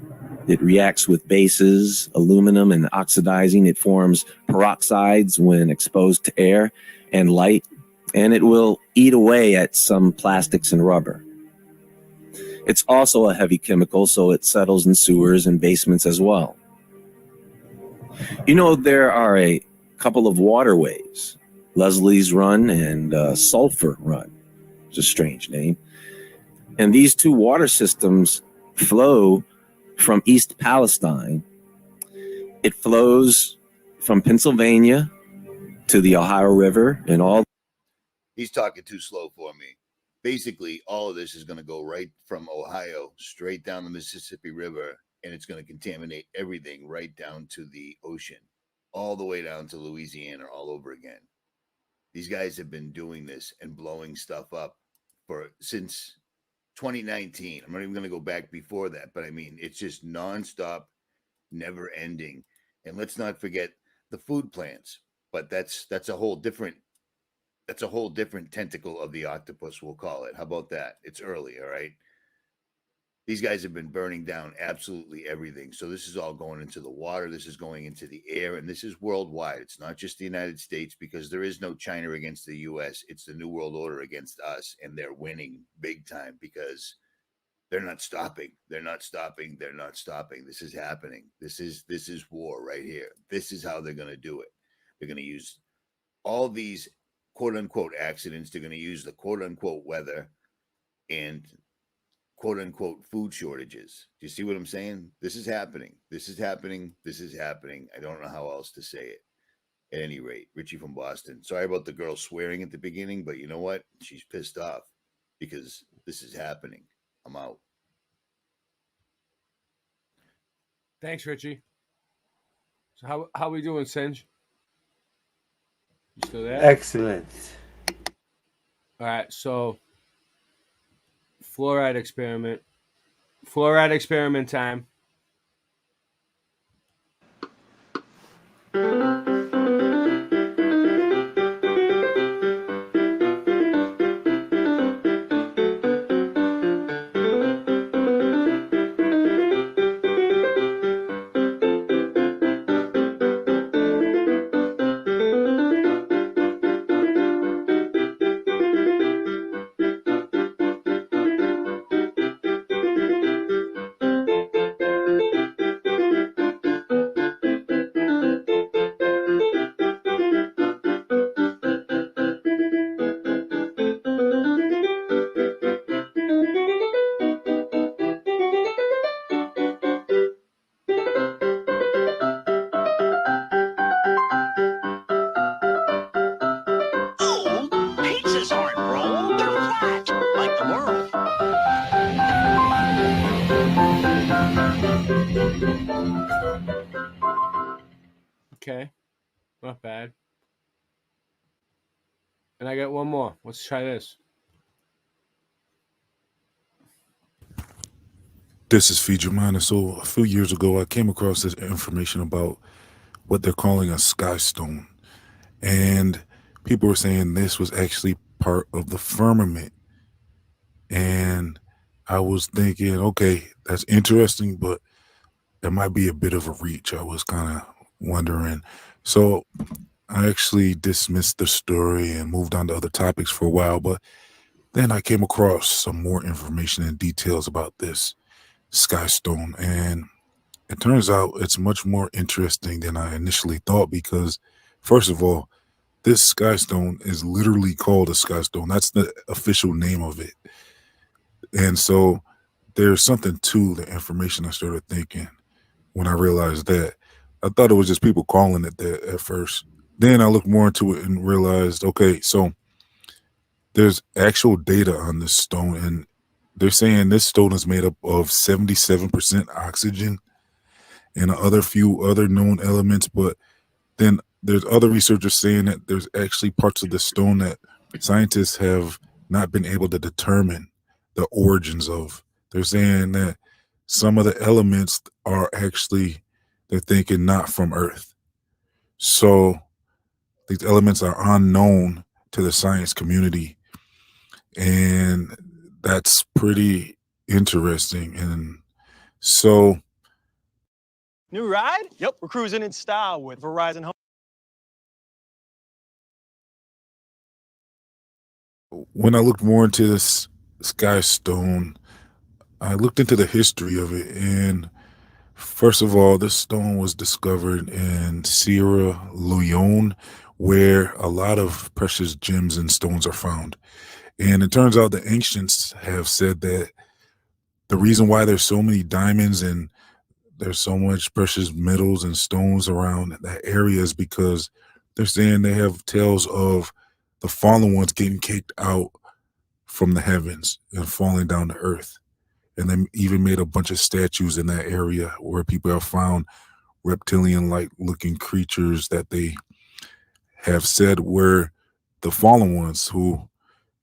It reacts with bases, aluminum, and oxidizing. It forms peroxides when exposed to air and light, and it will eat away at some plastics and rubber. It's also a heavy chemical, so it settles in sewers and basements as well. You know, there are a couple of waterways, Leslie's Run and Sulphur Run. It's a strange name. And these two water systems flow from East Palestine. It flows from Pennsylvania to the Ohio River and all. He's talking too slow for me. Basically, all of this is going to go right from Ohio straight down the Mississippi River, and it's going to contaminate everything right down to the ocean, all the way down to Louisiana all over again. These guys have been doing this and blowing stuff up since 2019. I'm not even going to go back before that, but I mean, it's just nonstop, never ending. And let's not forget the food plants, but that's a whole different tentacle of the octopus, we'll call it. How about that? It's early, all right? These guys have been burning down absolutely everything. So this is all going into the water. This is going into the air, and this is worldwide. It's not just the United States, because there is no China against the U.S. It's the New World Order against us, and they're winning big time because they're not stopping. They're not stopping. They're not stopping. This is happening. This is war right here. This is how they're going to do it. They're going to use all these quote-unquote accidents. They're going to use the quote-unquote weather and quote-unquote food shortages. Do you see what I'm saying? This is happening. This is happening. This is happening. I don't know how else to say it. At any rate, Richie from Boston. Sorry about the girl swearing at the beginning, but you know what? She's pissed off because this is happening. I'm out. Thanks, Richie. So how we doing, Singe? You still there? Excellent. All right, so fluoride experiment time. Okay, not bad. And I got one more. Let's try this. This is Feed Your Mind. So a few years ago, I came across this information about what they're calling a sky stone. And people were saying this was actually part of the firmament. And I was thinking, okay, that's interesting, but that might be a bit of a reach. I was kind of wondering. So I actually dismissed the story and moved on to other topics for a while, but then I came across some more information and details about this sky stone, and it turns out it's much more interesting than I initially thought because, first of all, this sky stone is literally called a sky stone. That's the official name of it. And so there's something to the information. I started thinking when I realized that. I thought it was just people calling it that at first. Then I looked more into it and realized, okay, so there's actual data on this stone, and they're saying this stone is made up of 77% oxygen and a few other known elements. But then there's other researchers saying that there's actually parts of the stone that scientists have not been able to determine the origins of. They're saying that some of the elements are actually, they're thinking, not from Earth. So these elements are unknown to the science community. And that's pretty interesting. And so new ride? Yep, we're cruising in style with Verizon Home. When I looked more into this sky stone, I looked into the history of it. And first of all, this stone was discovered in Sierra Leone, where a lot of precious gems and stones are found. And it turns out the ancients have said that the reason why there's so many diamonds and there's so much precious metals and stones around that area is because they're saying they have tales of the fallen ones getting kicked out from the heavens and falling down to earth. And they even made a bunch of statues in that area where people have found reptilian-like looking creatures that they have said were the fallen ones who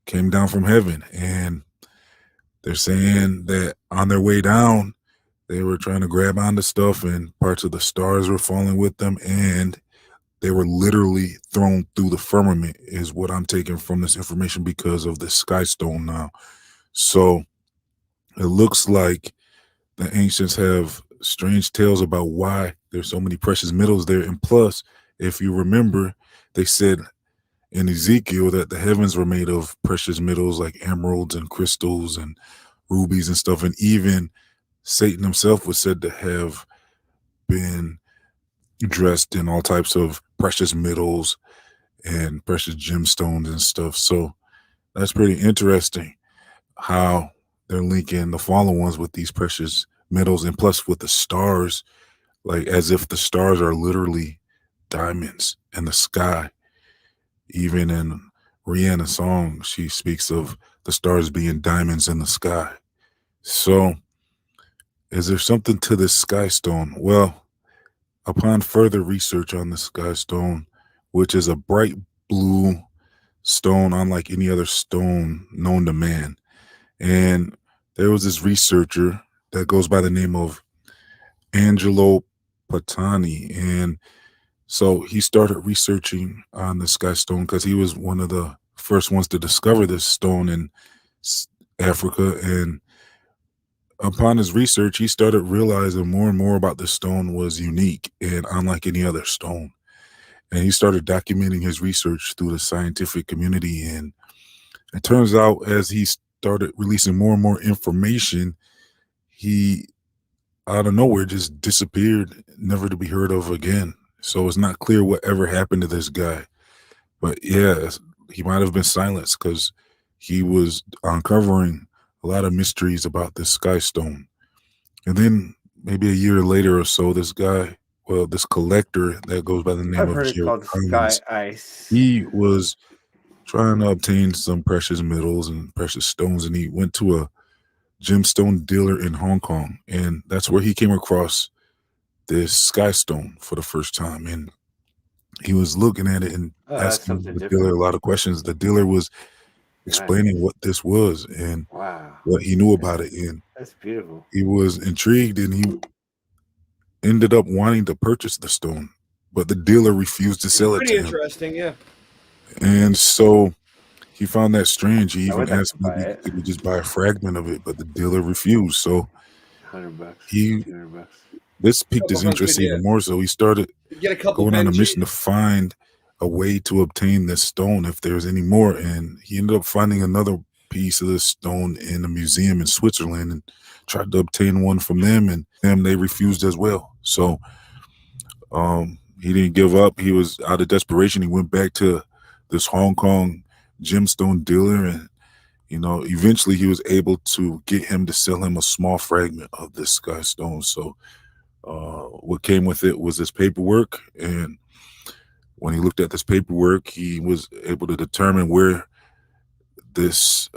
came down from heaven. And they're saying that on their way down, they were trying to grab onto stuff and parts of the stars were falling with them, and they were literally thrown through the firmament is what I'm taking from this information because of the sky stone now. So it looks like the ancients have strange tales about why there's so many precious metals there. And plus, if you remember, they said in Ezekiel that the heavens were made of precious metals like emeralds and crystals and rubies and stuff. And even Satan himself was said to have been dressed in all types of precious metals and precious gemstones and stuff. So that's pretty interesting how they're linking the fallen ones with these precious metals, and plus with the stars, like as if the stars are literally diamonds in the sky. Even in Rihanna's song, she speaks of the stars being diamonds in the sky. So is there something to this sky stone? Well, upon further research on the sky stone, which is a bright blue stone unlike any other stone known to man, and there was this researcher that goes by the name of Angelo Patani, and so he started researching on the sky stone because he was one of the first ones to discover this stone in Africa. And upon his research, he started realizing more and more about this stone was unique and unlike any other stone. And he started documenting his research through the scientific community. And it turns out as he started releasing more and more information, he out of nowhere just disappeared, never to be heard of again. So it's not clear whatever happened to this guy. But yeah, he might have been silenced because he was uncovering a lot of mysteries about this sky stone. And then maybe a year later or so, this guy, well, this collector that goes by the name I've of heard it Jared called Hines, Sky Ice. he was trying to obtain some precious metals and precious stones, and he went to a gemstone dealer in Hong Kong, and that's where he came across this sky stone for the first time. And he was looking at it and asking the dealer a lot of questions. The dealer was explaining what this was and what he knew about it, and That's beautiful. he was intrigued, and he ended up wanting to purchase the stone, but the dealer refused to sell it Pretty to him. interesting, yeah. And so he found that strange. He I would even like asked to buy maybe it. could he just buy a fragment of it, but the dealer refused. So $100, he $200. this piqued his Couple interest hundred, even more. So he started Get a couple going on a Benjis. mission to find a way to obtain this stone if there's any more. And he ended up finding another piece of this stone in a museum in Switzerland and tried to obtain one from them, and they refused as well. So he didn't give up. He was out of desperation. He went back to this Hong Kong gemstone dealer, and eventually he was able to get him to sell him a small fragment of this sky stone. So what came with it was this paperwork, and when he looked at this paperwork, he was able to determine where this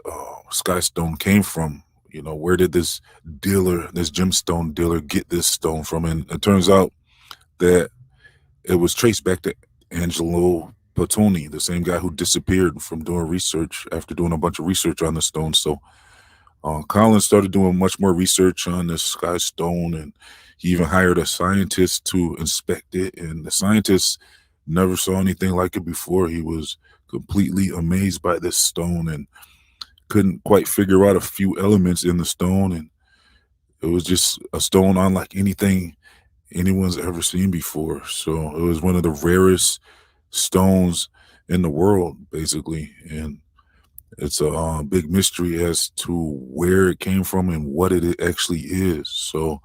sky stone came from. Where did this gemstone dealer get this stone from? And it turns out that it was traced back to Angelo Platoni, the same guy who disappeared from doing research after doing a bunch of research on the stone. So Collins started doing much more research on this sky stone, and he even hired a scientist to inspect it. And the scientist never saw anything like it before. He was completely amazed by this stone and couldn't quite figure out a few elements in the stone. And it was just a stone unlike anything anyone's ever seen before. So it was one of the rarest stones in the world, basically. And it's a big mystery as to where it came from and what it actually is. So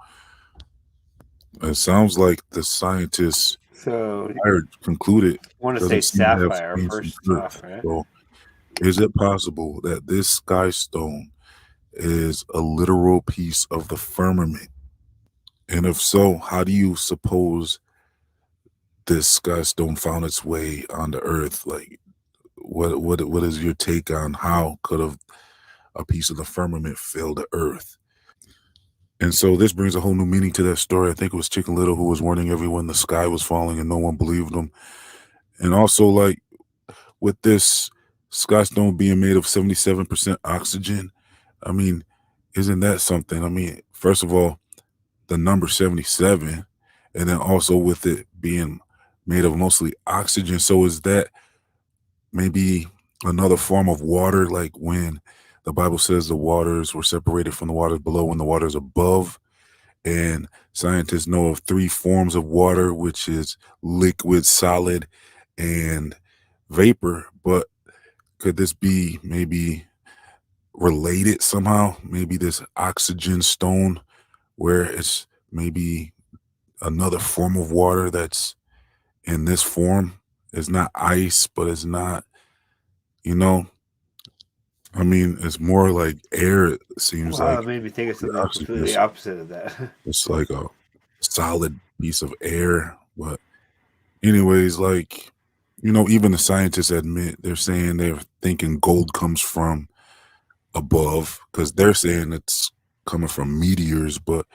it sounds like the scientists concluded. I want to doesn't say seem to have sapphire came from first Earth. off, right? So is it possible that this sky stone is a literal piece of the firmament? And if so, how do you suppose this sky stone found its way onto Earth? Like, what is your take on how could a piece of the firmament fell to Earth? And so this brings a whole new meaning to that story. I think it was Chicken Little who was warning everyone the sky was falling and no one believed him. And also, like, with this sky stone being made of 77% oxygen, I mean, isn't that something? I mean, first of all, the number 77, and then also with it being made of mostly oxygen. So is that maybe another form of water, like when the Bible says the waters were separated from the waters below and the waters above? And scientists know of 3 forms of water, which is liquid, solid, and vapor. But could this be maybe related somehow? Maybe this oxygen stone, where it's maybe another form of water that's in this form. It's not ice, but it's not, I mean, it's more like air, it seems Wow, like. it made me think of something Oxygen completely is- opposite of that. It's like a solid piece of air. But anyways, like, even the scientists admit, they're saying they're thinking gold comes from above, because they're saying it's coming from meteors. But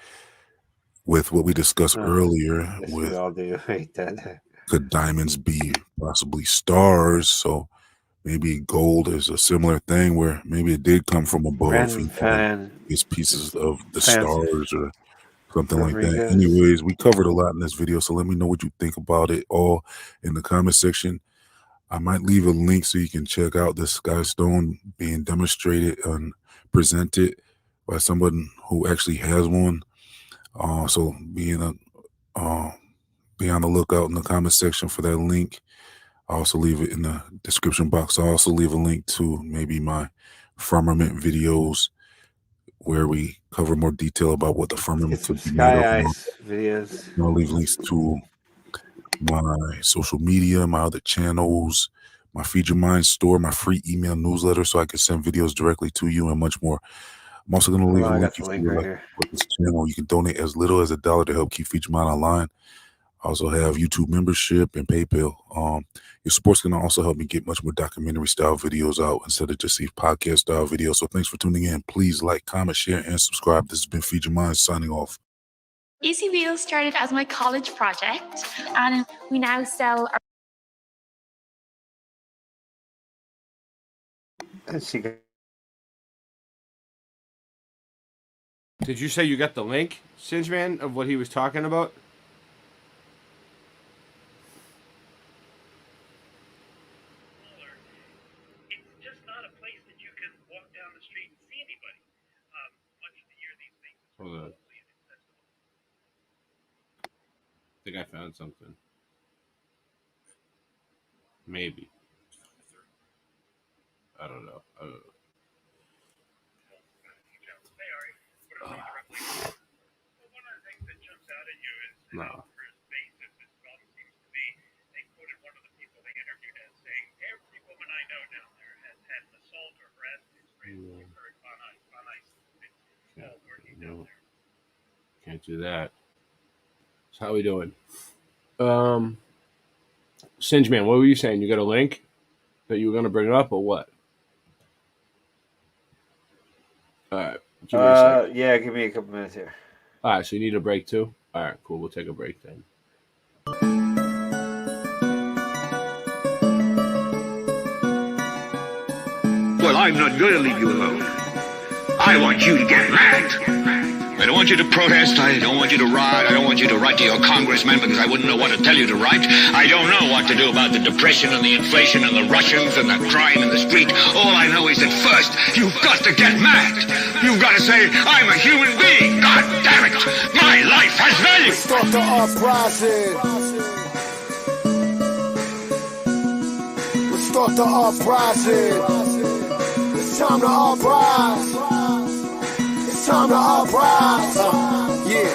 with what we discussed earlier, Yes, we with all do. Right, that. could diamonds be possibly stars? So maybe gold is a similar thing where maybe it did come from above. These pieces of the stars or something like that. Rodriguez. Anyways, we covered a lot in this video, so let me know what you think about it all in the comment section. I might leave a link so you can check out this sky stone being demonstrated and presented by someone who actually has one. So be on the lookout in the comment section for that link. I'll also leave it in the description box. I'll also leave a link to maybe my firmament videos where we cover more detail about what the firmament could be made Sky of. Ice videos. I'll leave links to my social media, my other channels, my Feed Your Mind store, my free email newsletter so I can send videos directly to you, and much more. I'm also going to leave I a got link the if link you right like here. for this channel. You can donate as little as $1 to help keep Feed Your Mind online. I also have YouTube membership and PayPal. Your support's going to also help me get much more documentary style videos out instead of just these podcast style videos. So thanks for tuning in. Please like, comment, share, and subscribe. This has been Feed Your Mind signing off. Easy Wheels started as my college project, and we now sell our Did you say you got the link, Singeman, of what he was talking about? It's just not Hold on. I think I found something. Maybe. I don't know. No. No. Can't do that. So how we doing? Singe Man, what were you saying? You got a link that you were going to bring up or what? All right. Yeah, give me a couple minutes here. All right, so you need a break too? All right, cool. We'll take a break then. Well, I'm not going to leave you alone. I want you to get mad. I don't want you to protest. I don't want you to riot. I don't want you to write to your congressman because I wouldn't know what to tell you to write. I don't know what to do about the depression and the inflation and the Russians and the crime in the street. All I know is that first, you've got to get mad. You've got to say, I'm a human being. God damn it. My life has value. Start the uprising. Let's start the uprising. It's time to uprise. It's time to uprise. Yeah.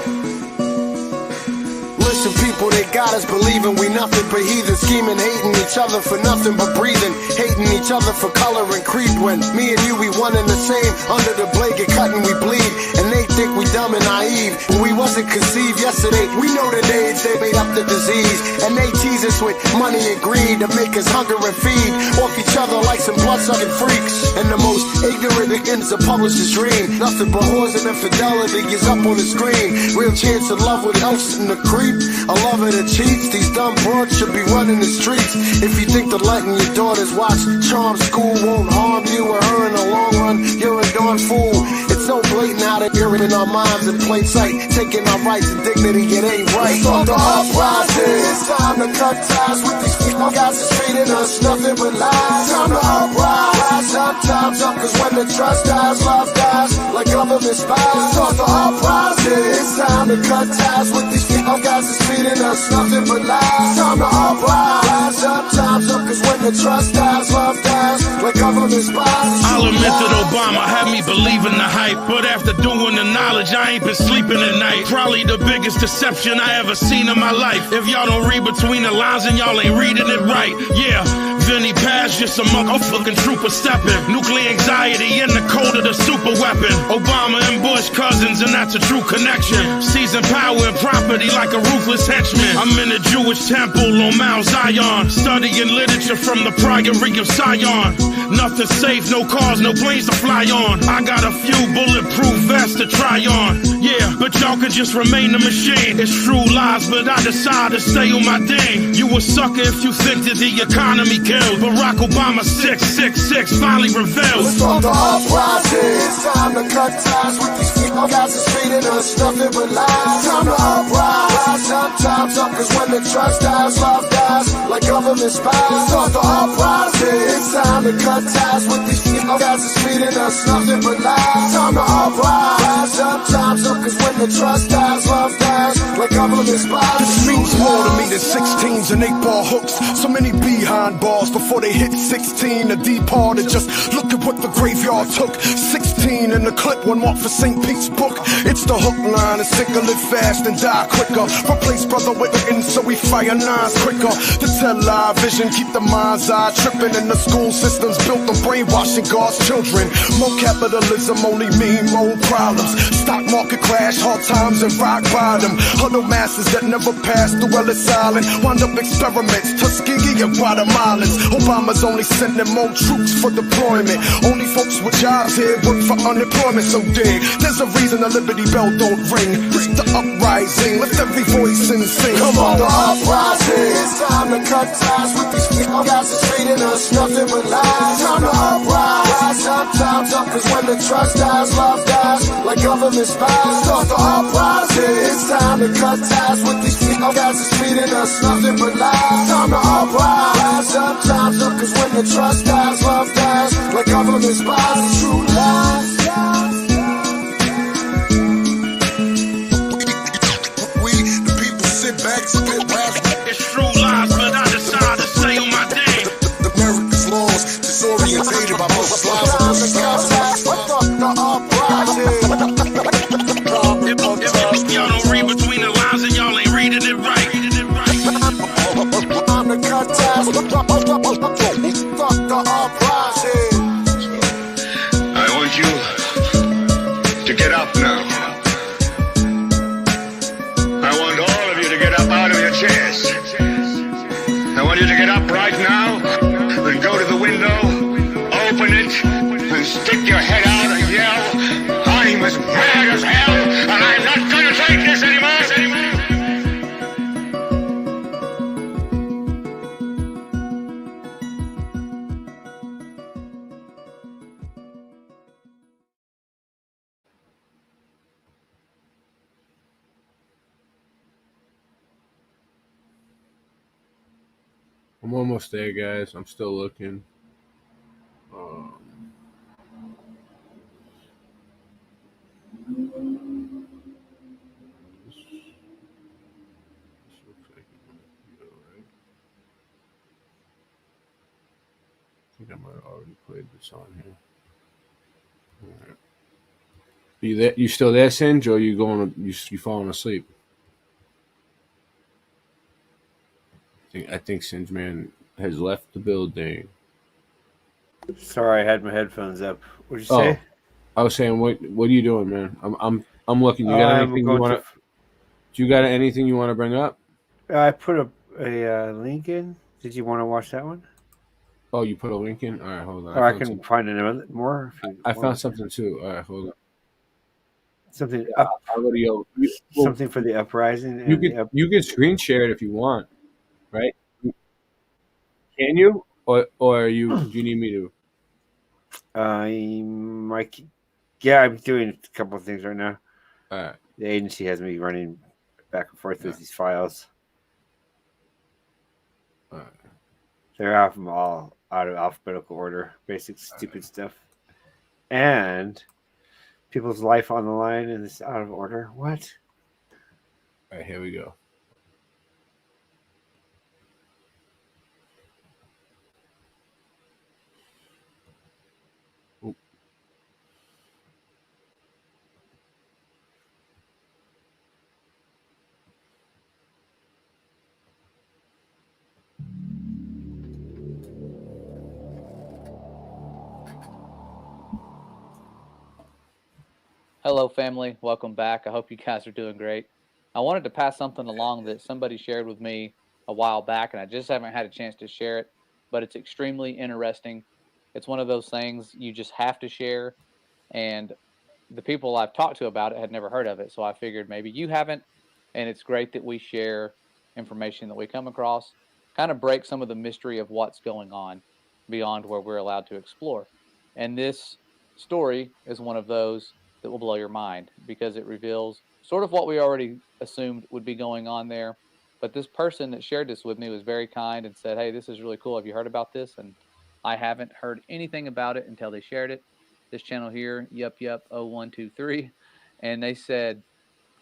Listen, people, they got us believing we nothing but heathens, scheming, hating each other for nothing but breathing, hating each other for color and creed. When me and you, we one and the same, under the blade get cut and we bleed, and they think we dumb and naive, but we wasn't conceived yesterday. We know the days they made up the disease, and they tease us with money and greed to make us hunger and feed off each other like some blood-sucking freaks. And the most ignorant begins to publish his dream. Nothing but whores and infidelity is up on the screen. Real chance of love with else in the creep. A lover that cheats. These dumb broads should be running the streets. If you think that letting your daughters watch Charm School won't harm you or her in the long run, you're a darn fool. It's so blatant how they're in our minds in plain sight, taking our rights and dignity. It ain't right. Start the uprising. It's time to cut ties with these people. Guys is feeding us nothing but lies. Time to uprise. Sometimes up, cause when the trust dies, love dies like government spies. Start the uprising. It's time to cut ties with these people. Guys is feeding us nothing but lies. Time to uprise. Sometimes up, cause when the trust dies, love dies like government spies. I'll admit that Obama had me believing the hype, but after doing the knowledge, I ain't been sleeping at night. Probably the biggest deception I ever seen in my life. If y'all don't read between the lines, and y'all ain't reading it right. Yeah, Vinny Paz just a motherfucking trooper stepping. Nuclear anxiety in the code of the super weapon. Obama and Bush cousins, and that's a true connection. Seizing power and property like a ruthless henchman. I'm in a Jewish temple on Mount Zion, studying literature from the Priory of Sion. Nothing safe, no cars, no planes to fly on. I got a few bulletproof vests to try on. Yeah, but y'all can just remain the machine. It's true lies, but I decide to stay on my ding. You a sucker if you think that the economy killed. Barack Obama 666 finally revealed. Let's start the uprising. It's time to cut ties with these people. Guys is feeding us nothing but lies. Time to uprise. Sometimes up, cause when the trust dies, love dies like government spies. Let's start the uprising. It's time to cut ties with these people. Guys is feeding us nothing but lies. Time to uprise. Sometimes up, cause when the trust dies, love dies like government spies. This means more to me than 16s and 8-ball hooks. So many behind bars before they hit 16. A departed, just look at what the graveyard took. 16 in the clip, one mark for St. Pete's book. It's the hook line, it's sick, live fast and die quicker. Replace brother with the end, so we fire nines quicker. To tell our vision, keep the mind's eye tripping. And the school systems built on brainwashing God's children. More capitalism, only mean more problems. Stock market crash, hard times and rock bottom. Huddle masses that never passed through Ellis Island. Wind up experiments, Tuskegee and Guatemalans. Obama's only sending more troops for deployment. Only folks with jobs here work for unemployment. So dig, there's a reason the Liberty Bell don't ring. It's the uprising, lift every voice and sing. Come on, the uprising. It's time to cut ties with these people. Guys is feeding us nothing but lies. Time to uprise. Sometimes up, cause when the trust dies, love dies like government spies. Start the uprising. It's time to cut ties with these people. Guys is feeding us nothing but lies. Time to uprise. Sometimes up, cause when the trust dies, love dies like government spies. True lies. If y'all don't read between the lines and y'all ain't reading it right. I'm the cut ties. Fuck the uprising. I want you to get up now. I want all of you to get up out of your chairs. I want you to get up right now and go to the window, open it, and stick your head out and yell, I'm as mad as hell, and I'm not gonna take this anymore. I'm almost there, guys. I'm still looking. This looks like it might be alright. I think I might have already played this on here. Alright. You there? You still there, Singe, or you going? You falling asleep? I think Singe Man has left the building. Sorry, I had my headphones up. What'd you say? I was saying, what are you doing, man? I'm looking. You got anything you want to? Do you got anything you want to bring up? I put a link in. Did you want to watch that one? Oh, you put a link in? All right, hold on. Or I can find another more. I found something too. All right, hold on. Something I'll go to your. Something for the uprising. You can screen share it if you want, right? Can you, or do you need me to? I'm doing a couple of things right now. All right. The agency has me running back and forth with these files. All right. They're out of alphabetical order, basic stupid stuff, and people's life on the line, and it's out of order. What? All right, here we go. Hello, family. Welcome back. I hope you guys are doing great. I wanted to pass something along that somebody shared with me a while back, and I just haven't had a chance to share it, but it's extremely interesting. It's one of those things you just have to share, and the people I've talked to about it had never heard of it, so I figured maybe you haven't, and it's great that we share information that we come across, kind of break some of the mystery of what's going on beyond where we're allowed to explore. And this story is one of those that will blow your mind because it reveals sort of what we already assumed would be going on there. But this person that shared this with me was very kind and said, hey, this is really cool. Have you heard about this? And I haven't heard anything about it until they shared it. This channel here, Yup0123. And they said,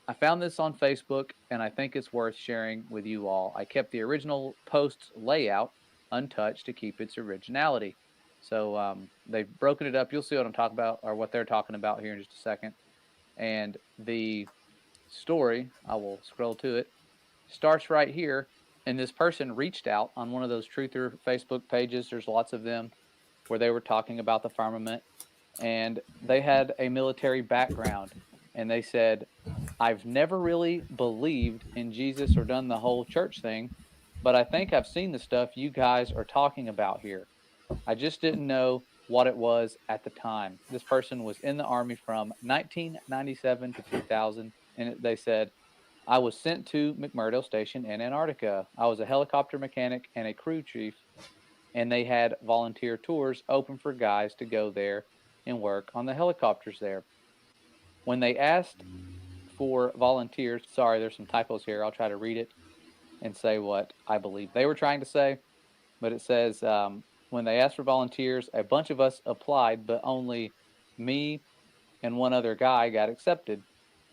I found this on Facebook and I think it's worth sharing with you all. I kept the original post's layout untouched to keep its originality. So they've broken it up. You'll see what I'm talking about, or what they're talking about here in just a second. And the story, I will scroll to it, starts right here. And this person reached out on one of those truther Facebook pages. There's lots of them where they were talking about the firmament. And they had a military background. And they said, I've never really believed in Jesus or done the whole church thing, but I think I've seen the stuff you guys are talking about here. I just didn't know what it was at the time. This person was in the Army from 1997 to 2000, and they said, I was sent to McMurdo Station in Antarctica. I was a helicopter mechanic and a crew chief, and they had volunteer tours open for guys to go there and work on the helicopters there. When they asked for volunteers, sorry, there's some typos here. I'll try to read it and say what I believe they were trying to say, but it says, when they asked for volunteers, a bunch of us applied, but only me and one other guy got accepted.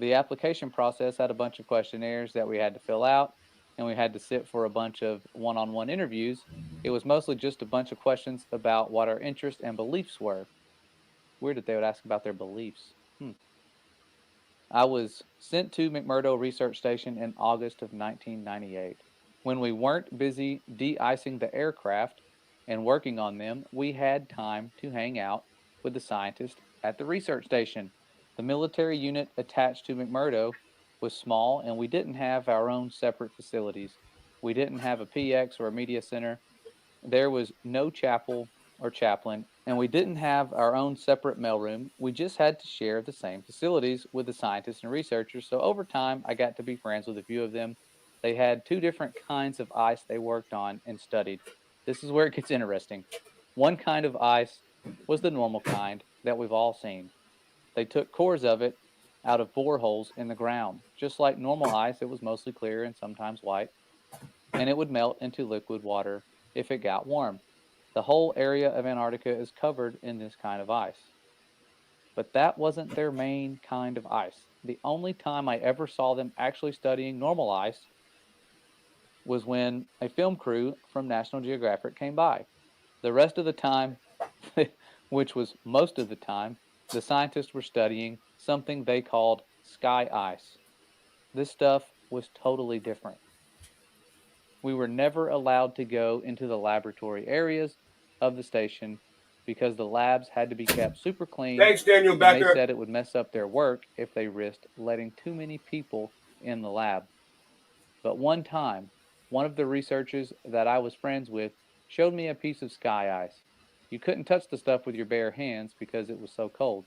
The application process had a bunch of questionnaires that we had to fill out, and we had to sit for a bunch of one-on-one interviews, it was mostly just a bunch of questions about what our interests and beliefs were. Weird that they would ask about their beliefs. I was sent to McMurdo Research Station in August of 1998. When we weren't busy de-icing the aircraft and working on them, we had time to hang out with the scientists at the research station. The military unit attached to McMurdo was small, and we didn't have our own separate facilities. We didn't have a PX or a media center. There was no chapel or chaplain, and we didn't have our own separate mailroom. We just had to share the same facilities with the scientists and researchers. So over time, I got to be friends with a few of them. They had 2 different kinds of ice they worked on and studied. This is where it gets interesting. One kind of ice was the normal kind that we've all seen. They took cores of it out of boreholes in the ground. Just like normal ice, it was mostly clear and sometimes white, and it would melt into liquid water if it got warm. The whole area of Antarctica is covered in this kind of ice. But that wasn't their main kind of ice. The only time I ever saw them actually studying normal ice was when a film crew from National Geographic came by. The rest of the time, which was most of the time, the scientists were studying something they called sky ice. This stuff was totally different. We were never allowed to go into the laboratory areas of the station because the labs had to be kept super clean. Thanks, Daniel Becker. They said it would mess up their work if they risked letting too many people in the lab. But one time, one of the researchers that I was friends with showed me a piece of sky ice. You couldn't touch the stuff with your bare hands because it was so cold.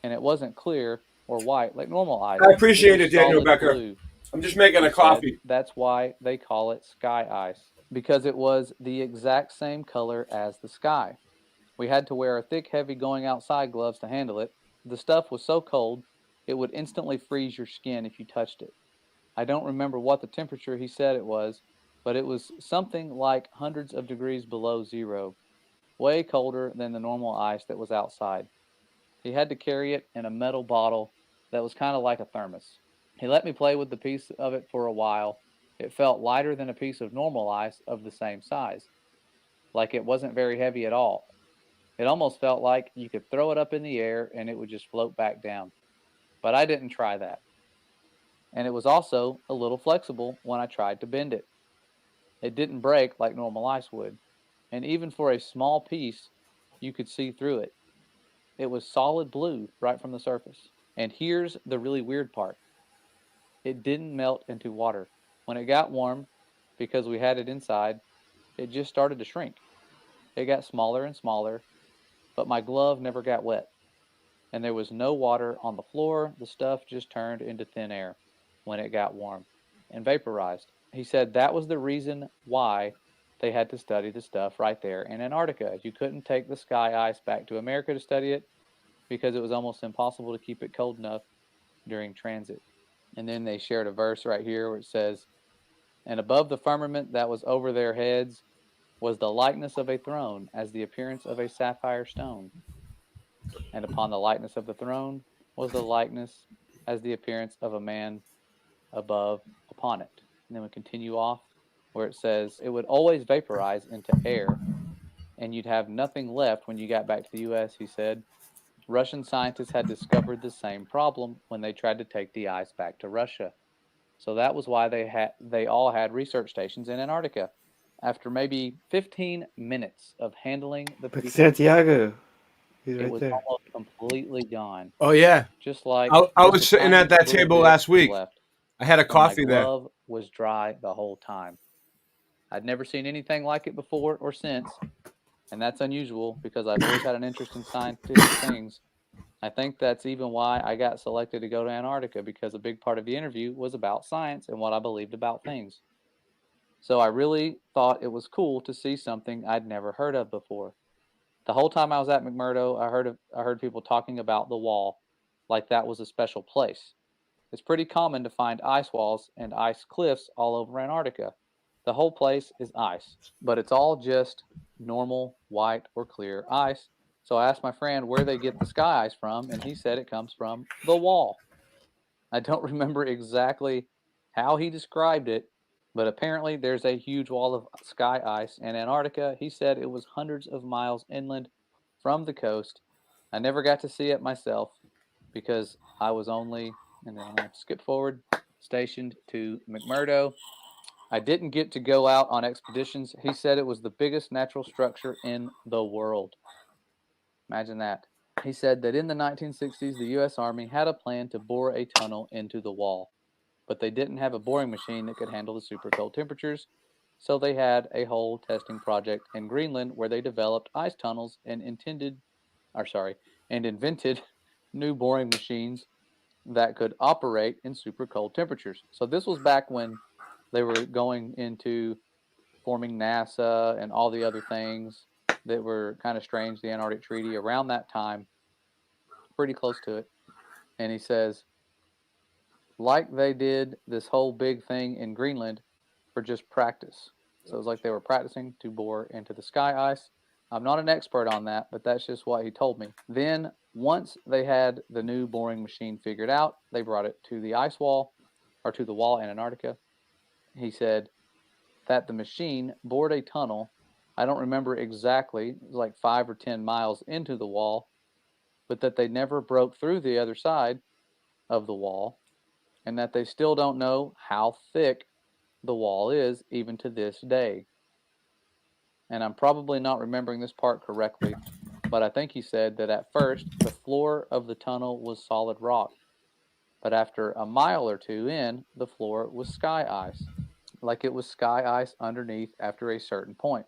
And it wasn't clear or white like normal ice. I appreciate it, Daniel solid Becker. blue. I'm just making a coffee. That's why they call it sky ice, because it was the exact same color as the sky. We had to wear a thick, heavy going outside gloves to handle it. The stuff was so cold, it would instantly freeze your skin if you touched it. I don't remember what the temperature he said it was, but it was something like hundreds of degrees below zero, way colder than the normal ice that was outside. He had to carry it in a metal bottle that was kind of like a thermos. He let me play with the piece of it for a while. It felt lighter than a piece of normal ice of the same size, like it wasn't very heavy at all. It almost felt like you could throw it up in the air and it would just float back down. But I didn't try that. And it was also a little flexible when I tried to bend it. It didn't break like normal ice would. And even for a small piece, you could see through it. It was solid blue right from the surface. And here's the really weird part. It didn't melt into water. When it got warm, because we had it inside, it just started to shrink. It got smaller and smaller, but my glove never got wet. And there was no water on the floor. The stuff just turned into thin air when it got warm and vaporized. He said that was the reason why they had to study the stuff right there in Antarctica. You couldn't take the sky ice back to America to study it because it was almost impossible to keep it cold enough during transit. And then they shared a verse right here where it says, "And above the firmament that was over their heads was the likeness of a throne, as the appearance of a sapphire stone. And upon the likeness of the throne was the likeness as the appearance of a man above upon it." And then we continue off where it says, "It would always vaporize into air, and you'd have nothing left when you got back to the U.S., he said. Russian scientists had discovered the same problem when they tried to take the ice back to Russia. So that was why they all had research stations in Antarctica. After maybe 15 minutes of handling the But piece, Santiago, he's it right was there. almost completely gone. Oh, yeah. Just like I just was a sitting tiny at that little table bit last week. left, I had a and my coffee there. glove was dry the whole time. I'd never seen anything like it before or since, and that's unusual because I've always had an interest in scientific things. I think that's even why I got selected to go to Antarctica, because a big part of the interview was about science and what I believed about things. So I really thought it was cool to see something I'd never heard of before. The whole time I was at McMurdo, I heard people talking about the wall, like that was a special place. It's pretty common to find ice walls and ice cliffs all over Antarctica. The whole place is ice, but it's all just normal white or clear ice. So I asked my friend where they get the sky ice from, and he said it comes from the wall. I don't remember exactly how he described it, But apparently there's a huge wall of sky ice in Antarctica. He said it was hundreds of miles inland from the coast. I never got to see it myself because I was only, and then I'm going to skip forward, stationed to McMurdo. I didn't get to go out on expeditions. He said it was the biggest natural structure in the world. Imagine that. He said that in the 1960s, the U.S. Army had a plan to bore a tunnel into the wall, but they didn't have a boring machine that could handle the super cold temperatures. So they had a whole testing project in Greenland where they developed ice tunnels and invented new boring machines that could operate in super cold temperatures. So this was back when they were going into forming NASA and all the other things that were kind of strange, the Antarctic Treaty, around that time, pretty close to it. And he says, like they did this whole big thing in Greenland for just practice. So it was like they were practicing to bore into the sky ice. I'm not an expert on that, but that's just what he told me. Then once they had the new boring machine figured out, they brought it to the ice wall, or to the wall in Antarctica. He said that the machine bored a tunnel. I don't remember exactly, it was like 5 or 10 miles into the wall, but that they never broke through the other side of the wall, and that they still don't know how thick the wall is even to this day. And I'm probably not remembering this part correctly, but I think he said that at first the floor of the tunnel was solid rock, but after a mile or two in, the floor was sky ice, like it was sky ice underneath after a certain point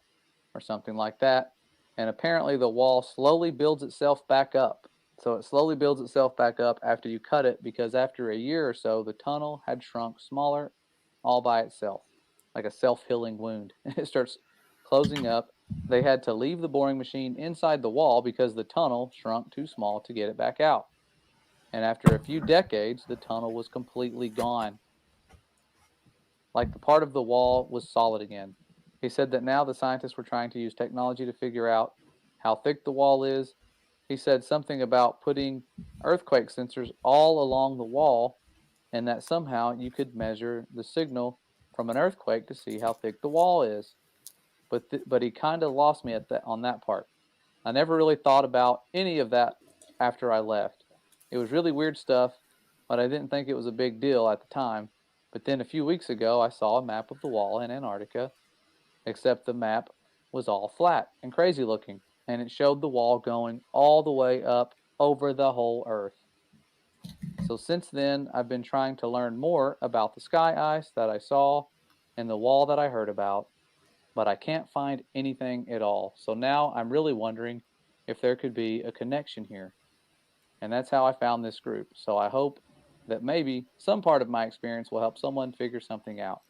or something like that. And apparently the wall slowly builds itself back up. So it slowly builds itself back up after you cut it, because after a year or so, the tunnel had shrunk smaller all by itself, like a self-healing wound. It starts closing up. They had to leave the boring machine inside the wall because the tunnel shrunk too small to get it back out. And after a few decades, the tunnel was completely gone. Like the part of the wall was solid again. He said that now the scientists were trying to use technology to figure out how thick the wall is. He said something about putting earthquake sensors all along the wall, and that somehow you could measure the signal from an earthquake to see how thick the wall is. But he kind of lost me on that part. I never really thought about any of that after I left. It was really weird stuff, but I didn't think it was a big deal at the time. But then a few weeks ago, I saw a map of the wall in Antarctica, except the map was all flat and crazy looking, and it showed the wall going all the way up over the whole Earth. So since then, I've been trying to learn more about the sky ice that I saw and the wall that I heard about, but I can't find anything at all. So now I'm really wondering if there could be a connection here. And that's how I found this group. So I hope that maybe some part of my experience will help someone figure something out.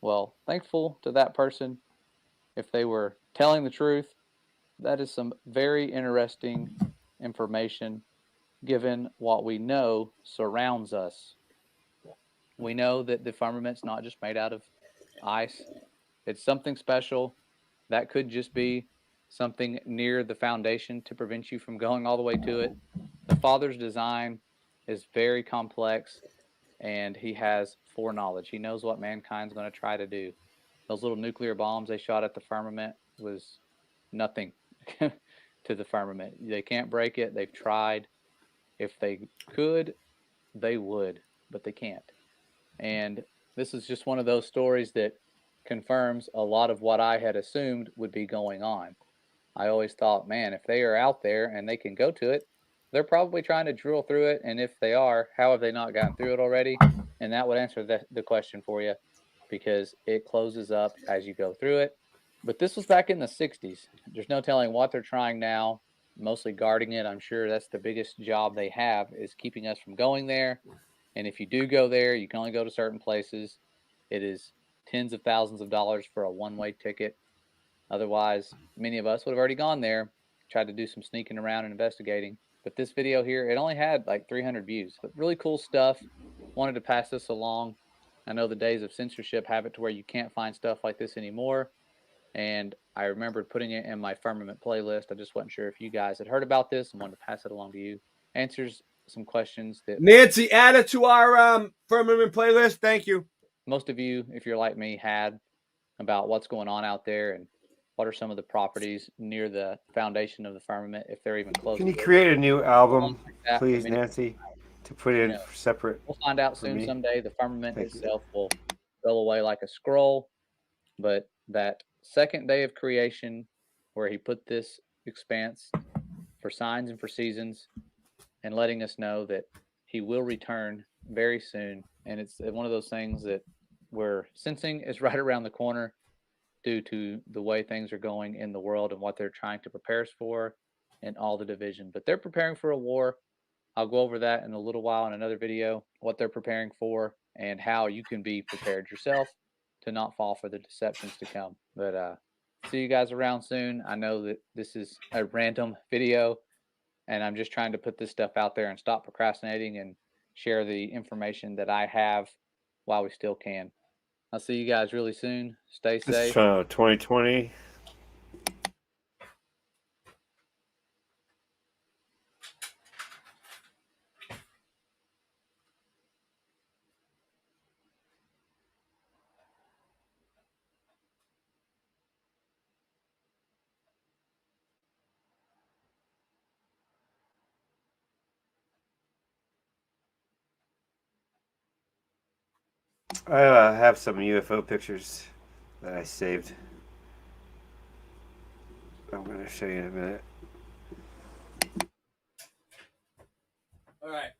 Well, thankful to that person. If they were telling the truth, that is some very interesting information given what we know surrounds us. We know that the firmament's not just made out of ice. It's something special. That could just be something near the foundation to prevent you from going all the way to it. The Father's design is very complex, and he has foreknowledge. He knows what mankind's going to try to do. Those little nuclear bombs they shot at the firmament was nothing to the firmament. They can't break it. They've tried. If they could, they would, but they can't. And this is just one of those stories that confirms a lot of what I had assumed would be going on. I always thought, man, if they are out there and they can go to it, they're probably trying to drill through it. And if they are, how have they not gotten through it already? And that would answer the question for you, because it closes up as you go through it. But this was back in the 60s. There's no telling what they're trying now, mostly guarding it. I'm sure that's the biggest job they have, is keeping us from going there. And if you do go there, you can only go to certain places. It is tens of thousands of dollars for a one-way ticket. Otherwise, many of us would have already gone there, tried to do some sneaking around and investigating. But this video here, it only had like 300 views. But really cool stuff. Wanted to pass this along. I know the days of censorship have it to where you can't find stuff like this anymore. And I remembered putting it in my firmament playlist. I just wasn't sure if you guys had heard about this and wanted to pass it along to you. Answers some questions that Nancy, add it to our firmament playlist. Thank you. most of you, if you're like me, had about what's going on out there and what are some of the properties near the foundation of the firmament, if they're even close. Can you to it. create a new album, Like that, please, I mean, Nancy, to put in you know, separate? We'll find out for soon me? someday. The firmament Thank you. itself will go away like a scroll, but that second day of creation where he put this expanse for signs and for seasons and letting us know that he will return very soon. And it's one of those things that we're sensing is right around the corner due to the way things are going in the world and what they're trying to prepare us for and all the division. But they're preparing for a war. I'll go over that in a little while in another video, what they're preparing for and how you can be prepared yourself to not fall for the deceptions to come. But see you guys around soon. I know that this is a random video and I'm just trying to put this stuff out there and stop procrastinating and share the information that I have while we still can. I'll see you guys really soon. Stay This safe. is 2020. I have some UFO pictures that I saved. I'm going to show you in a minute. All right.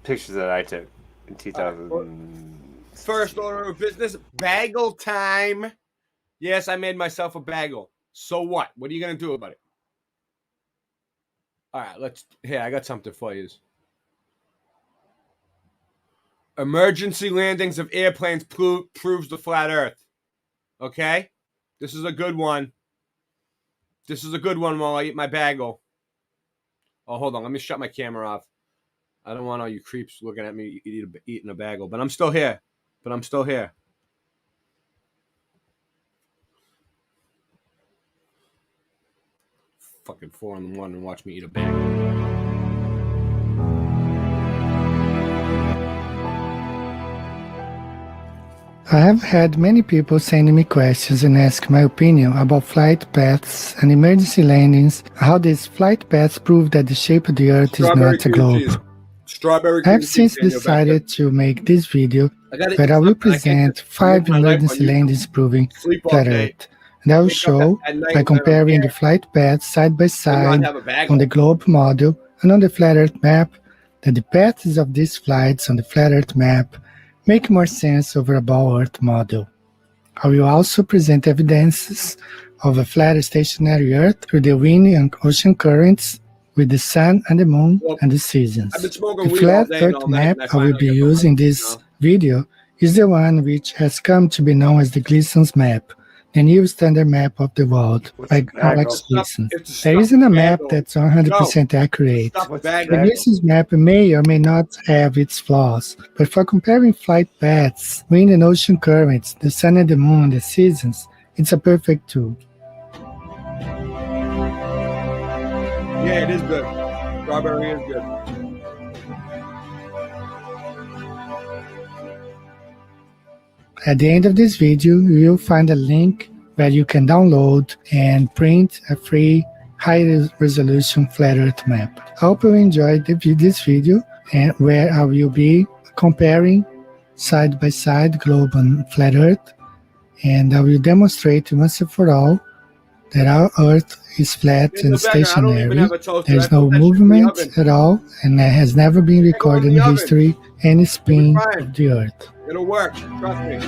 Pictures that I took in 2000. First order of business, bagel time. Yes, I made myself a bagel. So what? What are you going to do about it? All right, I got something for you. Emergency landings of airplanes proves the flat earth. Okay? This is a good one. This is a good one while I eat my bagel. Oh, hold on. Let me shut my camera off. I don't want all you creeps looking at me eating a bagel. But I'm still here. Fucking 4 in the morning and watch me eat a bagel. I have had many people sending me questions and ask my opinion about flight paths and emergency landings, how these flight paths prove that the shape of the Earth is not a globe. Strawberry I have since decided to make this video where I will present 5 emergency landings proving flat Earth. And I will show by comparing the flight paths side by side on the globe model and on the flat Earth map that the paths of these flights on the flat Earth map make more sense over a ball Earth model. I will also present evidences of a flat stationary Earth through the wind and ocean currents with the sun and the moon and the seasons. The flat Earth map I will be using in this video is the one which has come to be known as the Gleason's map, the new standard map of the world by Alex Gleason. There isn't a map that's 100% accurate. The Gleason's map may or may not have its flaws, but for comparing flight paths, wind and ocean currents, the sun and the moon and the seasons, it's a perfect tool. Yeah, it is good. Strawberry is good. At the end of this video, you will find a link where you can download and print a free high-resolution flat Earth map. I hope you enjoyed this video, and where I will be comparing side-by-side globe and flat Earth, and I will demonstrate once and for all that our Earth is flat and stationary. There is no movement at all, and there has never been recorded in history any spin of the Earth. It'll work. Trust me.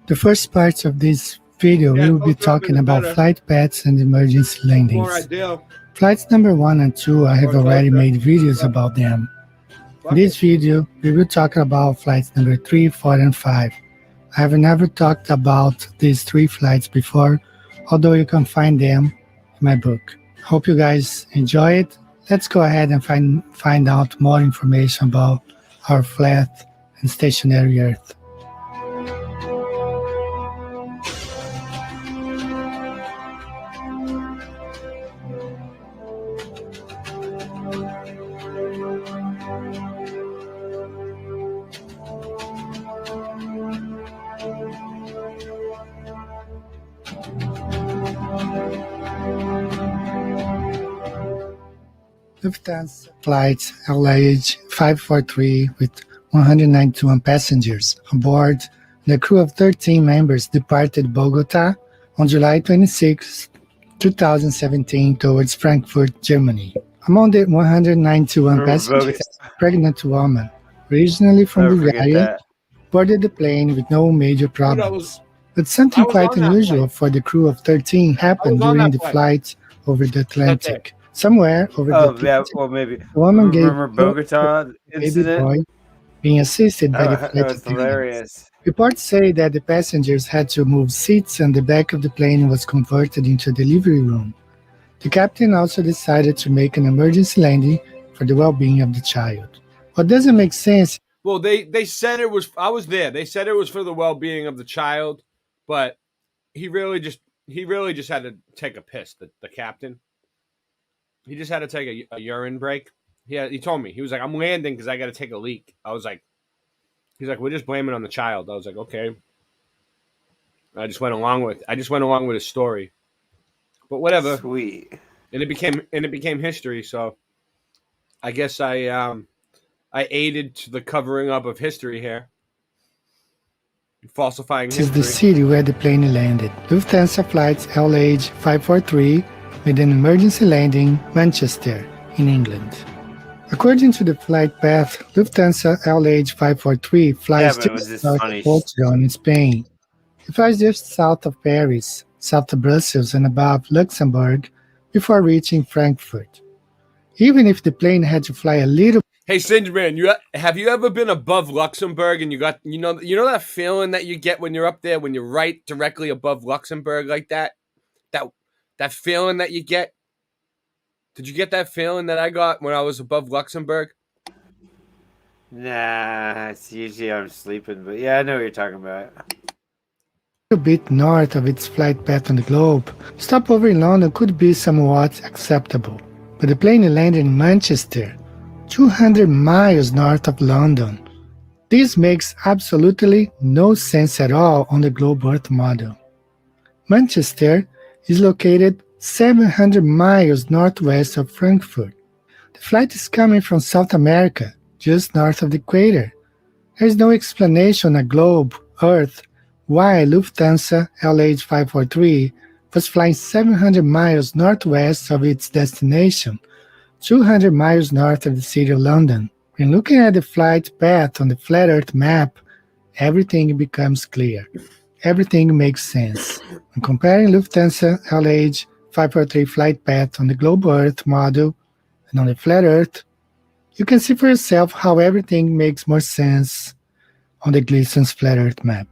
The first parts of this video we will be talking about flight paths and emergency landings. Flights number 1 and 2, I have already made videos about them. In this video, we will talk about flights number 3, 4, and 5. I have never talked about these 3 flights before, although you can find them in my book. Hope you guys enjoy it. Let's go ahead and find out more information about our flat and stationary Earth. Lufthansa flight LH543 with 191 passengers on board. The crew of 13 members departed Bogota on July 26, 2017 towards Frankfurt, Germany. Among the 191 passengers, a pregnant woman, originally from Bulgaria, boarded the plane with no major problems. But something quite unusual for the crew of 13 happened during the flight over the Atlantic. Somewhere over the Atlantic, maybe. the woman gave Remember Bogota baby incident? boy being assisted by the That flight was attendants. hilarious. Reports say that the passengers had to move seats and the back of the plane was converted into a delivery room. The captain also decided to make an emergency landing for the well-being of the child. What doesn't make sense. Well, they said it was. I was there. They said it was for the well-being of the child, but he really just had to take a piss. The captain. He just had to take a urine break. He told me, he was like, I'm landing because I got to take a leak. I was like, he's like, we're just blaming on the child. I was like, okay. I just went along with his story, but whatever. Sweet. And it became history. So I guess I aided to the covering up of history here, falsifying This is history. the city where the plane landed. Lufthansa flights LH543 with an emergency landing, Manchester, in England. According to the flight path, Lufthansa LH543 flies just south of Portugal in Spain. It flies just south of Paris, south of Brussels, and above Luxembourg before reaching Frankfurt. Even if the plane had to fly a little. Hey, Singeman, have you ever been above Luxembourg and you got you know that feeling that you get when you're up there, when you're right directly above Luxembourg like that? That feeling that you get? Did you get that feeling that I got when I was above Luxembourg? Nah, it's usually I'm sleeping, but yeah, I know what you're talking about. A bit north of its flight path on the globe, stopover in London could be somewhat acceptable. But the plane landed in Manchester, 200 miles north of London. This makes absolutely no sense at all on the globe Earth model. Manchester is located 700 miles northwest of Frankfurt. The flight is coming from South America, just north of the equator. There is no explanation on a globe, Earth, why Lufthansa LH543 was flying 700 miles northwest of its destination, 200 miles north of the city of London. When looking at the flight path on the flat Earth map, everything becomes clear. Everything makes sense. When comparing Lufthansa LH543 flight path on the globe Earth model and on the flat Earth, you can see for yourself how everything makes more sense on the Gleason's flat Earth map.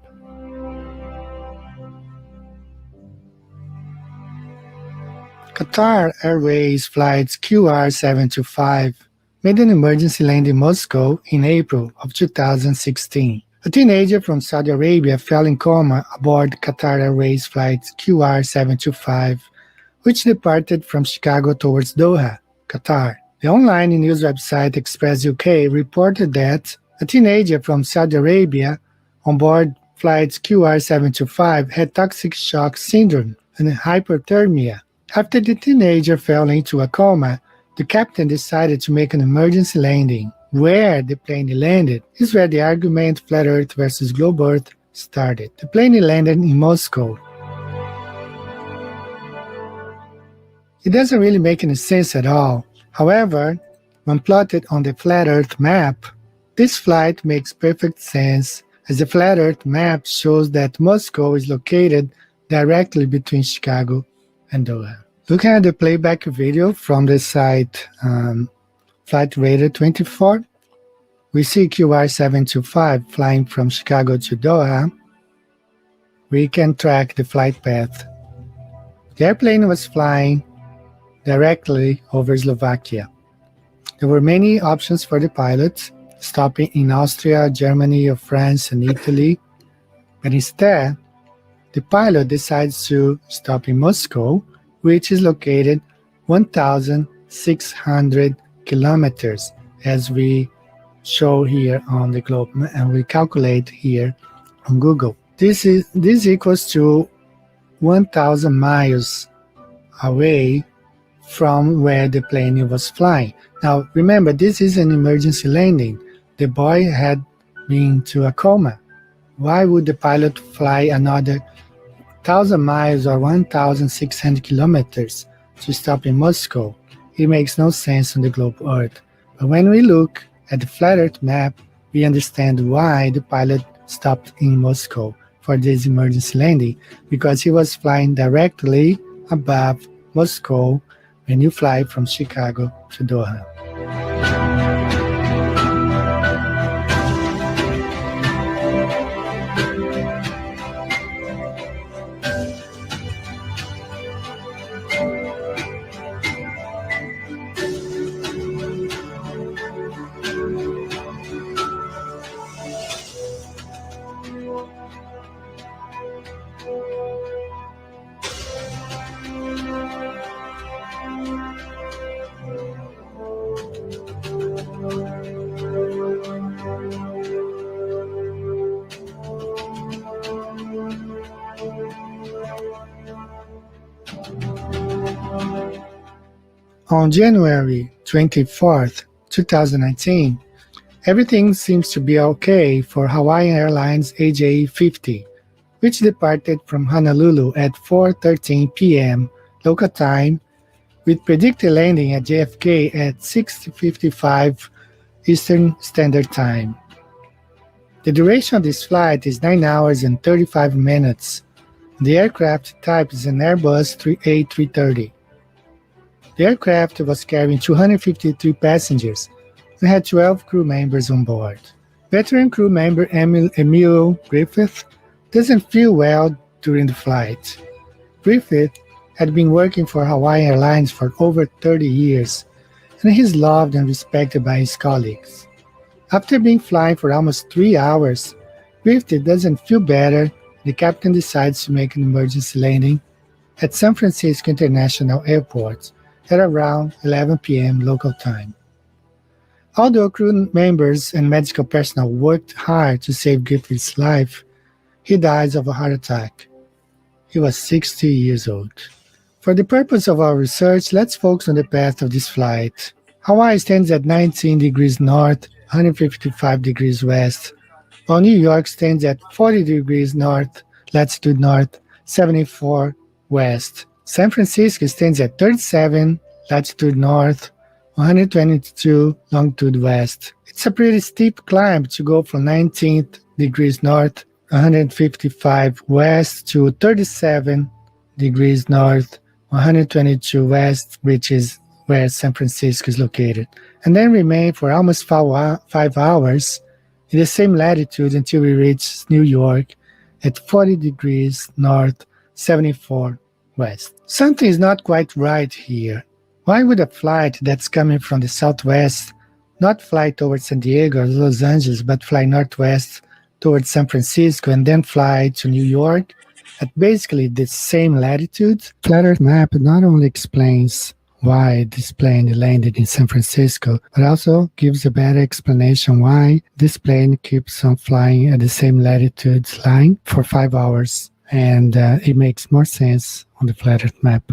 Qatar Airways flights QR725 made an emergency landing in Moscow in April of 2016. A teenager from Saudi Arabia fell in coma aboard Qatar Airways flight QR725, which departed from Chicago towards Doha, Qatar. The online news website Express UK reported that a teenager from Saudi Arabia on board flight QR725 had toxic shock syndrome and hypothermia. After the teenager fell into a coma, the captain decided to make an emergency landing. Where the plane landed is where the argument Flat Earth versus Globe Earth started. The plane landed in Moscow. It doesn't really make any sense at all. However, when plotted on the Flat Earth map, this flight makes perfect sense, as the Flat Earth map shows that Moscow is located directly between Chicago and Doha. Looking at the playback video from the site Flight Radar 24, we see QR725 flying from Chicago to Doha. We can track the flight path. The airplane was flying directly over Slovakia. There were many options for the pilot, stopping in Austria, Germany, or France, and Italy, but instead, the pilot decides to stop in Moscow, which is located 1,600 kilometers, as we show here on the globe, and we calculate here on Google. This equals to 1,000 miles away from where the plane was flying. Now, remember, this is an emergency landing. The boy had been to a coma. Why would the pilot fly another 1,000 miles or 1,600 kilometers to stop in Moscow? It makes no sense on the globe Earth. But when we look at the flat Earth map, we understand why the pilot stopped in Moscow for this emergency landing, because he was flying directly above Moscow when you fly from Chicago to Doha. On January 24th, 2019, everything seems to be okay for Hawaiian Airlines AJ50, which departed from Honolulu at 4:13 p.m. local time with predicted landing at JFK at 6:55 Eastern Standard Time. The duration of this flight is 9 hours and 35 minutes. The aircraft type is an Airbus A330. The aircraft was carrying 253 passengers and had 12 crew members on board. Veteran crew member Emil Griffith doesn't feel well during the flight. Griffith had been working for Hawaiian Airlines for over 30 years, and he's loved and respected by his colleagues. After being flying for almost 3 hours, Griffith doesn't feel better. The captain decides to make an emergency landing at San Francisco International Airport at around 11 p.m. local time. Although crew members and medical personnel worked hard to save Griffith's life, he dies of a heart attack. He was 60 years old. For the purpose of our research, let's focus on the path of this flight. Hawaii stands at 19 degrees north, 155 degrees west, while New York stands at 40 degrees north, latitude north, 74 west. San Francisco stands at 37 latitude north, 122 longitude west. It's a pretty steep climb to go from 19 degrees north, 155 west to 37 degrees north, 122 west, which is where San Francisco is located, and then remain for almost 5 hours in the same latitude until we reach New York at 40 degrees north, 74 west. Something is not quite right here. Why would a flight that's coming from the southwest not fly towards San Diego or Los Angeles, but fly northwest towards San Francisco and then fly to New York at basically the same latitude? Flat Earth map not only explains why this plane landed in San Francisco, but also gives a better explanation why this plane keeps on flying at the same latitude line for 5 hours. And it makes more sense on the Flat Earth map.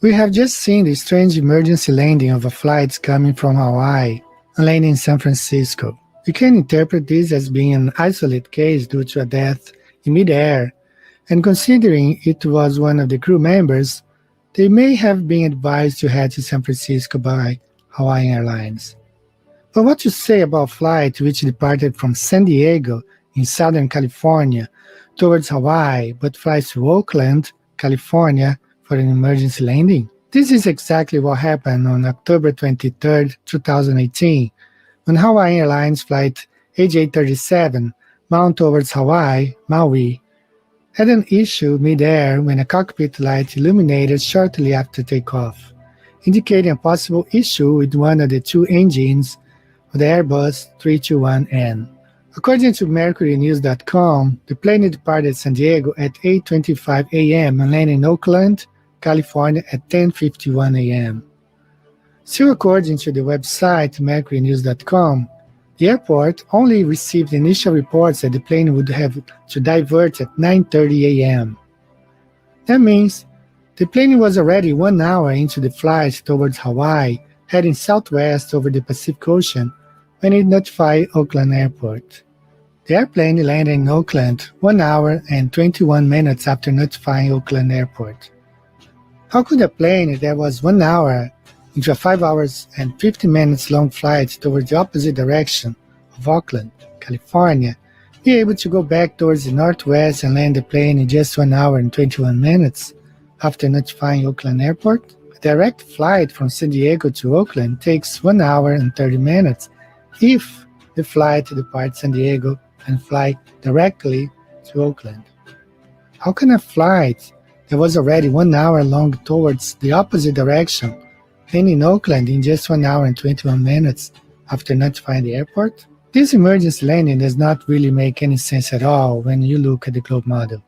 We have just seen the strange emergency landing of a flight coming from Hawaii and landing in San Francisco. We can interpret this as being an isolated case due to a death in midair, and considering it was one of the crew members, they may have been advised to head to San Francisco by Hawaiian Airlines. But what to say about a flight which departed from San Diego in Southern California towards Hawaii, but flies to Oakland, California for an emergency landing? This is exactly what happened on October 23, 2018, when Hawaiian Airlines flight AJ37 bound towards Hawaii, Maui, had an issue mid-air when a cockpit light illuminated shortly after takeoff, indicating a possible issue with one of the two engines of the Airbus 321N. According to MercuryNews.com, the plane departed San Diego at 8:25 a.m. and landed in Oakland, California at 10:51 a.m. Still according to the website MercuryNews.com, the airport only received initial reports that the plane would have to divert at 9:30 a.m. That means the plane was already 1 hour into the flight towards Hawaii, heading southwest over the Pacific Ocean when it notified Oakland Airport. The airplane landed in Oakland 1 hour and 21 minutes after notifying Oakland Airport. How could a plane that was 1 hour into a 5 hours and 50 minutes long flight towards the opposite direction of Oakland, California, be able to go back towards the northwest and land the plane in just 1 hour and 21 minutes after notifying Oakland Airport? A direct flight from San Diego to Oakland takes 1 hour and 30 minutes if the flight departs San Diego and fly directly to Oakland. How can a flight that was already 1 hour long towards the opposite direction land in Oakland in just 1 hour and 21 minutes after notifying the airport? This emergency landing does not really make any sense at all when you look at the globe model.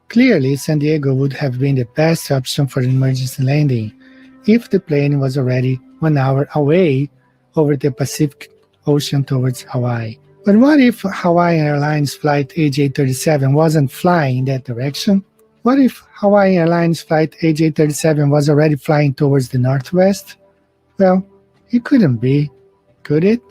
Clearly, San Diego would have been the best option for an emergency landing if the plane was already 1 hour away over the Pacific Ocean towards Hawaii. But what if Hawaiian Airlines Flight AJ37 wasn't flying in that direction? What if Hawaiian Airlines Flight AJ37 was already flying towards the northwest? Well, it couldn't be, could it?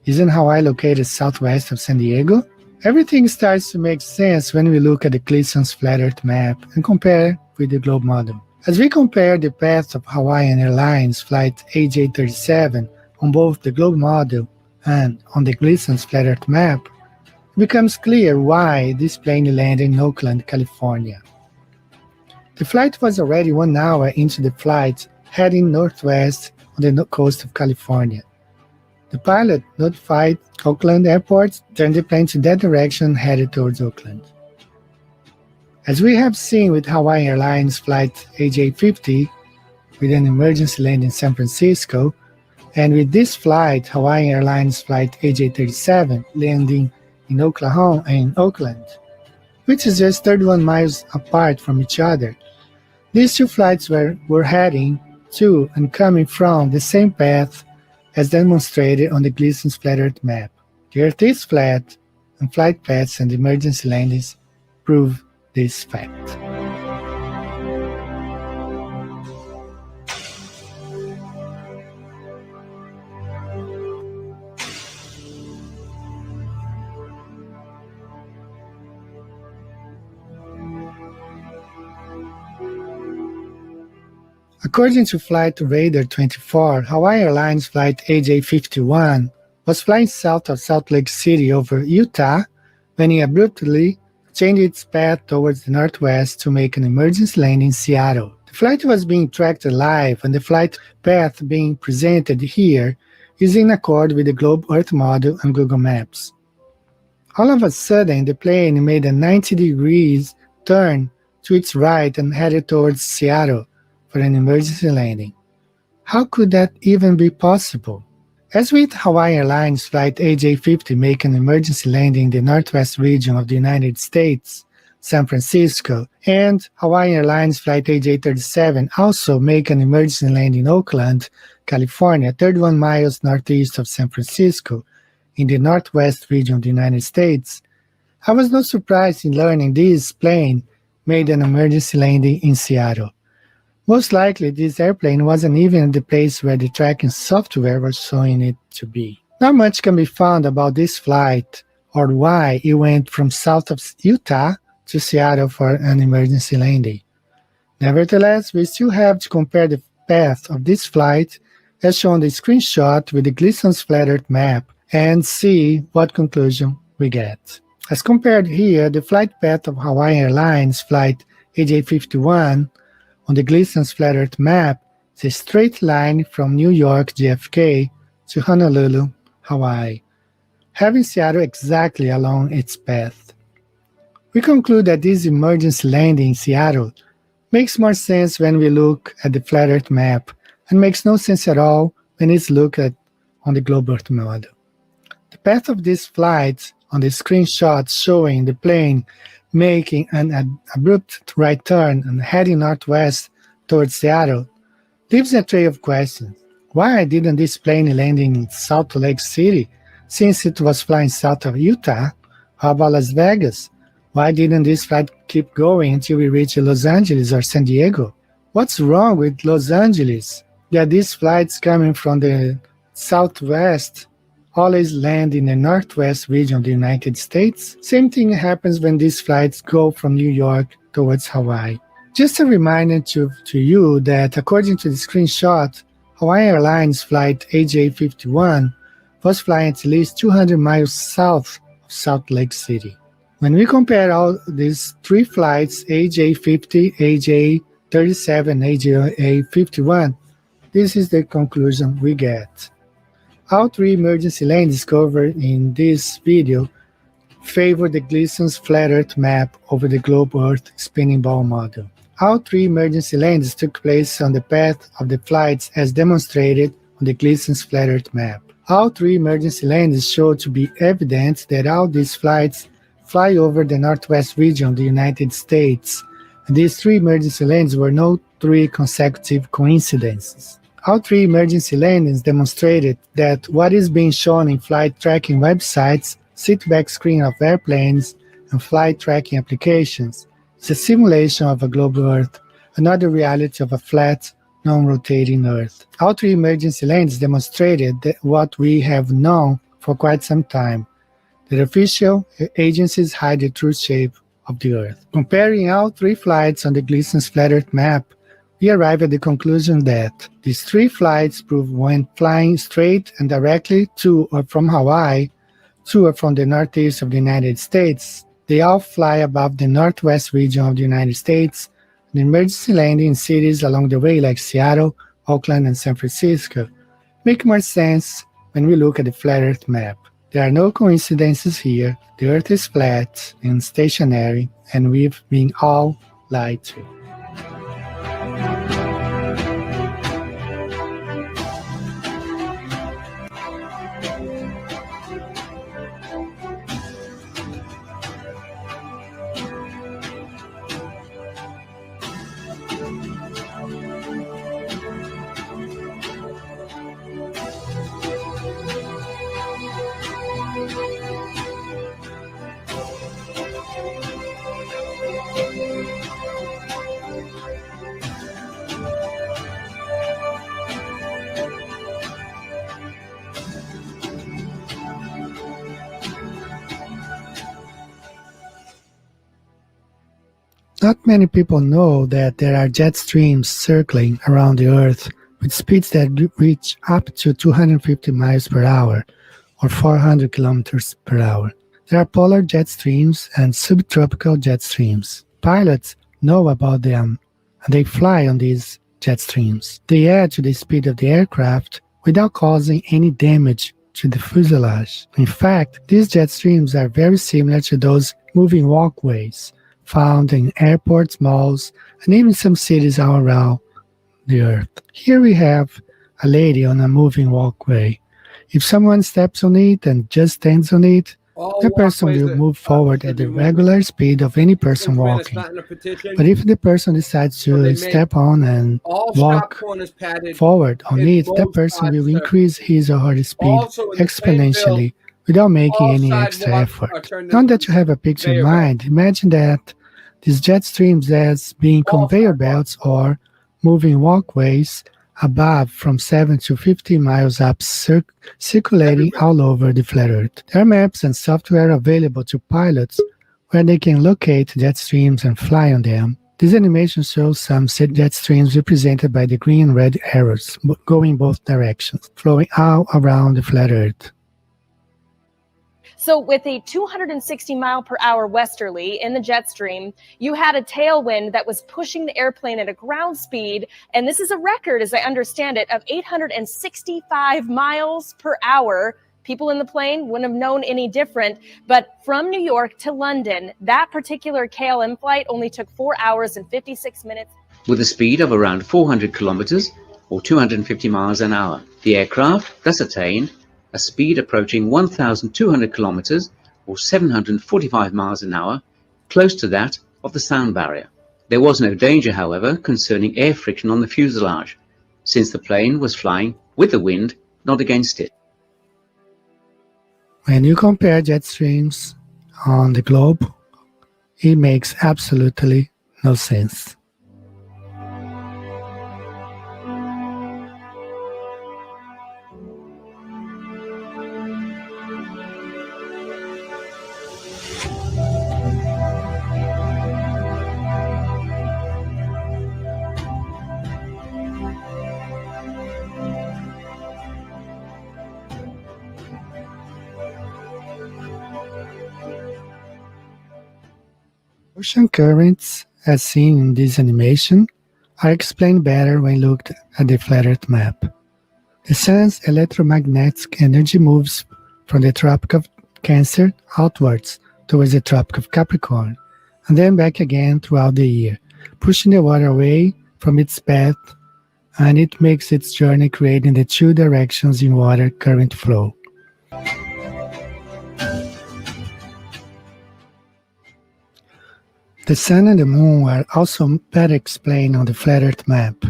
Isn't Hawaii located southwest of San Diego? Everything starts to make sense when we look at the Gleason's Flat Earth map and compare with the globe model. As we compare the path of Hawaiian Airlines Flight AJ37 on both the globe model and on the Gleason's Flat Earth map, it becomes clear why this plane landed in Oakland, California. The flight was already 1 hour into the flight, heading northwest on the coast of California. The pilot notified Oakland Airport, turned the plane to that direction, headed towards Oakland. As we have seen with Hawaiian Airlines Flight AJ50, with an emergency landing in San Francisco, and with this flight, Hawaiian Airlines Flight AJ37 landing in Oakland, which is just 31 miles apart from each other. These two flights were heading to and coming from the same path as demonstrated on the Gleason's Flat Earth map. The Earth is flat, and flight paths and emergency landings prove this fact. According to Flight Radar 24, Hawaii Airlines Flight AJ51 was flying south of Salt Lake City over Utah when it abruptly changed its path towards the northwest to make an emergency landing in Seattle. The flight was being tracked live, and the flight path being presented here is in accord with the Globe Earth model and Google Maps. All of a sudden, the plane made a 90 degrees turn to its right and headed towards Seattle for an emergency landing. How could that even be possible? As with Hawaiian Airlines Flight AJ50 make an emergency landing in the northwest region of the United States, San Francisco, and Hawaiian Airlines Flight AJ37 also make an emergency landing in Oakland, California, 31 miles northeast of San Francisco, in the northwest region of the United States, I was not surprised in learning this plane made an emergency landing in Seattle. Most likely, this airplane wasn't even at the place where the tracking software was showing it to be. Not much can be found about this flight or why it went from south of Utah to Seattle for an emergency landing. Nevertheless, we still have to compare the path of this flight as shown in the screenshot with the Gleason's Flat Earth map and see what conclusion we get. As compared here, the flight path of Hawaiian Airlines Flight AJ51 on the Gleason's Flat Earth map is a straight line from New York JFK to Honolulu, Hawaii, having Seattle exactly along its path. We conclude that this emergency landing in Seattle makes more sense when we look at the Flat Earth map and makes no sense at all when it's looked at on the Globe Earth model. The path of these flights on the screenshot showing the plane making an abrupt right turn and heading northwest towards Seattle leaves a trail of questions. Why didn't this plane land in Salt Lake City since it was flying south of Utah? How about Las Vegas? Why didn't this flight keep going until we reached Los Angeles or San Diego? What's wrong with Los Angeles? That these flights coming from the southwest always land in the northwest region of the United States? Same thing happens when these flights go from New York towards Hawaii. Just a reminder to you that according to the screenshot, Hawaii Airlines flight AJ51 was flying at least 200 miles south of Salt Lake City. When we compare all these three flights, AJ50, AJ37, and AJ51, this is the conclusion we get. All three emergency lanes discovered in this video favor the Gleason's flat Earth map over the globe Earth spinning ball model. All three emergency landings took place on the path of the flights as demonstrated on the Gleason's flat Earth map. All three emergency landings show to be evident that all these flights fly over the northwest region of the United States. And these three emergency landings were no three consecutive coincidences. All three emergency landings demonstrated that what is being shown in flight tracking websites, seatback screen of airplanes, and flight tracking applications is a simulation of a globe Earth, another reality of a flat, non-rotating Earth. All three emergency landings demonstrated that what we have known for quite some time, that official agencies hide the true shape of the Earth. Comparing all three flights on the Gleason's flat Earth map, we arrive at the conclusion that these three flights prove when flying straight and directly to or from Hawaii, to or from the northeast of the United States, they all fly above the northwest region of the United States, and emergency landing in cities along the way like Seattle, Oakland, and San Francisco make more sense when we look at the flat Earth map. There are no coincidences here. The Earth is flat and stationary, and we've been all lied to. Not many people know that there are jet streams circling around the Earth with speeds that reach up to 250 miles per hour or 400 kilometers per hour. There are polar jet streams and subtropical jet streams. Pilots know about them and they fly on these jet streams. They add to the speed of the aircraft without causing any damage to the fuselage. In fact, these jet streams are very similar to those moving walkways found in airports, malls, and even some cities all around the Earth. Here we have a lady on a moving walkway. If someone steps on it and just stands on it, the person will move forward at the regular speed of any person walking. But if the person decides to step on and walk forward on it, that person will increase his or her speed exponentially without making any extra effort. Now that you have a picture in mind, imagine that these jet streams as being conveyor belts or moving walkways above from 7 to 15 miles up, circulating all over the flat Earth. There are maps and software available to pilots where they can locate jet streams and fly on them. This animation shows some jet streams represented by the green and red arrows going both directions, flowing all around the flat Earth. So with a 260 mile per hour westerly in the jet stream, you had a tailwind that was pushing the airplane at a ground speed. And this is a record, as I understand it, of 865 miles per hour. People in the plane wouldn't have known any different. But from New York to London, that particular KLM flight only took 4 hours and 56 minutes. With a speed of around 400 kilometers or 250 miles an hour. The aircraft thus attained a speed approaching 1,200 kilometers or 745 miles an hour, close to that of the sound barrier. There was no danger, however, concerning air friction on the fuselage, since the plane was flying with the wind, not against it. When you compare jet streams on the globe, it makes absolutely no sense. Ocean currents, as seen in this animation, are explained better when looked at the flat Earth map. The sun's electromagnetic energy moves from the Tropic of Cancer outwards towards the Tropic of Capricorn, and then back again throughout the year, pushing the water away from its path, and it makes its journey creating the two directions in water current flow. The Sun and the Moon are also better explained on the flat Earth map.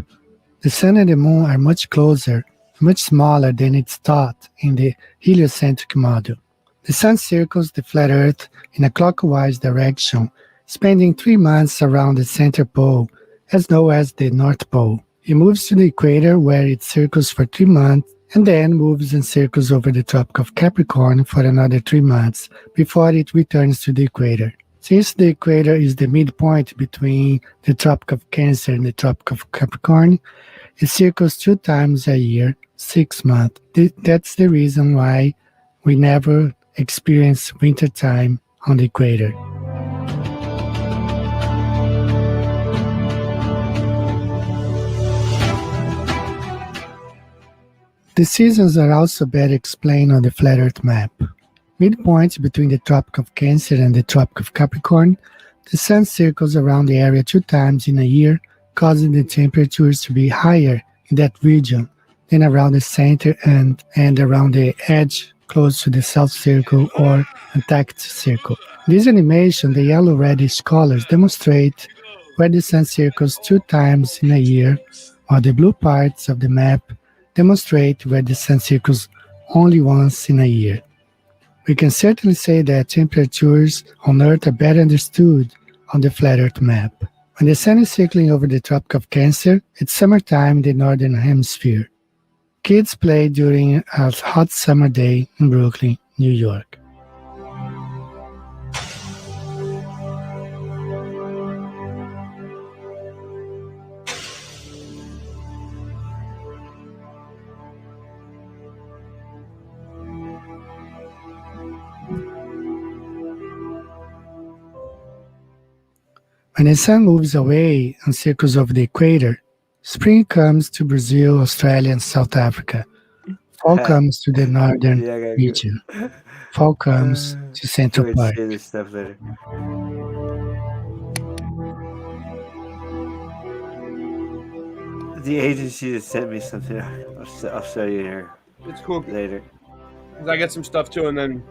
The Sun and the Moon are much closer, much smaller than it's thought in the heliocentric model. The Sun circles the flat Earth in a clockwise direction, spending 3 months around the center pole, as known as the North Pole. It moves to the equator where it circles for 3 months, and then moves and circles over the Tropic of Capricorn for another 3 months before it returns to the equator. Since the equator is the midpoint between the Tropic of Cancer and the Tropic of Capricorn, it circles 2 times a year, 6 months. That's the reason why we never experience winter time on the equator. The seasons are also better explained on the flat Earth map. Midpoint between the Tropic of Cancer and the Tropic of Capricorn, the Sun circles around the area 2 times in a year, causing the temperatures to be higher in that region than around the center and around the edge close to the South Circle or Antarctic Circle. In this animation, the yellow-reddish colors demonstrate where the Sun circles 2 times in a year, while the blue parts of the map demonstrate where the Sun circles only once in a year. We can certainly say that temperatures on Earth are better understood on the flat Earth map. When the Sun is circling over the Tropic of Cancer, it's summertime in the Northern Hemisphere. Kids play during a hot summer day in Brooklyn, New York. When the Sun moves away and circles over the equator, spring comes to Brazil, Australia, and South Africa. Fall comes to the northern region. Fall comes to Central Park. This stuff later. The agency just sent me something. I'll show you here. It's cool. Later. 'Cause I get some stuff too, and then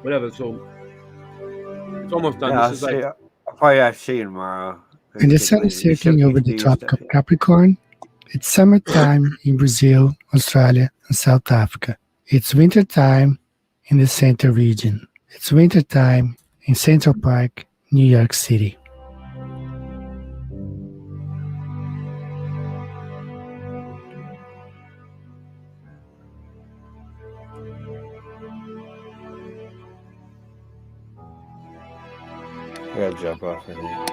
whatever. So it's almost done. Yeah, This is like. I'll probably show you tomorrow. When the Sun is circling over the Tropic of Capricorn, it's summertime in Brazil, Australia, and South Africa. It's wintertime in the center region. It's wintertime in Central Park, New York City. I gotta jump off in here.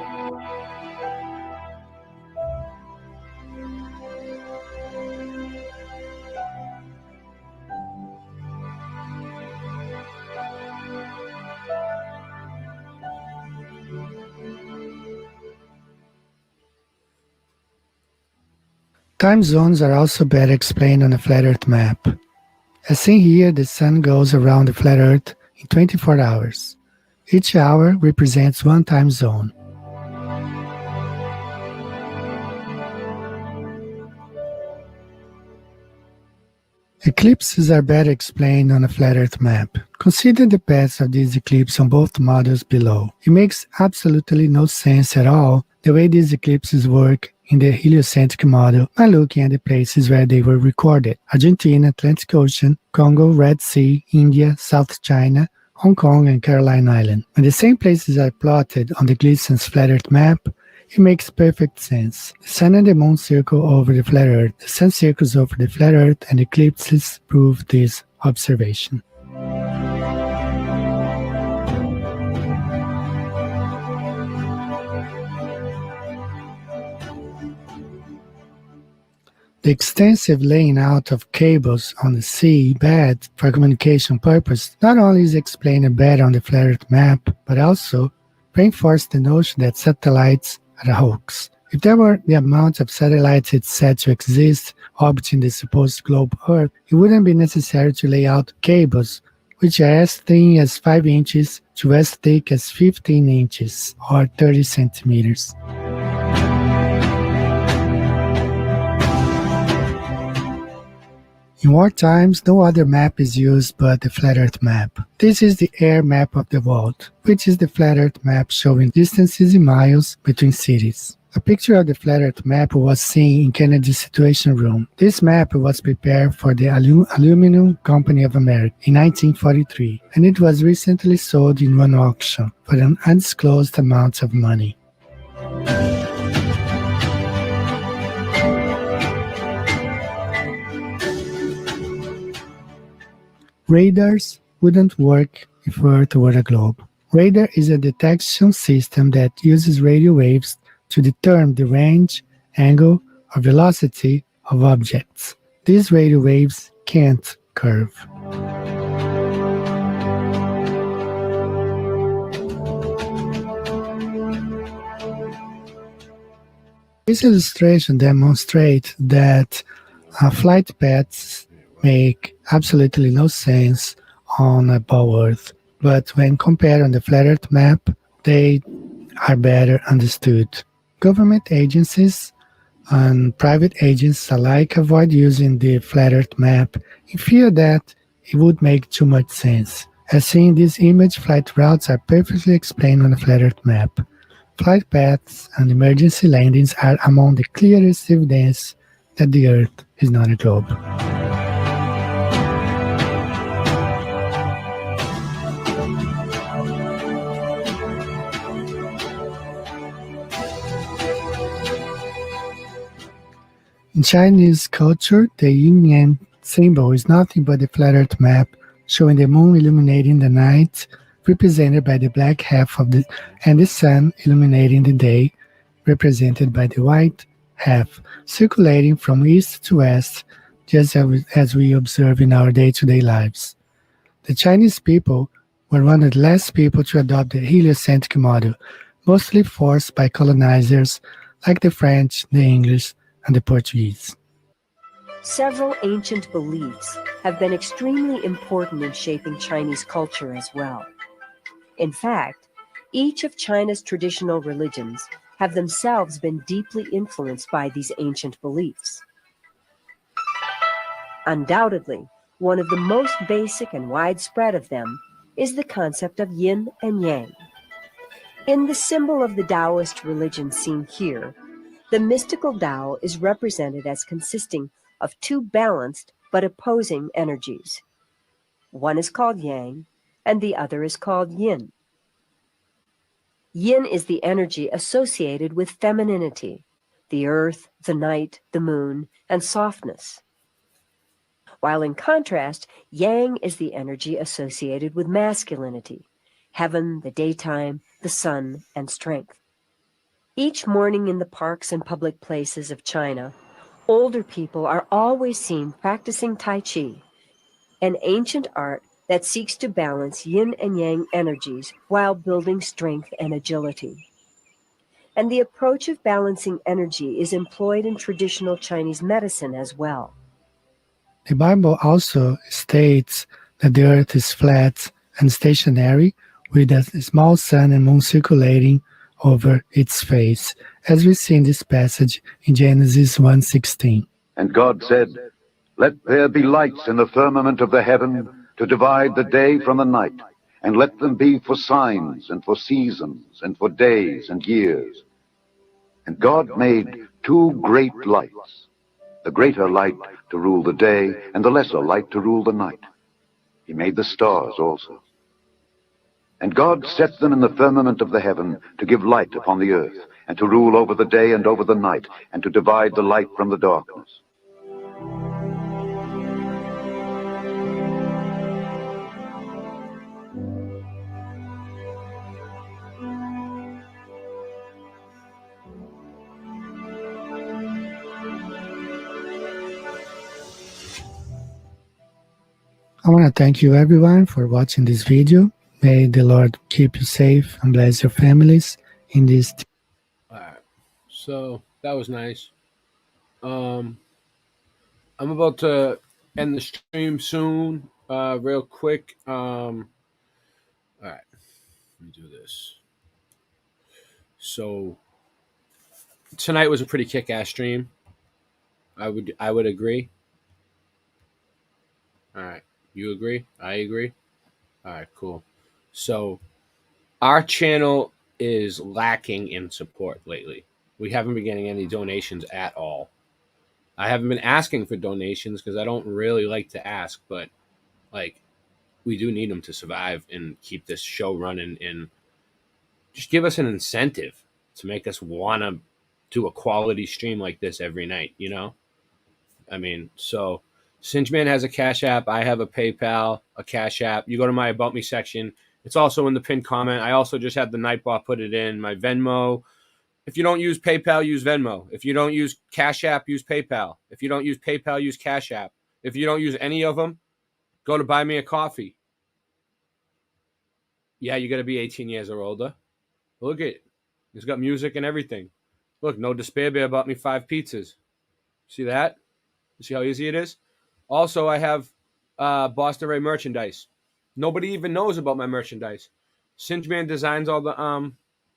Time zones are also better explained on the flat Earth map. As seen here, the Sun goes around the flat Earth in 24 hours. Each hour represents one time zone. Eclipses are better explained on a flat Earth map. Consider the paths of these eclipses on both models below. It makes absolutely no sense at all the way these eclipses work in the heliocentric model by looking at the places where they were recorded: Argentina, Atlantic Ocean, Congo, Red Sea, India, South China, Hong Kong, and Caroline Island. When the same places are plotted on the Gleason's flat Earth map, it makes perfect sense. The Sun and the Moon circle over the flat Earth, the Sun circles over the flat Earth, and eclipses prove this observation. The extensive laying out of cables on the sea bed for communication purposes not only is explained better on the flat Earth map, but also reinforced the notion that satellites are a hoax. If there were the amount of satellites it's said to exist orbiting the supposed globe Earth, it wouldn't be necessary to lay out cables which are as thin as 5 inches to as thick as 15 inches or 30 centimeters. In war times, no other map is used but the flat Earth map. This is the air map of the world, which is the flat Earth map showing distances in miles between cities. A picture of the flat Earth map was seen in Kennedy's Situation Room. This map was prepared for the Aluminum Company of America in 1943, and it was recently sold in one auction for an undisclosed amount of money. Radars wouldn't work if Earth were a globe. Radar is a detection system that uses radio waves to determine the range, angle, or velocity of objects. These radio waves can't curve. This illustration demonstrates that flight paths make absolutely no sense on a ball Earth, but when compared on the flat Earth map, they are better understood. Government agencies and private agents alike avoid using the flat Earth map in fear that it would make too much sense. As seen in this image, flight routes are perfectly explained on a flat Earth map. Flight paths and emergency landings are among the clearest evidence that the Earth is not a globe. In Chinese culture, the yin-yang symbol is nothing but the flat Earth map showing the moon illuminating the night, represented by the black half of the, and the sun illuminating the day, represented by the white half, circulating from east to west, just as we observe in our day-to-day lives. The Chinese people were one of the last people to adopt the heliocentric model, mostly forced by colonizers like the French, the English, and the Portuguese. Several ancient beliefs have been extremely important in shaping Chinese culture as well. In fact, each of China's traditional religions have themselves been deeply influenced by these ancient beliefs. Undoubtedly, one of the most basic and widespread of them is the concept of yin and yang. In the symbol of the Taoist religion seen here, the mystical Tao is represented as consisting of two balanced but opposing energies. One is called Yang, and the other is called Yin. Yin is the energy associated with femininity, the earth, the night, the moon, and softness. While in contrast, Yang is the energy associated with masculinity, heaven, the daytime, the sun, and strength. Each morning in the parks and public places of China, older people are always seen practicing Tai Chi, an ancient art that seeks to balance yin and yang energies while building strength and agility. And the approach of balancing energy is employed in traditional Chinese medicine as well. The Bible also states that the earth is flat and stationary, with a small sun and moon circulating over its face, as we see in this passage in Genesis 1:16. And God said, Let there be lights in the firmament of the heaven to divide the day from the night, and let them be for signs and for seasons and for days and years. And God made two great lights, the greater light to rule the day and the lesser light to rule the night. He made the stars also. And God set them in the firmament of the heaven to give light upon the earth, and to rule over the day and over the night, and to divide the light from the darkness. I want to thank you everyone for watching this video. May the Lord keep you safe and bless your families in this. All right. So that was nice. I'm about to end the stream soon, real quick. All right. Let me do this. So tonight was a pretty kick-ass stream. I would agree. All right. You agree? I agree. All right, cool. So our channel is lacking in support lately. We haven't been getting any donations at all. I haven't been asking for donations because I don't really like to ask, but like we do need them to survive and keep this show running, and just give us an incentive to make us want to do a quality stream like this every night, you know? I mean, so Singeman has a Cash App. I have a PayPal, a Cash App. You go to my About Me section. It's also in the pinned comment. I also just had the Nightbot put it in. My Venmo. If you don't use PayPal, use Venmo. If you don't use Cash App, use PayPal. If you don't use PayPal, use Cash App. If you don't use any of them, go to Buy Me a Coffee. Yeah, you got to be 18 years or older. Look at it. It's got music and everything. Look, No Despair Bear bought me 5 pizzas. See that? You see how easy it is? Also, I have Boston Ray merchandise. Nobody even knows about my merchandise. Singeman designs all the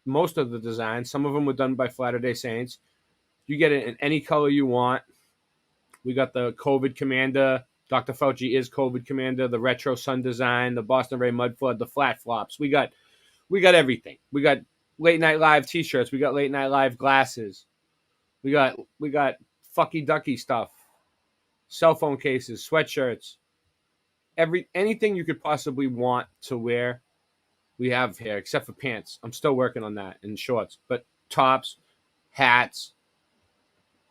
most of the designs. Some of them were done by Latter-day Saints. You get it in any color you want. We got the COVID Commander. Dr. Fauci is COVID Commander. The Retro Sun design. The Boston Ray Mud Flood. The flat flops. We got everything. We got Late Night Live T-shirts. We got Late Night Live glasses. We got fucky ducky stuff. Cell phone cases, sweatshirts, anything you could possibly want to wear, we have here, except for pants. I'm still working on that, and shorts. But tops, hats,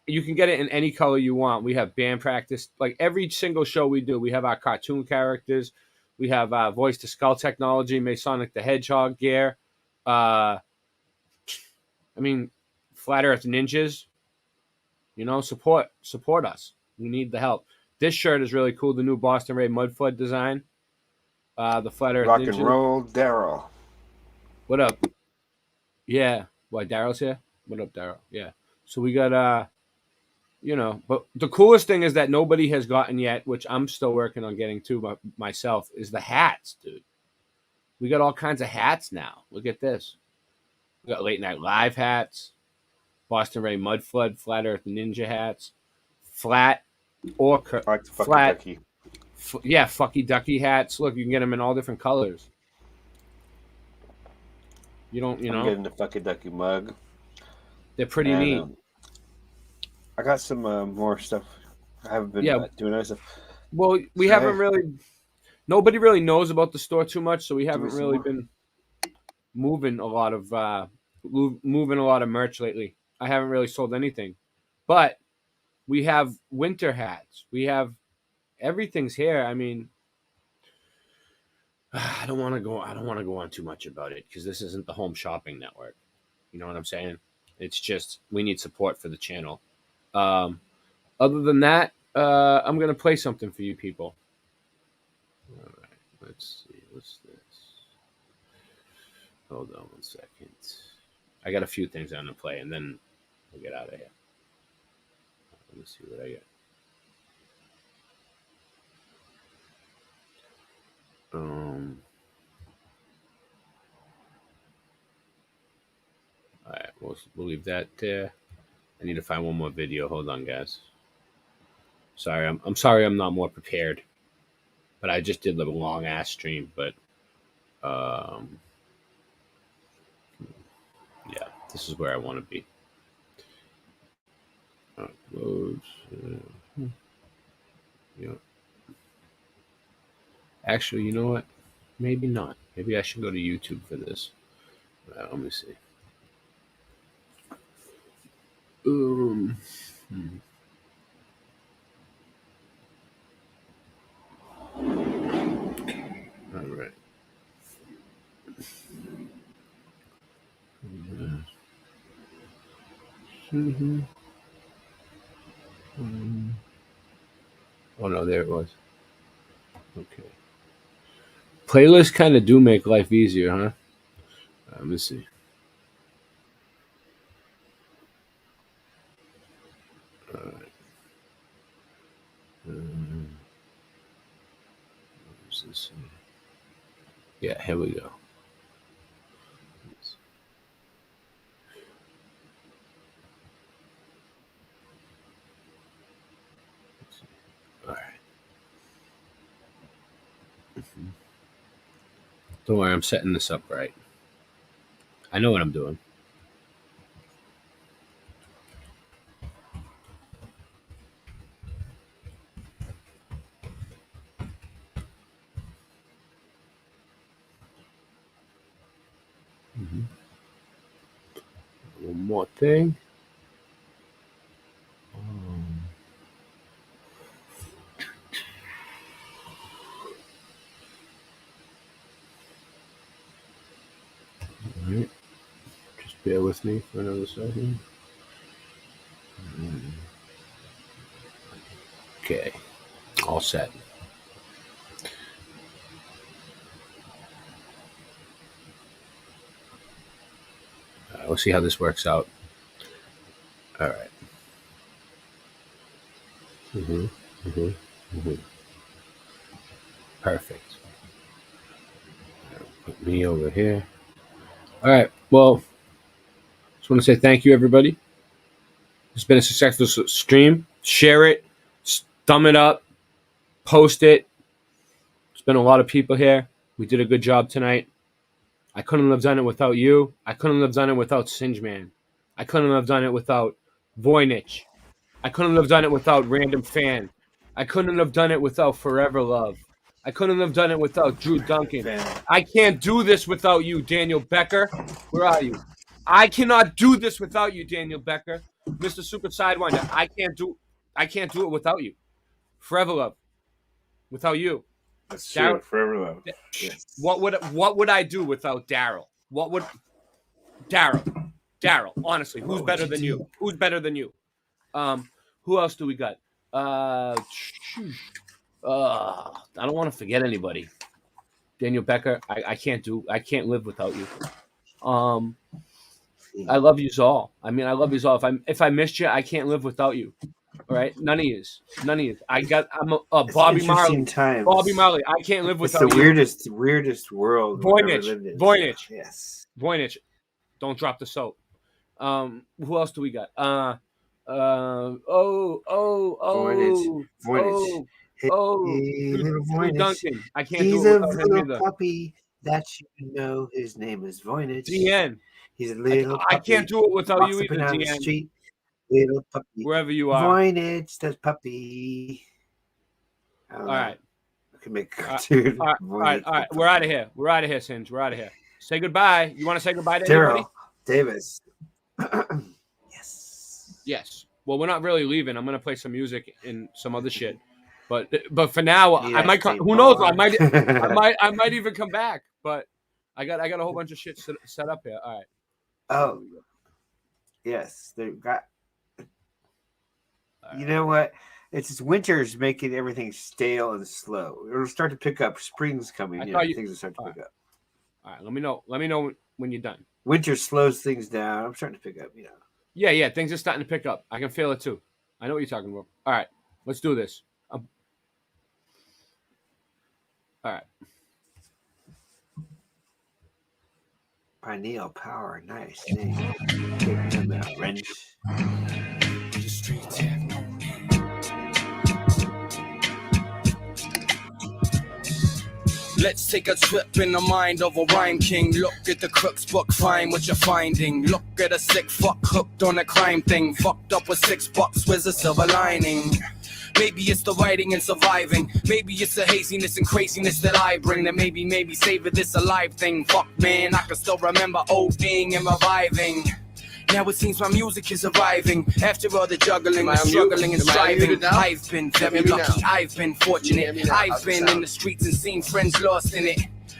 you can get it in any color you want. We have band practice. Like every single show we do, we have our cartoon characters. We have Voice to Skull technology, Masonic the Hedgehog gear. I mean, Flat Earth Ninjas. You know, support us. We need the help. This shirt is really cool. The new Boston Ray Mud Flood design. The Flat Earth Rock Ninja. and roll, Daryl. What up? Yeah. Why, Daryl's here? What up, Daryl? Yeah. So we got, but the coolest thing is that nobody has gotten yet, which I'm still working on getting to myself, is the hats, dude. We got all kinds of hats now. Look at this. We got Late Night Live hats, Boston Ray Mud Flood, Flat Earth Ninja hats, flat or flat. Fucky ducky hats. Look, you can get them in all different colors. I'm getting the Fucky Ducky mug. They're pretty neat. I got some more stuff. I haven't been doing other stuff. Well, we haven't really. Nobody really knows about the store too much, so we haven't really been moving a lot of merch lately. I haven't really sold anything, but we have winter hats. We have everything's here. I mean, I don't want to go on too much about it because this isn't the Home Shopping Network. You know what I'm saying? It's just we need support for the channel. Other than that, I'm gonna play something for you people. All right, let's see. What's this? Hold on 1 second. I got a few things I'm gonna play, and then we'll get out of here. Let me see what I get. All right, we'll leave that there. I need to find one more video. Hold on, guys. Sorry, I'm sorry I'm not more prepared. But I just did a long ass stream. But yeah, this is where I want to be. Uploads. Yeah. Actually, you know what? Maybe not. Maybe I should go to YouTube for this. Let me see. All right. Oh no, there it was. Okay. Playlists kind of do make life easier, huh? Let me see. All right. What's this? Yeah, here we go. All right. Don't worry, I'm setting this up right. I know what I'm doing. One more thing. All right. Just bear with me for another second. Okay. All set. We'll see how this works out. All right. Perfect. Put me over here. All right. Well, just want to say thank you, everybody. It's been a successful stream. Share it, thumb it up, post it. There's been a lot of people here. We did a good job tonight. I couldn't have done it without you. I couldn't have done it without Singeman. I couldn't have done it without Voynich. I couldn't have done it without Random Fan. I couldn't have done it without Forever Love. I couldn't have done it without Drew Duncan. I can't do this without you, Daniel Becker. Where are you? I cannot do this without you, Daniel Becker. Mr. Super Sidewinder. I can't do it without you. Forever Love. Without you. That's true. Forever Love. Yes. What would I do without Daryl? What would Daryl, honestly, who's better than you? Who's better than you? Who else do we got? I don't want to forget anybody. Daniel Becker, I can't live without you. I love you all. I mean, I love you all. If I missed you, I can't live without you. All right, none of you. I'm a Bobby Marley. Bobby Marley. I can't live without you. It's the weirdest world. Voynich. Yes. Voynich. Don't drop the soap. Who else do we got? Voynich. Duncan. I can't do it without him either. Puppy that you know his name is Voynich. DN. He's a little puppy. I can't do it without you either, DN. The street, little puppy. Wherever you are. Voynich, that puppy. All right. I can make a cartoon. All right. We're out of here. Singe. We're out of here. Say goodbye. You want to say goodbye to everybody? Daryl Davis. Yes. Well, we're not really leaving. I'm gonna play some music and some other shit. But for now, I might. Who knows? I might even come back. But I got a whole bunch of shit set up here. All right. Oh. Yes, they've got. You know what? It's just winter's making everything stale and slow. It'll start to pick up. Spring's coming. Things will start to pick up. All right. Let me know when you're done. Winter slows things down. I'm starting to pick up. Yeah. Things are starting to pick up. I can feel it too. I know what you're talking about. All right. Let's do this. All right. Pineal Power, nice name. Take them out, wrench. Let's take a trip in the mind of a rhyme king. Look at the Crooks book, find what you're finding. Look at a sick fuck hooked on a crime thing. Fucked up with $6 with a silver lining. Maybe it's the writing and surviving. Maybe it's the haziness and craziness that I bring. That maybe savor this alive thing. Fuck man, I can still remember ODing and reviving. Now it seems my music is arriving. After all the juggling, the struggling and striving, I've been very lucky, I've been fortunate. I've been in the streets and seen friends lost in it.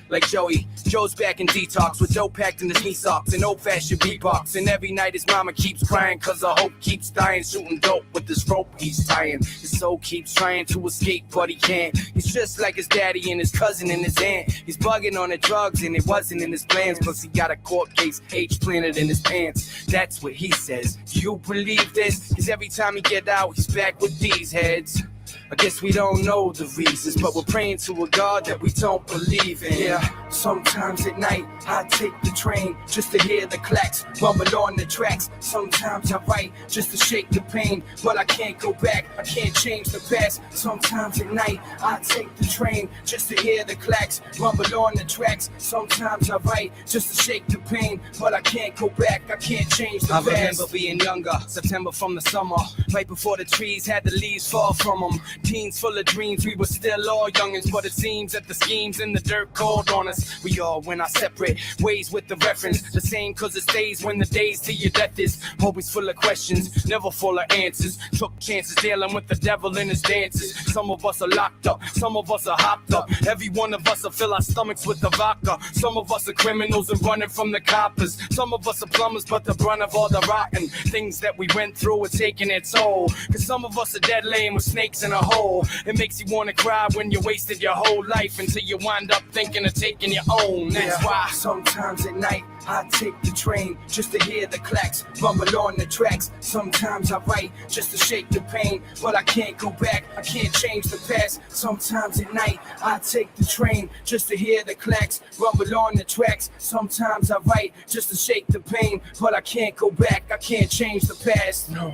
Like Joe's back in detox with dope packed in his knee socks and old-fashioned beatbox. And every night his mama keeps crying cause her hope keeps dying. Shooting dope with this rope he's tying. His soul keeps trying to escape but he can't. He's just like his daddy and his cousin and his aunt. He's bugging on the drugs and it wasn't in his plans. Plus he got a court case H planted in his pants. That's what he says. Do you believe this? Cause every time he get out he's back with these heads. I guess we don't know the reasons, but we're praying to a God that we don't believe in. Yeah, sometimes at night I take the train just to hear the clacks rumble on the tracks. Sometimes I write just to shake the pain, but I can't go back, I can't change the past. Sometimes at night I take the train just to hear the clacks rumble on the tracks. Sometimes I write just to shake the pain, but I can't go back, I can't change the past. I remember being younger, September from the summer, right before the trees had the leaves fall from them. Teens full of dreams, we were still all youngins, but it seems that the schemes and the dirt called on us. We all went our separate ways with the reference, the same cause it stays when the days to your death is. Always full of questions, never full of answers. Took chances dealing with the devil in his dances. Some of us are locked up, some of us are hopped up. Every one of us will fill our stomachs with the vodka. Some of us are criminals and running from the coppers. Some of us are plumbers, but the brunt of all the rotten things that we went through are taking its toll. Cause some of us are dead laying with snakes in a hole. It makes you wanna cry when you wasted your whole life until you wind up thinking of taking your own. That's why sometimes at night I take the train just to hear the clacks rumble on the tracks. Sometimes I write just to shake the pain, but I can't go back, I can't change the past. Sometimes at night I take the train just to hear the clacks rumble on the tracks. Sometimes I write just to shake the pain, but I can't go back, I can't change the past. No.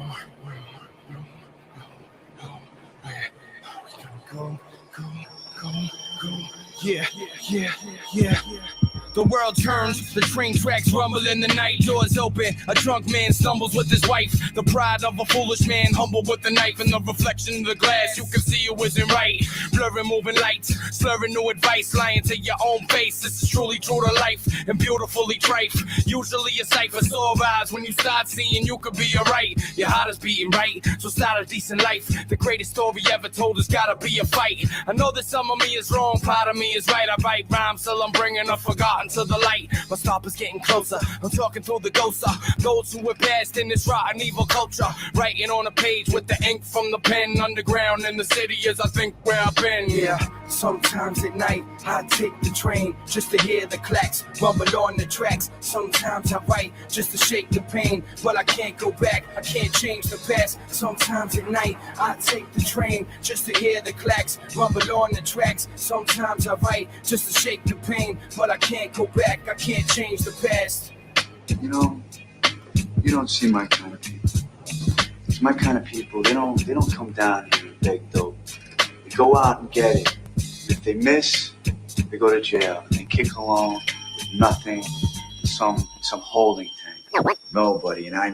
Go. Yeah. The world turns, the train tracks rumble in the night, doors open, a drunk man stumbles with his wife. The pride of a foolish man, humble with the knife. In the reflection of the glass, you can see it wasn't right. Blurring moving lights, slurring new advice, lying to your own face. This is truly true to life, and beautifully trite. Usually a sight for sore eyes when you start seeing you could be alright. Your heart is beating right, so start a decent life. The greatest story ever told has gotta be a fight. I know that some of me is wrong, part of me is right. I write rhymes till I'm bringing a forgotten to the light. My stop is getting closer, I'm talking through the ghosts of those who were passed in this rotten evil culture. Writing on a page with the ink from the pen. Underground in the city is I think where I've been. Yeah, sometimes at night I take the train just to hear the clacks rumble on the tracks. Sometimes I write just to shake the pain, but I can't go back, I can't change the past. Sometimes at night I take the train just to hear the clacks rumble on the tracks. Sometimes I write just to shake the pain, but I can't go back, I can't change the past. You know, you don't see my kind of people. It's my kind of people, they don't come down here and beg dope. They go out and get it. If they miss, they go to jail and they kick along with nothing, some holding tank. Nobody, and I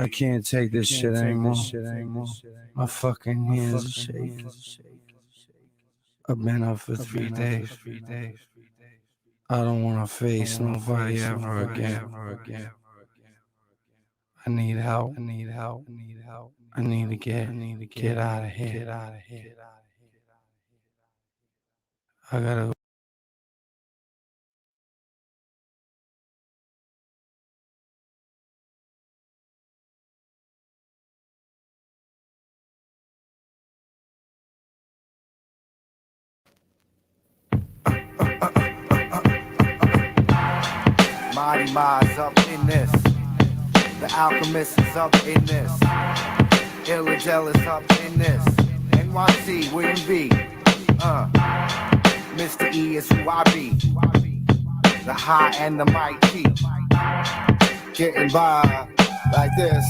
can't take this shit anymore. My fucking hands are shaking. I've been up for 3 days. I don't want to face nobody ever again. I need help. I need to get out of here. I gotta Mighty Miles up in this. The Alchemist is up in this. Illagel is up in this. NYC, where you be? Mr. E is who I be. The high and the mighty. Getting by like this.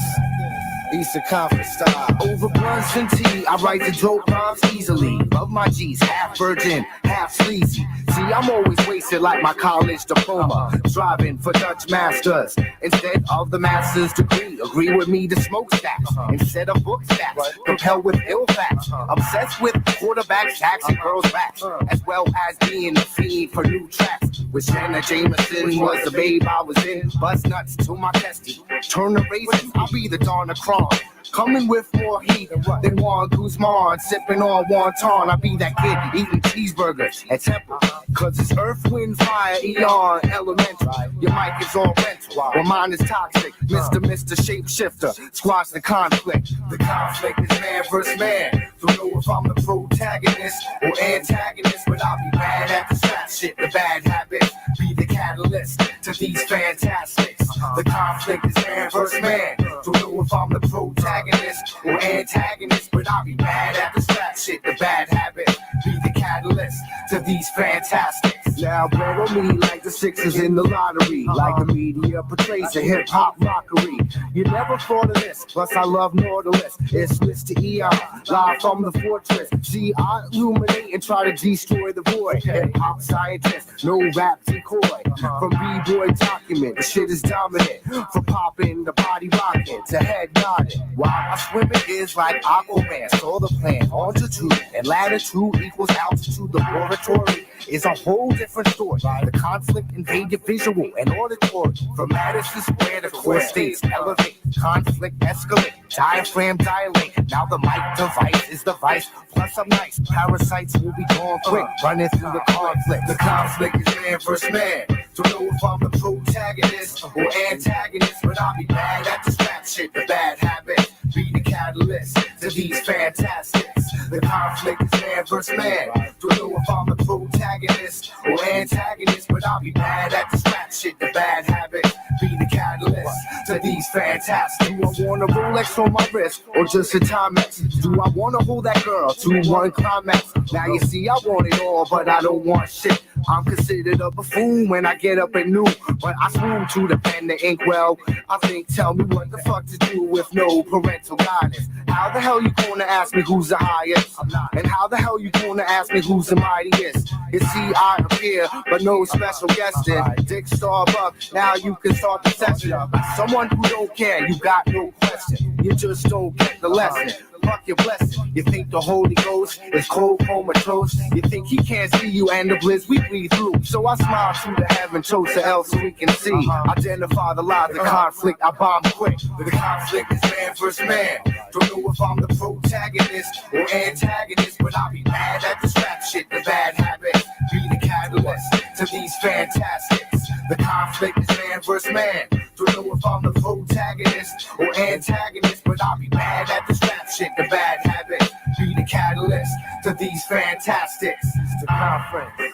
Eastern Conference style. Over blunts and tea, I write the dope rhymes easily. Love my G's, half virgin, half sleazy. See, I'm always wasted like my college diploma. Striving for Dutch masters instead of the master's degree. Agree with me to smoke stacks instead of book stacks. Compelled with ill facts. Obsessed with quarterback sacks and girls' backs. As well as being a fiend for new tracks. With Shanna Jameson was the babe I was in. Buzz nuts to my testy. Turn the raisins, I'll be the Donna Cron. Coming with more heat than Juan Guzman. Sipping on wonton, I be that kid eating cheeseburgers at Temple. Cause it's earth, wind, fire, eon, elemental. Your mic is all rental, well mine is toxic. Mr. Shapeshifter, squash the conflict. The conflict is man versus man. Don't know if I'm the protagonist or antagonist, but I'll be mad at the strap shit. The bad habits be the catalyst to these fantastics. The conflict is man versus man. Don't know if I'm the protagonist or antagonist, but I'll be mad at the strap shit. The bad habit be the catalyst to these fantastics. Now bet on me like the Sixers in the lottery, like the media portrays a hip-hop rockery. You never thought of this, plus I love Nautilus. It's Mr. Eon, live from the fortress. See, I illuminate and try to destroy the void. Hip-hop scientist, no rap decoy. From B-boy document, the shit is dominant. From popping, the body rocking, to head nodding. While I swimming is like Aquaman, saw the plan, longitude and latitude equals altitude. The laboratory is a whole different story. The conflict invade your visual and auditory. From Madison Square to core states elevate, conflict escalate, diaphragm dilate. Now the mic device is the vice. Plus I'm nice, parasites will be gone quick, running through the conflict. The conflict is man versus man. Don't know if I'm the protagonist or antagonist, but I'll be mad at the strap shit. The bad habit be the catalyst to these fantastics. The conflict is man versus man. Don't know if I'm the protagonist or antagonist, but I'll be mad at the strap shit. The bad habit be the catalyst to these fantastics. Do I want a Rolex on my wrist or just a Timex? Do I want to hold that girl to one climax? Now you see I want it all, but I don't want shit. I'm considered a buffoon when I get up at noon, but I swoon to the pen, the ink well. I think, tell me what the fuck to do with no parental guidance. How the hell you gonna ask me who's the highest? And how the hell you gonna ask me who's the mightiest? You see, I appear, but no special guesting. Dick Starbuck, now you can start the session. Someone who don't care, you got no question. You just don't get the lesson. Fuck your blessing. You think the Holy Ghost is cold comatose? You think he can't see you and the bliss we breathe through? So I smile to the heaven, chose to else so we can see. Identify the lies, the conflict, I bomb quick. The conflict is man versus man. Don't know if I'm the protagonist or antagonist, but I'll be mad at the strap shit. The bad habit be the catalyst to these fantastics. The conflict is man versus man. Don't know if I'm the protagonist or antagonist, but I'll be mad at the strap shit. The bad habit be the catalyst to these fantastics. It's the conference.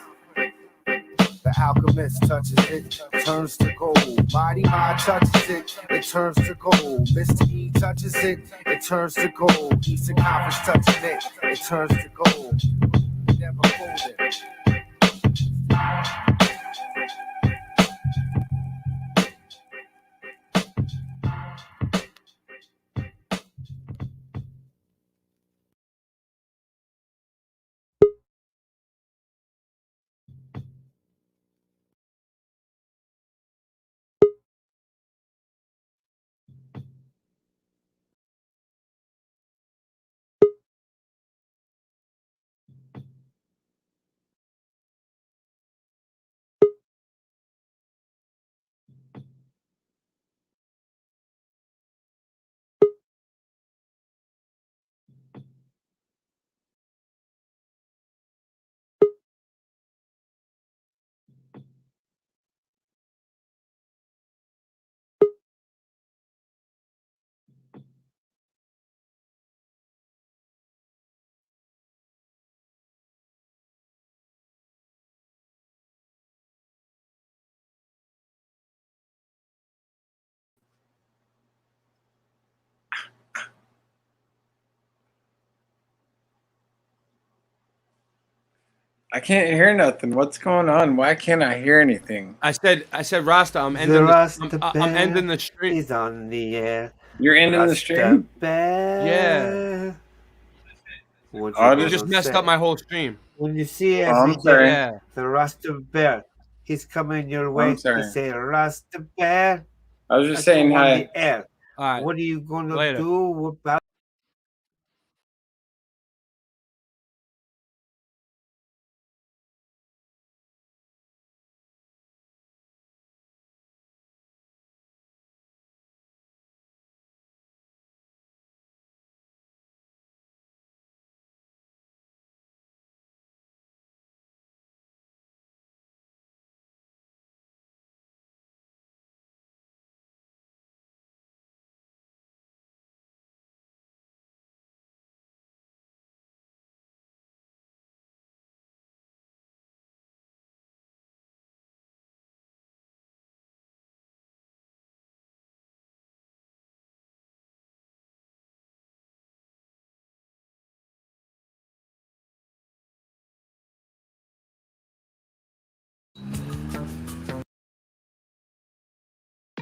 The alchemist touches it, turns to gold. Mighty Mind touches it, it turns to gold. Mr. E touches it, it turns to gold. Eastern Conference touches it, it turns to gold. Never fold it. I can't hear nothing. What's going on? Why can't I hear anything? I said, Rasta, I'm ending I'm ending the stream. He's on the air. You're ending the stream? Yeah. What You just messed up my whole stream. When you see I'm sorry. the Rasta Bear, he's coming your way. I'm sorry. You say Rasta Bear. I was just saying hi. The air. All right. What are you going to Later. do about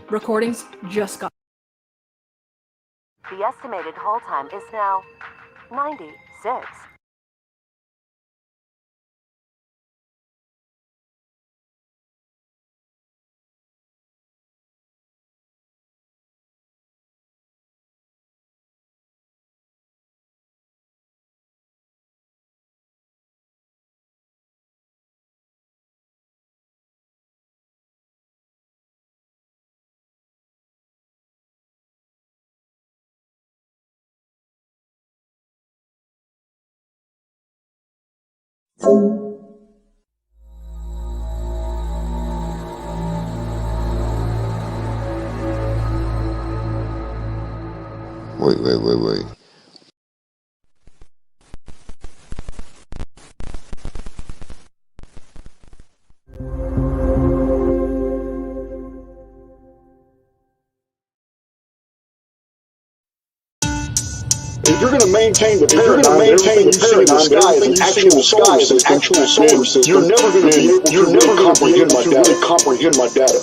Recordings just got. The estimated hold time is now 96. Wait. If you're going to maintain the paradigm, everything you see in the sky is an actual solar system, you're never going to be able to comprehend my data.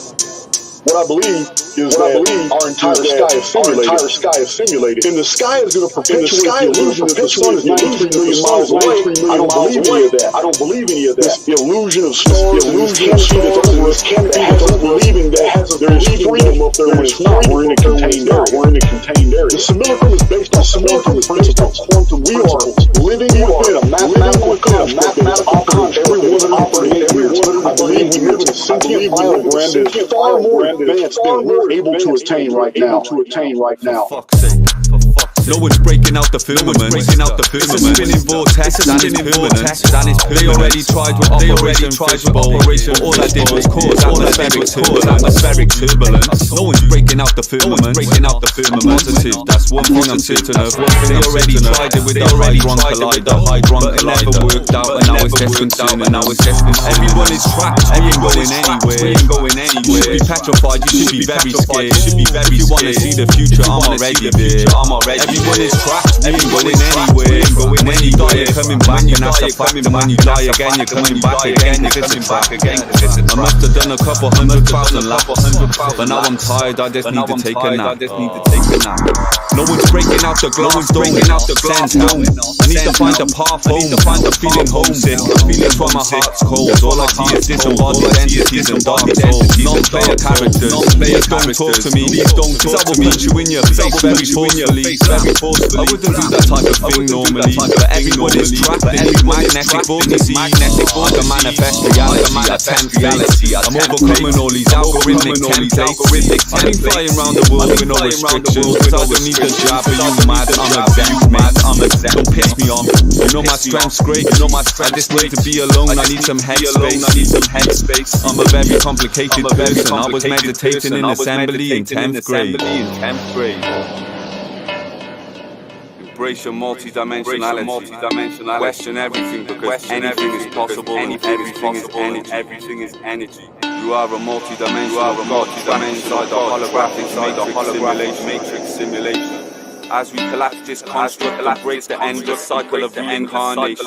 What I believe is that our entire sky is simulated. And the sky is going to perpetuate the illusion that the sun is 93 million miles away. I don't believe any of that. I don't believe any of that. This illusion of stars, the illusion of stars over us, believing that there is freedom up there when it's not. We're in a contained area. The simulacrum is based on quantum principles. We are living within a mathematical construct that is operating every one of the I believe we live in a sentient biology that is far more advanced than we're able to attain right now. For fuck's sake. No one's breaking out the firmament. It's a spinning vortex and it's permanent. They already tried with Operation Tribal, but all that did was cause atmospheric turbulence. No one's breaking out the firmament. Positive, that's one thing I'm certain of. They already tried it with the Hadron Collider, but it never worked out, and now it's destined. Everyone is trapped. We ain't going anywhere. You should be petrified. You should be very scared. If you want to see the future, I'm already there. Everyone is trapped, we ain't going anywhere. When you die, you're coming back, and that's a fact. And when you die again, you're coming back again. I must have done a couple 100,000 laps, but now I'm tired, I just need to take a nap. No one's breaking out the glass, sends out. I need to find a path home, I'm feeling homesick. That's why my heart's cold. All I see is disembodied entities and dark souls. Non-player characters, please don't talk to me. Cause I will punch you in your face very forcefully. I wouldn't do that type of thing normally, but everyone is trapped in these magnetic vortices. I can manifest reality. I'm overcoming all these algorithmic templates. I've been flying around the world with no restrictions, cause I don't need the job, but you mad, I'm exempt. Don't piss me off. You know my strength's great. I just need to be alone. I need some headspace. I'm a very complicated person. I was meditating in assembly in 10th grade. Embrace your multi-dimensionality. Question everything because anything is possible and everything is energy. You are a multi-dimensional God inside the holographic matrix simulation. As we collapse this construct, breaks the endless cycle of reincarnation.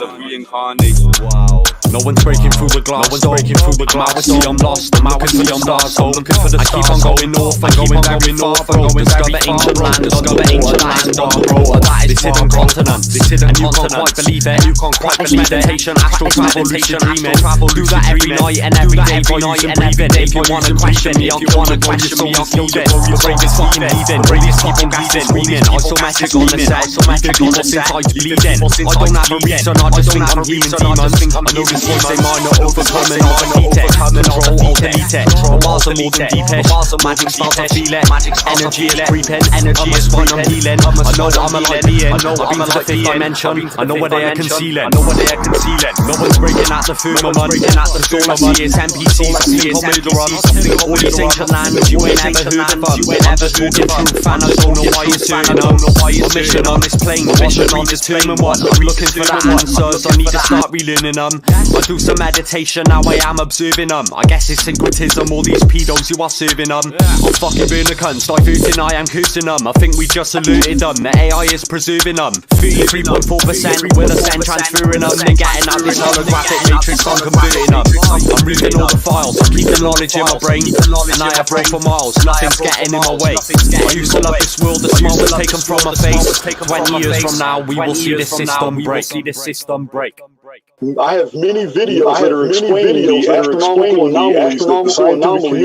Wow. No one's breaking through the glass. No one's breaking through the glass. I see I'm lost. I'm out for the stars. I'm looking for the stars. I keep on going north. I keep on going north. Discover ancient land. Discover ancient land. That is hidden continent. This hidden continent. You can't quite believe it. You can't quite believe it. Meditation, astral travel, lucid dreaming. Do that every night and every day. Every night and every day. If you wanna question me, if you wanna question me, I'll feel it. The bravest fucking heathen. Bravest people gassing, screaming. Isometric on the set. Isometric on the set. Inside's bleeding. I don't have a reason. I just think I'm human demons. I know this voice they might not overcome and I'll defeat it. Control, I'll delete it. The bars are more than deep-ish. Magic stars, I feel it. Energy is creeping. Energy is fine, I'm healing. I know I'm a light being. I've been to the fifth dimension. I know what they are concealing. No one's breaking out the firmament. All I see is NPCs. I see comedy drums. All these ancient lands you ain't ever heard of them. I'm just walking through fan. I don't know why you're serving them. A mission on this plane. Mission on this plane. I'm looking for the answers. I need to start relearning them. I do some meditation. Now I am observing them. I guess it's syncretism. All these pedos you are serving them. I'm fucking burn the cunts. Diverting, I am cursing them. I think we just alerted them. The AI is preserving them. 33.4% with a cent transferring them. Then getting out this holographic matrix, I'm converting them. I'm reading all the files, I keep the knowledge in my brain. And I have room for miles, nothing's getting in my way. I used to love this world, the smile was taken from my face. 20 years from now, we will see this system break. I have many videos that are explaining the astronomical anomalies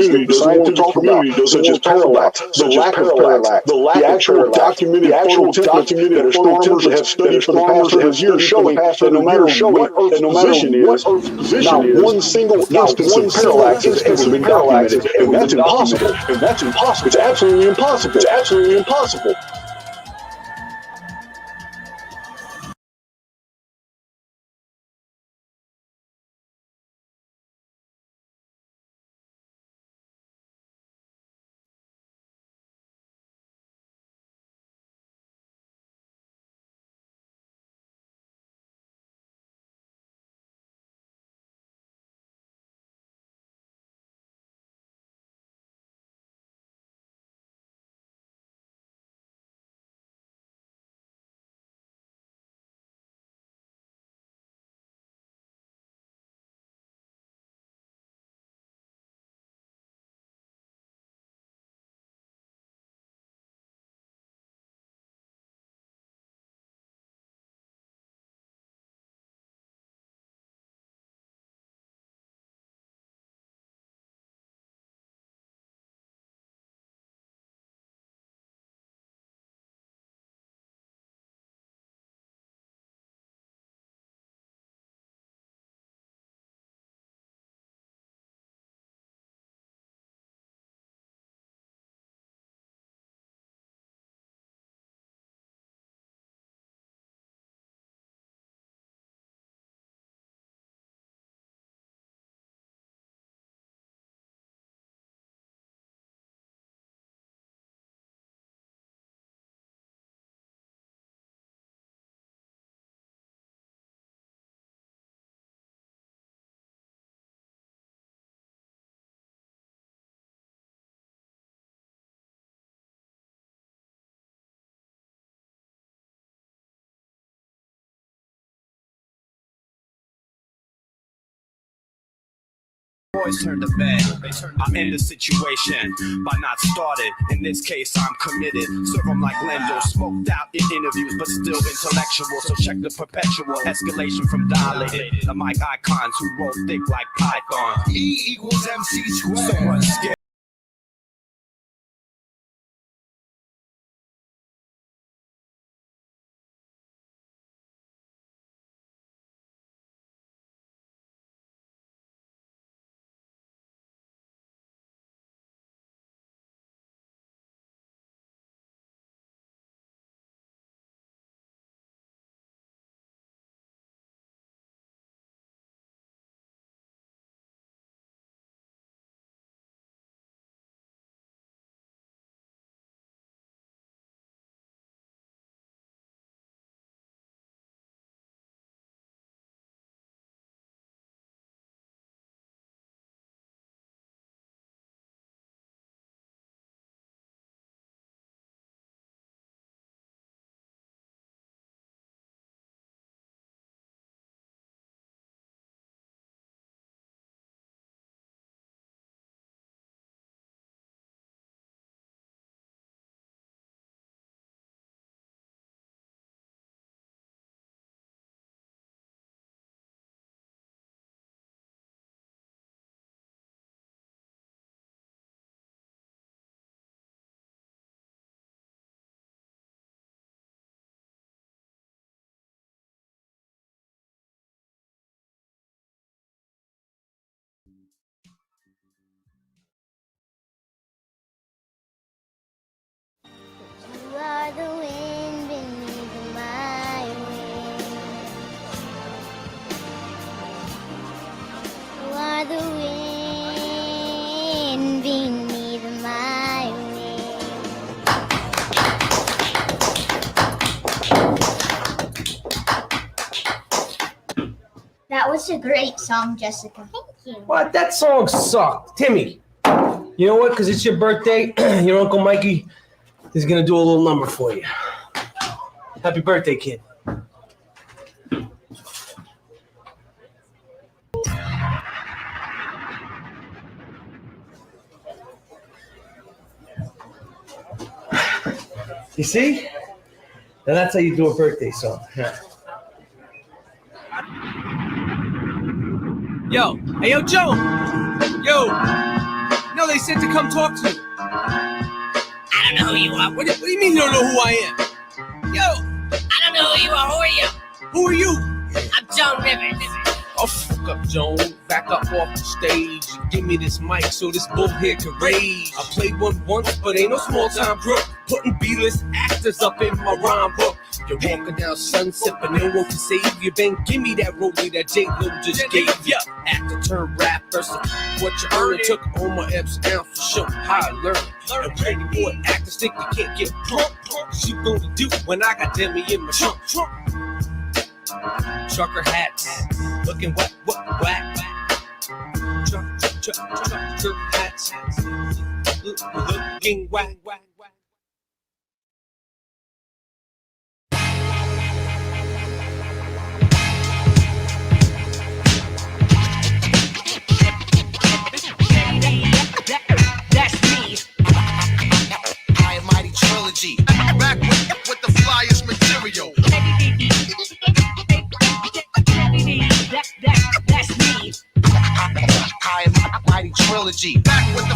that the scientific community doesn't want to talk about, such as parallax, the actual documented templates that astronomers have studied for the past 100 years showing that no matter what Earth's position is, not one single instance of parallax has ever been documented, and that's impossible. It's absolutely impossible. Boys turn to bed. I end the situation by not started. In this case, I'm committed. Serve them like Lendo, smoked out in interviews, but still intellectual. So check the perpetual escalation from dilated. The mic icons who roll thick like Python. E equals MC squared. So much skill. was a great song, Jessica. Thank you. What? That song sucked. Timmy, you know what? Because it's your birthday, your Uncle Mikey is going to do a little number for you. Happy birthday, kid. You see? Now that's how you do a birthday song. Yeah. Yo, hey, yo, Joe. Yo, no, they said to come talk to you. I don't know who you are. What do you mean you don't know who I am? Yo, I don't know who you are. Who are you? Who are you? I'm Joan Rivers. Oh, fuck up, Joan. Back up off the stage. Give me this mic so this bull here can rage. I played one once, but ain't no small-time crook. Putting B-list actors up in my rhyme book. You're walking down Sunset, but no one can save you. Ben, give me that rollie that J-Lo just gave ya. Actor turned rapper, so what you earned. Took all my F's down for show how I learned. And pretty boy actors think they can't get drunk. She gonna do when I got Demi in my trunk. Trucker hats, looking whack. Trucker hats, looking whack. That's me. I am Mighty Trilogy. Back with the flyest material. That's me. I am Mighty Trilogy. Back with the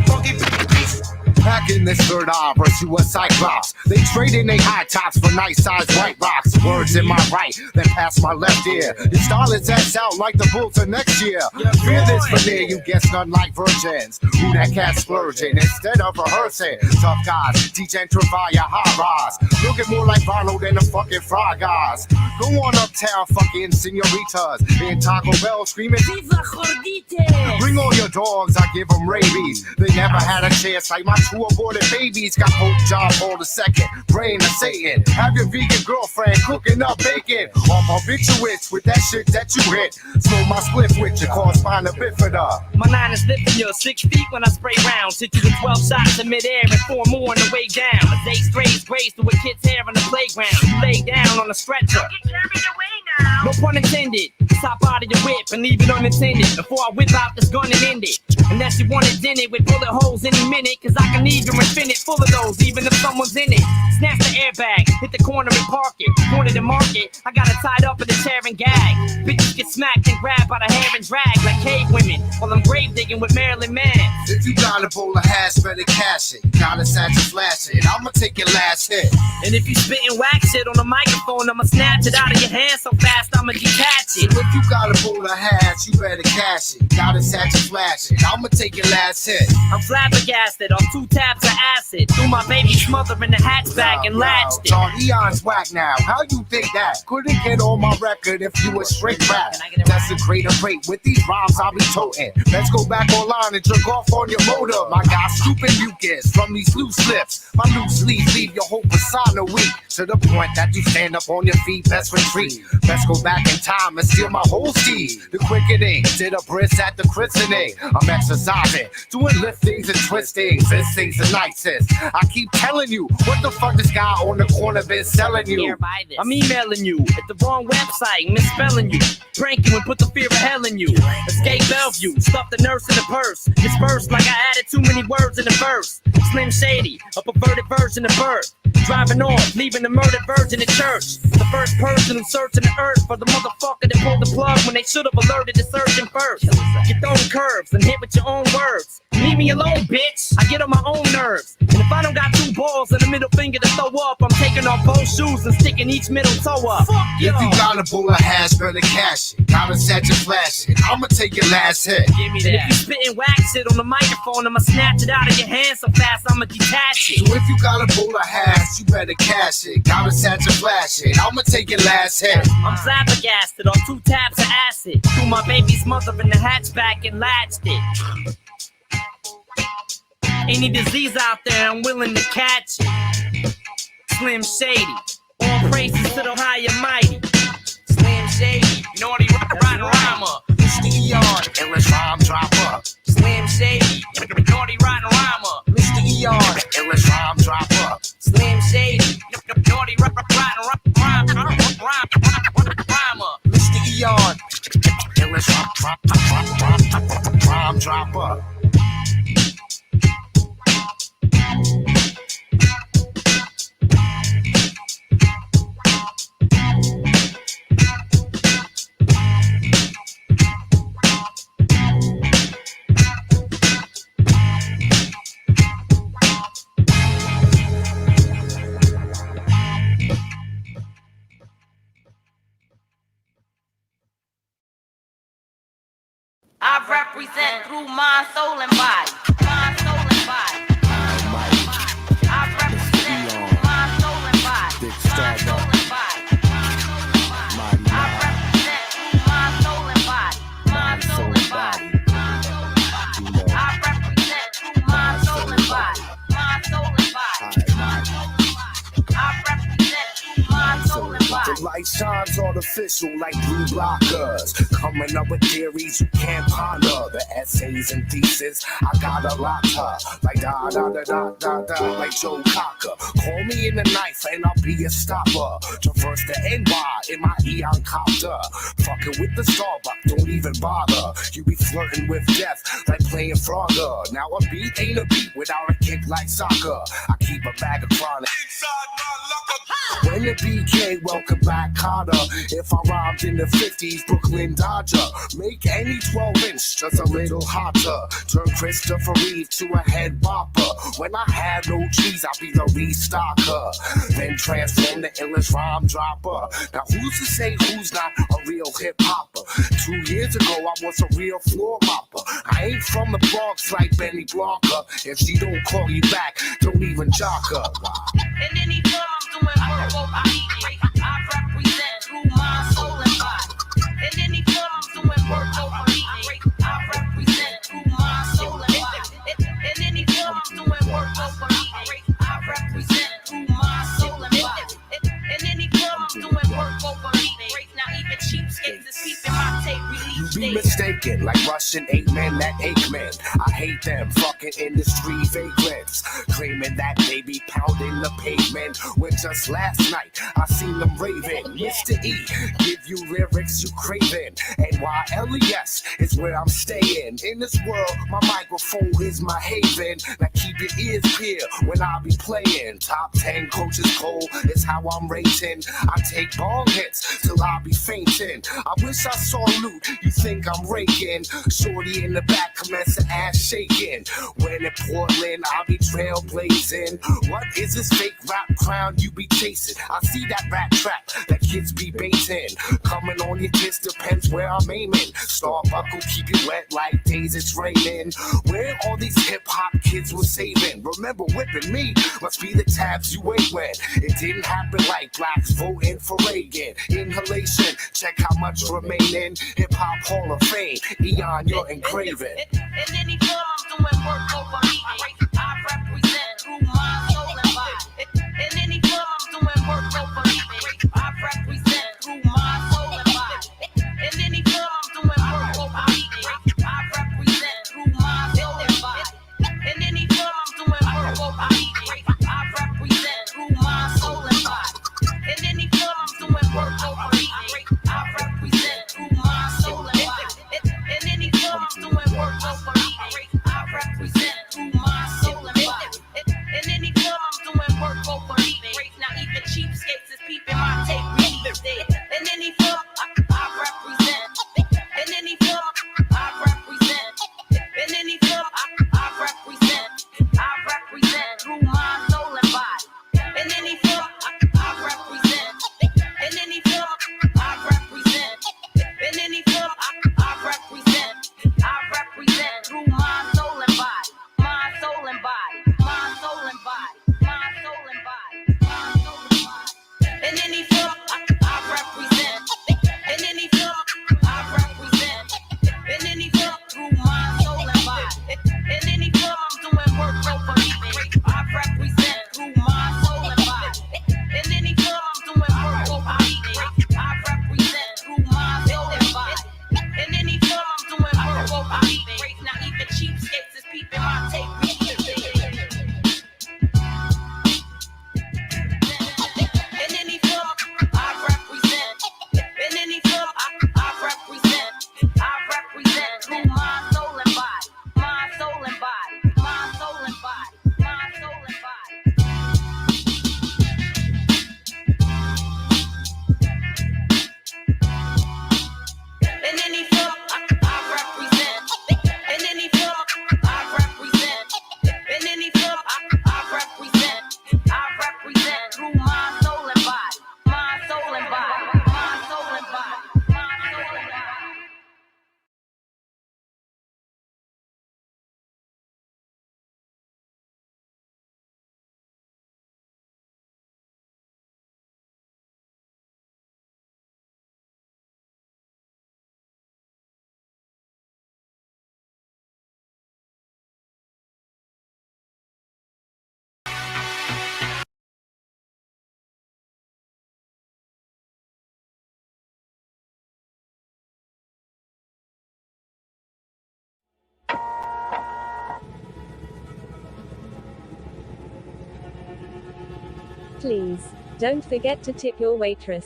funky beats. Back in this third eye, versus a cyclops. They traded they high tops for nice sized white rocks. Words in my right, then past my left ear. Your starlets ass out like the Bulls of next year. Fear this veneer, you guess none like virgins. Who that cat splurging instead of rehearsing? Tough guys, degentrify your high rise. Looking more like Barlow than the fucking Fry Guys. Go on uptown, fucking senoritas. In Taco Bell screaming, Viva Gordite! Bring all your dogs, I give them rabies. They never had a chance like my two aborted babies. Got Pope John Paul II, brain of Satan. Have your vegan girlfriend cooking up bacon. Off barbiturates with that shit that you hit. Smoke my spliff with your correspondent bifida. My 9 is lifting you 6 feet when I spray rounds. Hit you with 12 shots in midair and 4 more on the way down. A day strays grace through a kid's hair on the playground. You lay down on a stretcher. Don't get carried away now. No pun intended. Top out of your whip and leave it unintended. Before I whip out this gun and end it. Unless you want it in it with bullet holes any minute. Cause I can leave your infinite full of those even if someone's in it. Snatch the airbag, hit the corner and park it. Corner to market, I got it tied up in a chair and gag. Bitches get smacked and grabbed by the hair and drag like cave women while I'm grave digging with Marilyn Manson. If you got a bowl of hash, better cash it. Got a satchel flash it, I'ma take your last hit. And if you spitting wax shit on the microphone, I'ma snatch it out of your hand so fast I'ma detach it. So if you got a bowl of hash, you better cash it. Got a satchel flash it, I'ma take your last hit. I'm flabbergasted on 2 taps of acid. Threw my baby's mother in the hatchback and latched it. John Eon's whack now, how you think that? Couldn't get on my record if you a straight rap. Desecrate a rate with these rhymes I'll be toting. Let's go back online and jerk off on your motor. My God, stupid mucus from these loose lips. My loose leaf leave your whole persona weak. To the point that you stand up on your feet, best retreat. Let's go back in time and steal my whole steed. The quickening, did a brisk at the christening. I'm exercising, doing liftings and twistings. This thing's the nicest. I keep telling you, what the fuck this guy on the corner been selling you? I'm emailing you at the wrong website, misspelling you. Pranking would put the fear of hell in you. Escape Bellevue, stuff the nurse in the purse. Dispersed like I added too many words in the verse. Slim Shady, a perverted version of birth. Driving off, leaving the murdered virgin in church. The first person who's searching the earth for the motherfucker that pulled the plug when they should have alerted the surgeon first. Get those curves and hit with your own words. Leave me alone, bitch. I get on my own nerves. And if I don't got 2 balls and a middle finger to throw up, I'm taking off both shoes and sticking each middle toe up. If you got a bowl of hash, better cash it. Got a satchel flash it, I'ma take your last hit. Give me that. And if you spitting wax shit on the microphone, I'ma snatch it out of your hand so fast I'ma detach it. So if you got a bowl of hash, you better cash it. Got a satchel flash it, I'ma take your last hit. I'm flabbergasted on 2 taps of acid. Threw my baby's mother in the hatchback and latched it. Any disease out there, I'm willing to catch it. Slim Shady, all praises to the high and mighty. Slim Shady, you know what he right? Eon, illest rhyme dropper. Slim Shady, naughty rhymer. Mr. Eon, illest rhyme dropper. I represent through mind, soul, and body. Mind, soul, and body. I represent through mind, soul, and body. Mind, soul, and body. I represent through mind, soul, and body. Mind, soul, and body. I represent through mind, soul, and body. Mind, soul, and body. I represent through mind, soul, and body. The light shines artificial like blue blockers. Coming up with theories you can't ponder. The essays and thesis, I got a lot of. Like da da da da da da, like Joe Cocker. Call me in the knife and I'll be a stopper. Traverse the NY in my Eon copter. Fucking with the Starbucks, don't even bother. You be flirting with death like playing Frogger. Now a beat ain't a beat without a kick like soccer. I keep a bag of chronic. When the BK, welcome back Carter. If I robbed in the 50s, Brooklyn Dodger. Make any 12-inch just a little hotter. Turn Christopher Reeve to a head bopper. When I had no cheese, I'll be the restocker. Then transform the illest rhyme dropper. Now who's to say who's not a real hip-hopper? 2 years ago, I was a real floor mopper. I ain't from the Bronx like Benny Blanca. If she don't call you back, don't even jock her. In any form, I'm doing work over I represent through mind, soul, and body. In any form, I'm doing work over I represent through mind, soul, and body. In any form, I'm doing work over I represent through mind, soul, and body. In any form, I'm doing work over now even cheapskates is peeping my tape release. You be mistaken, like Russian 8 men that Aikman. I hate them fucking industry vagrants, claiming that they be pounding the pavement. When just last night I seen them raving. Mr. E, give you lyrics you craving. NYLES is where I'm staying. In this world, my microphone is my haven. Now keep your ears clear when I be playing. Top 10 coaches cold is how I'm rating. I take ball hits till I be fainting. I wish I saw loot, you think I'm raking. Shorty in the back commence to ass shaking. When in Portland, I'll be trailblazing. What is this fake rap crown you be chasing? I see that rat trap that kids be baiting. Coming on your kids depends where I'm aiming. Star buckle keep you wet like days it's raining. Where all these hip hop kids were saving. Remember whipping me must be the tabs you wait when. It didn't happen like blacks voting for Reagan. Inhalation, check how much remaining. Hip hop Hall of Fame, Eon, you're engraving. In any form, I'm doing work over I represent through mind, soul, and body. In any form, I'm doing work over I represent through mind, soul, and body. In any form, I'm doing work over I represent through mind, soul, and body. In any form, I'm doing work over I represent through mind, soul, and body. In any form, I'm doing work over I represent through mind, soul, and body. In any form, I'm doing work over I represent through mind, soul, and body. In any form, I'm doing work over now even cheapskates is peeping my tape release. In any form, I represent. In any form, I represent. In any form, I represent. I represent through mind, soul, and body. In any form, I represent. In any form, I represent. In any form, I represent. I represent through mind, soul, and body. Mind, soul, and body. Mind, soul, and body. Mind, soul, and body. Mind, soul, and body. In any form, I represent. Please, don't forget to tip your waitress.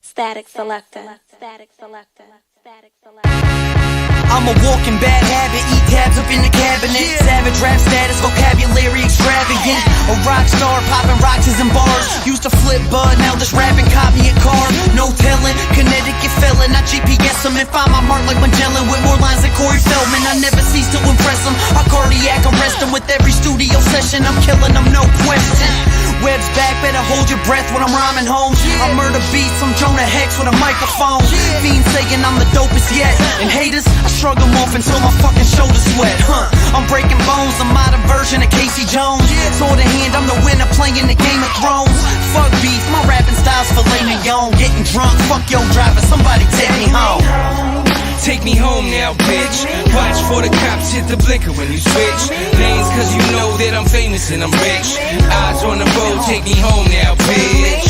Static Selector. Static Selector. Static Selector. I'm a walking bad habit, eat tabs up in the cabinet. Savage rap status, vocabulary extravagant. A rock star, popping rocks in bars. Used to flip bud, now this rapping copy a car. No telling, Connecticut felon. I GPS him and find my mark like Magellan with more lines than Corey Feldman. I never cease to impress him. I cardiac arrest him with every studio session. I'm killing them, no question. Web's back, better hold your breath when I'm rhyming home. I murder beats, I'm Jonah Hex with a microphone. Fiends saying I'm the dopest yet. And haters, I shrug them off until my fucking shoulders sweat. I'm breaking bones, a modern version of Casey Jones. Sword in hand, I'm the winner playing the Game of Thrones. Fuck beef, my rapping style's filet mignon. Getting drunk, fuck your driver, somebody take me home. Take me home now, bitch. Watch for the cops hit the blinker when you switch lanes, cause you know that I'm famous and I'm rich. Eyes on the road, take me home now, bitch.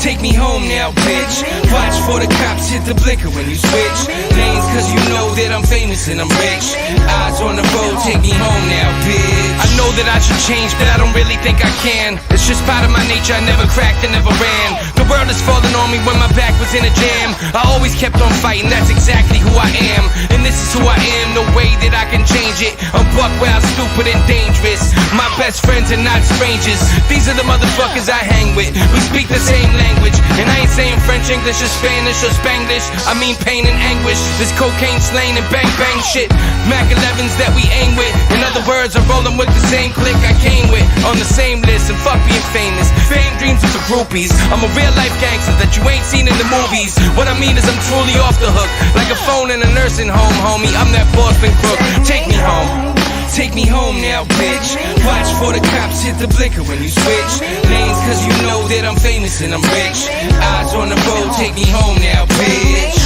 Take me home now, bitch. Watch for the cops hit the blinker when you switch lanes, cause you know that I'm famous and I'm rich. Eyes on the road, take me home now, bitch. I know that I should change, but I don't really think I can. It's just part of my nature, I never cracked and never ran. The world is falling on me when my back was in a jam. I always kept on fighting, that's exactly who I am. And this is who I am, no way that I can change it. I'm buck wild, stupid and dangerous. My best friends are not strangers. These are the motherfuckers I hang with. We speak the same language. And I ain't saying French, English, or Spanish, or Spanglish. I mean pain and anguish. This cocaine slaying and bang bang shit. Mac 11s that we aim with. In other words, I'm rolling with the same clique I came with. On the same list, and fuck being famous. Fame dreams are for groupies. I'm a real life gangster that you ain't seen in the movies. What I mean is I'm truly off the hook. Like a phone in a nursing home, homie. I'm that Boston crook. Take me home. Take me home now, bitch. Watch for the cops hit the blinker when you switch lanes, cause you know that I'm famous and I'm rich. Eyes on the road, take me home now, bitch.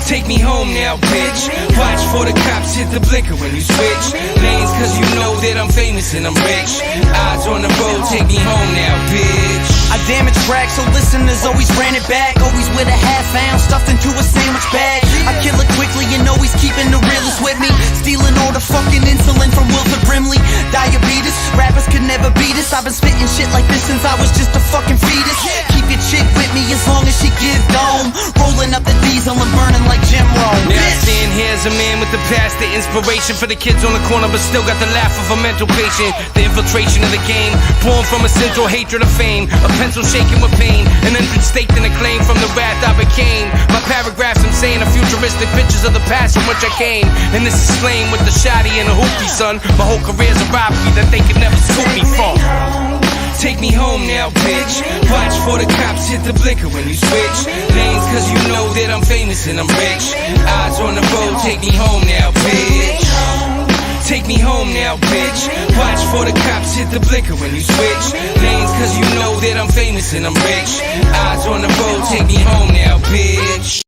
Take me home now, bitch. Watch for the cops hit the blinker when you switch lanes, cause you know that I'm famous and I'm rich. Eyes on the road, take me home now, bitch. I damage tracks, so listeners always ran it back. Always with a half ounce stuffed into a sandwich bag. I kill it quickly and always keeping the realest with me. Stealing all the fucking insulin from Wilford Brimley. Diabetes, rappers could never beat us. I've been spitting shit like this since I was just a fucking fetus. Keep your chick with me as long as she give dome. Rolling up the diesel and burning like Jim Rome. Now I stand here as a man with the past, the inspiration for the kids on the corner, but still got the laugh of a mental patient. The infiltration of the game, born from a central hatred of fame. A pencil shaking with pain, an entrance staked in a claim from the wrath I became. My paragraphs I'm saying are futuristic pictures of the past from which I came. And this is slain with the shotty and the hoopty, son. My whole career's a robbery that they could never scoop me from. Take me home now, bitch. Watch for the cops hit the blinker when you switch lanes, cause you know that I'm famous and I'm rich. Eyes on the road, take me home now, bitch. Take me home now, bitch. Watch for the cops hit the blinker when you switch lanes, cause you know that I'm famous and I'm rich. Eyes on the road, take me home now, bitch.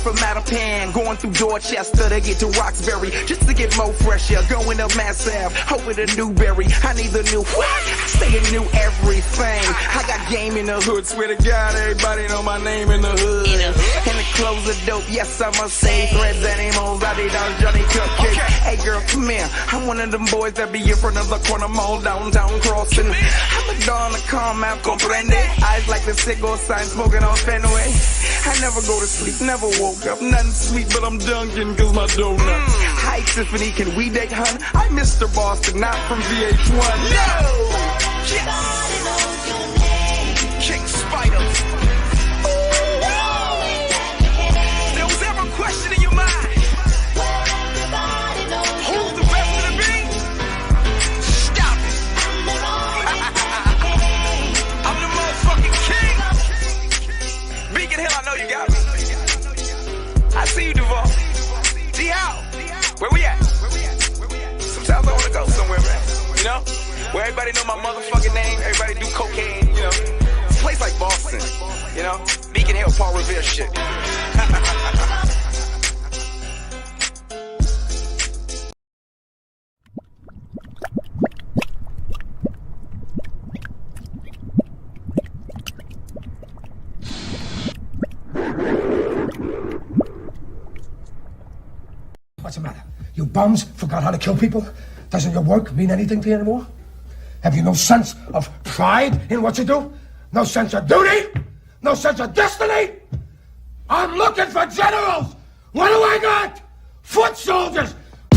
From Mattapan, going through Dorchester to get to Roxbury, just to get more fresh air. Going up Mass Ave, over to Newberry. I need the new what? I say a new everything. I got game in the hood, swear to God, everybody know my name in the hood. And the clothes are dope, yes I must say. Threads and emos, I did on Johnny Cupcake. Hey girl, come here. I'm one of them boys that be in front of the corner mall downtown crossing. I'm a dawn to come out, comprende. Eyes like the cigar sign, smoking on Fenway. I never go to sleep, never woke up, nothing sweet, but I'm dunking cause my donuts. Hi Tiffany, can we date, hun? I'm Mr. Boston, not from VH1. No! Yes! King Spider. There was ever a question in your mind? Who's the best of the beat? Stop it. know? Where everybody know my motherfucking name, everybody do cocaine, you know? It's a place like Boston, you know? Beacon Hill, Paul Revere shit. What's the matter? You bums forgot how to kill people? Doesn't your work mean anything to you anymore? Have you no sense of pride in what you do? No sense of duty? No sense of destiny? I'm looking for generals! What do I got? Foot soldiers!